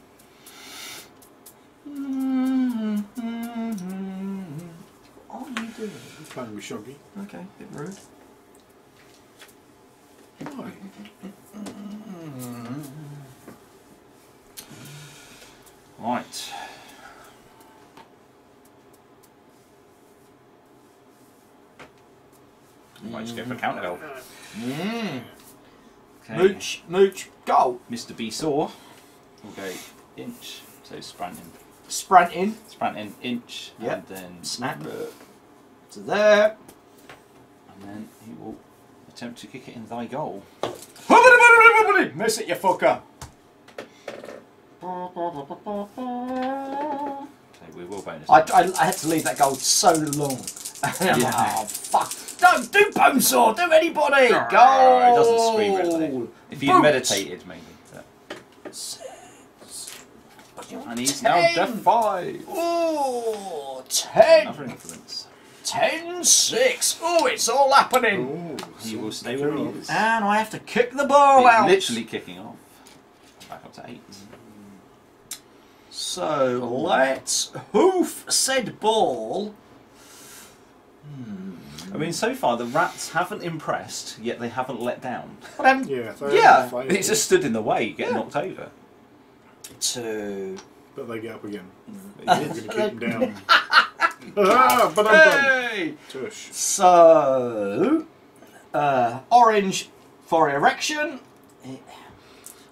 What are you doing? I'm playing with Shoggy. Okay, bit rude. Why? Right. Might just go for a counter goal. Mm. Okay. Mooch, mooch, goal. Mr. B saw. We'll go inch. So spranting. Sprinting Spranting inch. Yep. And then Snap. to there. And then he will attempt to kick it in thy goal. Miss it, you fucker. So we will bonus. I had to leave that goal so long. Yeah. Oh, fuck. Don't do Bonesaw, do anybody. Goal. It doesn't scream really. If you'd Boots. meditated, maybe. But. 6. And he's now 10. def 5. Ooh, 10. Another influence. 10-6. Oh, it's all happening. Oh, You will stay where he is. And I have to kick the ball He's out. literally kicking off. Back up to 8. So let's hoof said ball. I mean, so far the rats haven't impressed, yet they haven't let down. But yeah, It's just stood in the way, you get knocked over. 2. but they get up again. They We're did. going to keep them down. Ah, but I'm done. Hey! Tush. So, orange for erection.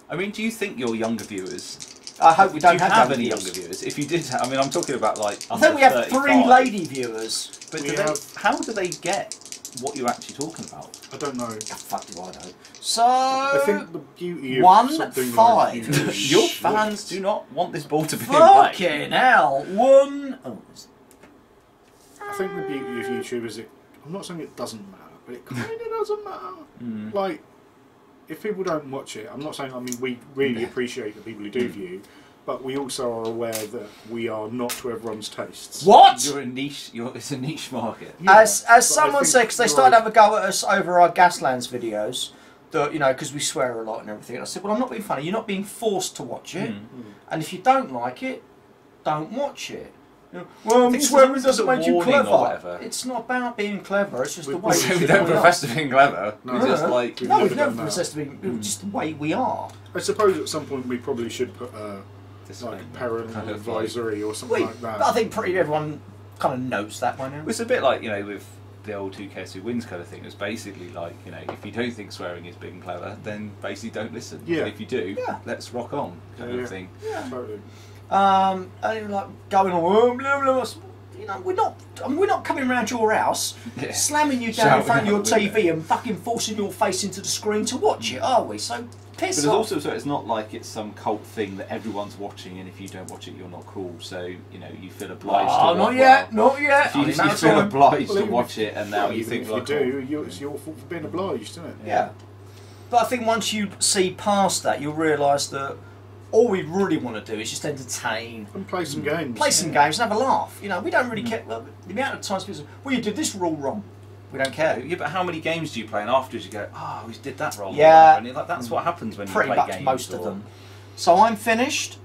I mean, do you think your younger viewers... I hope we Do you don't have have any viewers. younger viewers? If you did, I mean, I'm talking about like I under think we have 35. 3 lady viewers. But We do they, have- how do they get what you're actually talking about? I don't know. Oh, fuck do I know. So, I think the beauty of 1-5. something like YouTube Your is fans do not want this ball to be in play. fucking hell. 1. Oh, I think the beauty of YouTube is I'm not saying it doesn't matter, but it kind of doesn't matter. Like, if people don't watch it, I'm not saying, I mean, we really appreciate the people who do view, but we also are aware that we are not to everyone's tastes. what? You're a niche. It's a niche market. Yeah, As but I someone think said, because they you're started to right. have a go at us over our Gaslands videos, that, you know, because we swear a lot and everything. And I said, well, I'm not being funny. You're not being forced to watch it. And if you don't like it, don't watch it. You know, well, think swearing it's doesn't a make you warning or clever. whatever. It's not about being clever. It's just the We- way So we we don't are. profess to being clever. No. We're just like... We've No, never we've never done that. professed to be. It's just the way we are. I suppose at some point we probably should put Disclaimer, like parental kind of advisory or something like that. But I think pretty everyone kind of knows that by now. It's a bit like, you know, with the old Who Cares Who Wins kind of thing. It's basically like, you know, if you don't think swearing is big and clever, then basically don't listen. Yeah. But if you do, Yeah. let's rock on kind Yeah. of thing. Totally. And you're like going on, oh, blah, blah, blah. You know, we're not coming around your house, Yeah. slamming you down Shouting in front of your out the window. TV and fucking forcing your face into the screen to watch it, are we? So But piss there's off. also, so it's not like it's some cult thing that everyone's watching, and if you don't watch it, you're not cool. So, you know, you feel obliged Oh, to not watch. yet, not yet. If you, I mean, you that's feel fine. obliged Well, to even watch it, and now Well, you even think if like, you do, it's your fault for being obliged, isn't it? Yeah. But I think once you see past that, you'll realise that all we really want to do is just entertain, And play some games. play some games and have a laugh. You know, we don't really care. Well, the amount of times people say, well, you did this rule wrong. We don't care. yeah, but how many games do you play, and afterwards you go, oh, we did that wrong? Yeah. And you're like, that's what happens when Pretty you play much games. most of or- them. So I'm finished.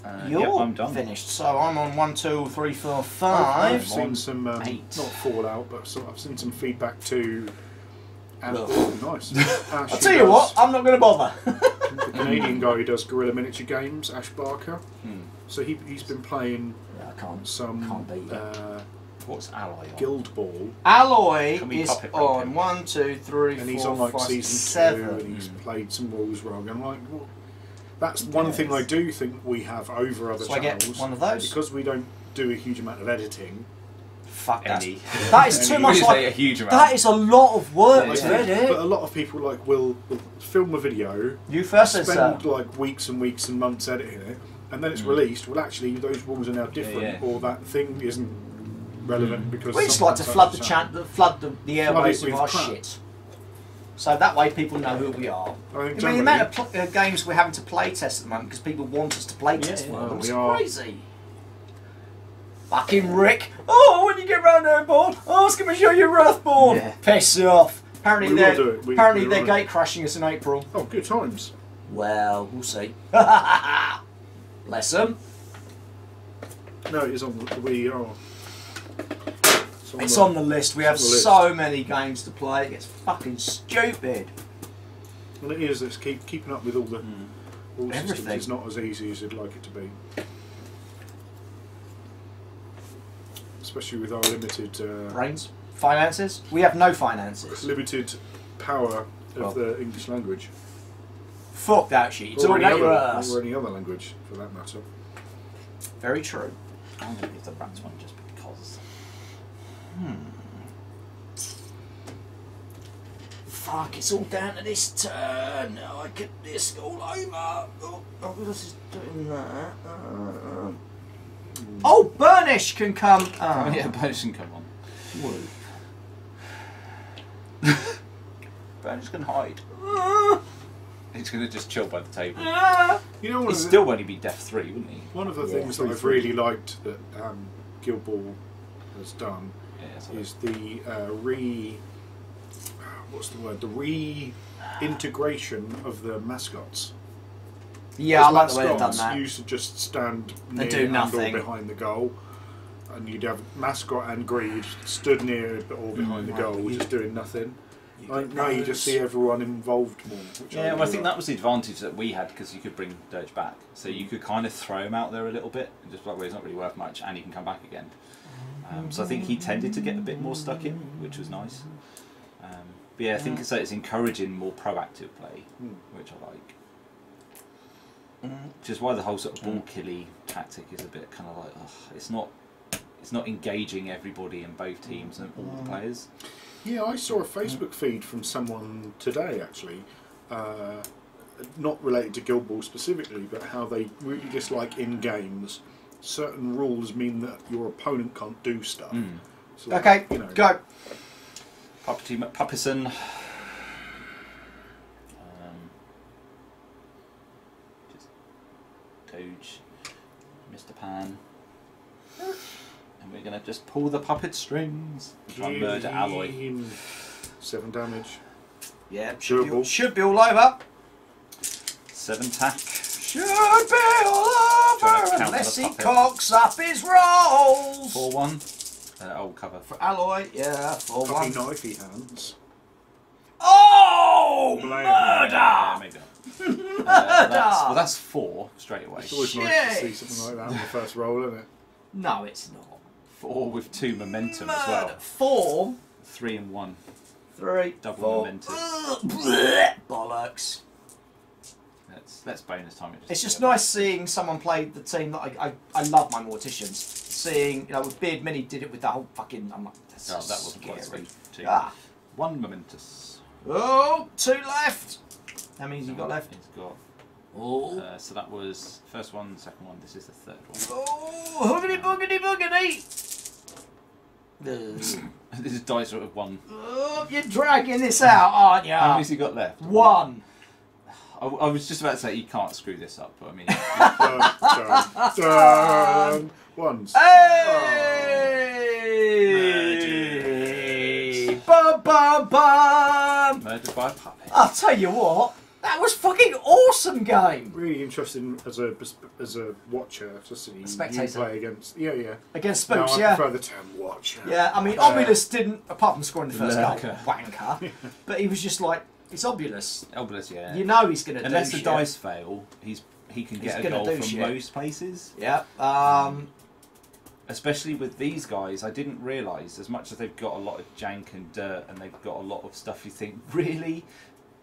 Yep, You're I'm done. finished. So I'm on 1, 2, 3, 4, I've 5. seen some, 8. not Fallout, but I've seen some feedback to. And Ugh. nice. Ash, I'll who tell you does- what, I'm not going to bother. The Canadian guy who does Guerrilla Miniature Games, Ash Barker. Hmm. So he's been playing Yeah, I can't some beat you. What's Alloy on? Guild Ball, Alloy Can we is puppet on him? 1, 2, 3, and he's 4, on like 5, season 7. 2, and he's played some rules wrong. I'm like, well, that's one thing I do think we have over other So I get channels. one of those? Because we don't do a huge amount of editing. Fuck that. Any. That is too Any. much. Would you Like, say a huge amount? that is a lot of work Yeah, to yeah. edit. But a lot of people like will film a video, You first said so. spend like weeks and weeks and months editing it, and then it's released. Well, actually, those rules are now different, Yeah, yeah. or that thing isn't relevant because We just like to flood the channel. flood the Flood it airways with with our crap. shit. So that way people know who we are. I I think mean, the amount of games we're having to play test at the moment because people want us to play test Yeah, for yeah. them. We It's are. crazy. Fucking Rick. Oh, when you get round there, board, ask him to show you Wrathborn. Yeah. Piss off. Apparently We will do it. they're We will. gate crashing us in April. Oh, good times. Well, we'll see. Bless them. No, it is on. We are. It's on the list. We have on the list. so many games to play. It gets fucking stupid. And it is. It's keeping up with all the all systems. Everything. It's not as easy as you'd like it to be. Especially with our Brains, finances. We have no finances. limited power of Well. the English language, Fuck that shit. It's or already any, up your other, ass. or any other language for that matter. Very true. I'm going to give the rats one just because. Fuck, it's all down to this turn. Now I get this all over. Oh, this is doing that. Oh, Burnish can come. Oh, yeah, Burnish can come on. Whoop. Burnish can hide. He's going to just chill by the table. You know, He'd still only be Death 3, wouldn't he? one of the Yeah, things that I've really liked that Guild Ball has done is the what's the word? The reintegration of the mascots. Yeah, I like the way they've done that. Used to just stand near do and or nothing. behind the goal, and you'd have mascot and Greed stood near or behind the goal, just doing nothing. Now you just see everyone involved more. Yeah, well, I think that was the advantage that we had because you could bring Dirge back, so you could kind of throw him out there a little bit and just like, well, he's not really worth much, and he can come back again. So I think he tended to get a bit more stuck in, which was nice. But yeah, I think it's encouraging more proactive play, which I like. Which is why the whole sort of ball killy tactic is a bit kind of like, it's not engaging everybody in both teams and all the players. Yeah, I saw a Facebook feed from someone today actually, not related to Guild Ball specifically, but how they really dislike in games. Certain rules mean that your opponent can't do stuff. So okay, you know, go. Puppety McPuppison. Just Doge, Mr Pan. And we're going to just pull the puppet strings and try and murder Alloy. 7 damage. Yeah, should be all over. 7 tack. Should be all over unless he cocks up his rolls. 4-1. Cover. For Alloy, yeah, 4-1. Puppy knifey hands. Oh! Blame. Murder! Yeah, maybe not. That's 4 straight away. It's always nice to see something like that on the first roll, isn't it? No, it's not. 4 with 2 momentum as well. 4. 3 and 1. 3. Double momentum. Bollocks. Let's bonus time it. It's just nice seeing someone play the team that I love my Morticians. Seeing, with Beard Mini did it with the whole fucking. I'm like, that's that wasn't quite scary. sweet. 1 momentous. Oh, 2 left. How many has he got left? He's got. Oh. So that was first one, second one. This is the third one. Oh, hoogity boogity boogity. This is dice sort of 1. Oh, you're dragging this out, aren't you? How many's he got left? 1. I was just about to say you can't screw this up, but I mean. Dun. Once. Hey! Bum bum bum! Murdered by a puppet. I'll tell you what, that was fucking awesome game. Really interesting as a watcher to see you play against. Against Spooks, I prefer the term watcher. Yeah, I mean, Obulus didn't, apart from scoring the first goal, Lurker. wanker. But he was just like, it's Obulus. Obulus, yeah. You know he's going to do Unless the shit. dice fail, he can get a goal from most places. Yeah. Especially with these guys, I didn't realise, as much as they've got a lot of jank and dirt and they've got a lot of stuff, you think, really?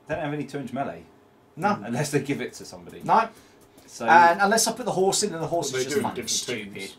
They don't have any 2-inch melee. No. Unless they give it to somebody. No. So, And unless I put the horse in and the horse is just fucking stupid.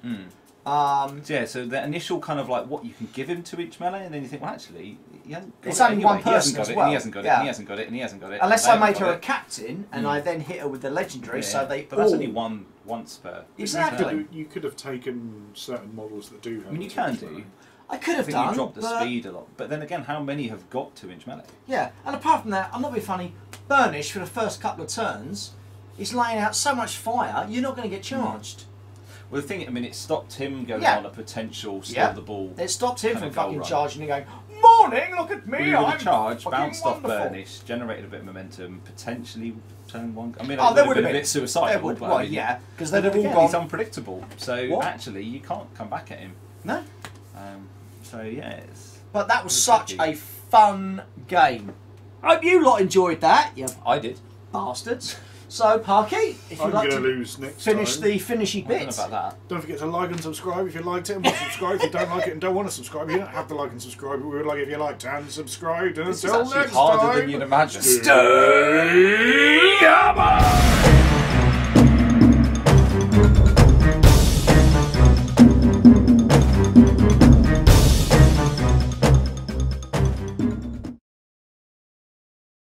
yeah, so the initial kind of like what you can give him to each melee, and then you think, well, actually, he hasn't got It's it only anyway. one person as well. He hasn't got it, and he hasn't got it, and he hasn't got it. Unless and I they made haven't her got a captain and I then hit her with the legendary, so they But that's only one once per. Exactly. You could have taken certain models that do have. I mean, you can do. I could have I think done. you dropped the but speed a lot, but then again, how many have got 2-inch melee? Yeah, and apart from that, I'm not being funny. Burnish for the first couple of turns is laying out so much fire, you're not going to get charged. Well, the thing, I mean, it stopped him going on a potential steal the ball. It stopped him from fucking run. charging and going, morning, look at me, Well, he would I'm have charged, fucking bounced off wonderful. Burnish, generated a bit of momentum, potentially turned one. I mean, Oh, it there would would have been a bit suicidal. would, but well, I mean, yeah, because they'd have all again, gone. he's unpredictable. So What? actually, you can't come back at him. No. So yeah, it's. But that was such a fun game. I hope you lot enjoyed that, you I did. bastards. So, Parky, if I'm you'd like going to to lose next finish time. the finishy I don't know bits. about that. Don't forget to like and subscribe if you liked it, and subscribe if you don't like it and don't want to subscribe. You don't have to like and subscribe, but we would like if you liked and subscribed. And This is until actually next harder time, than you'd imagine. stay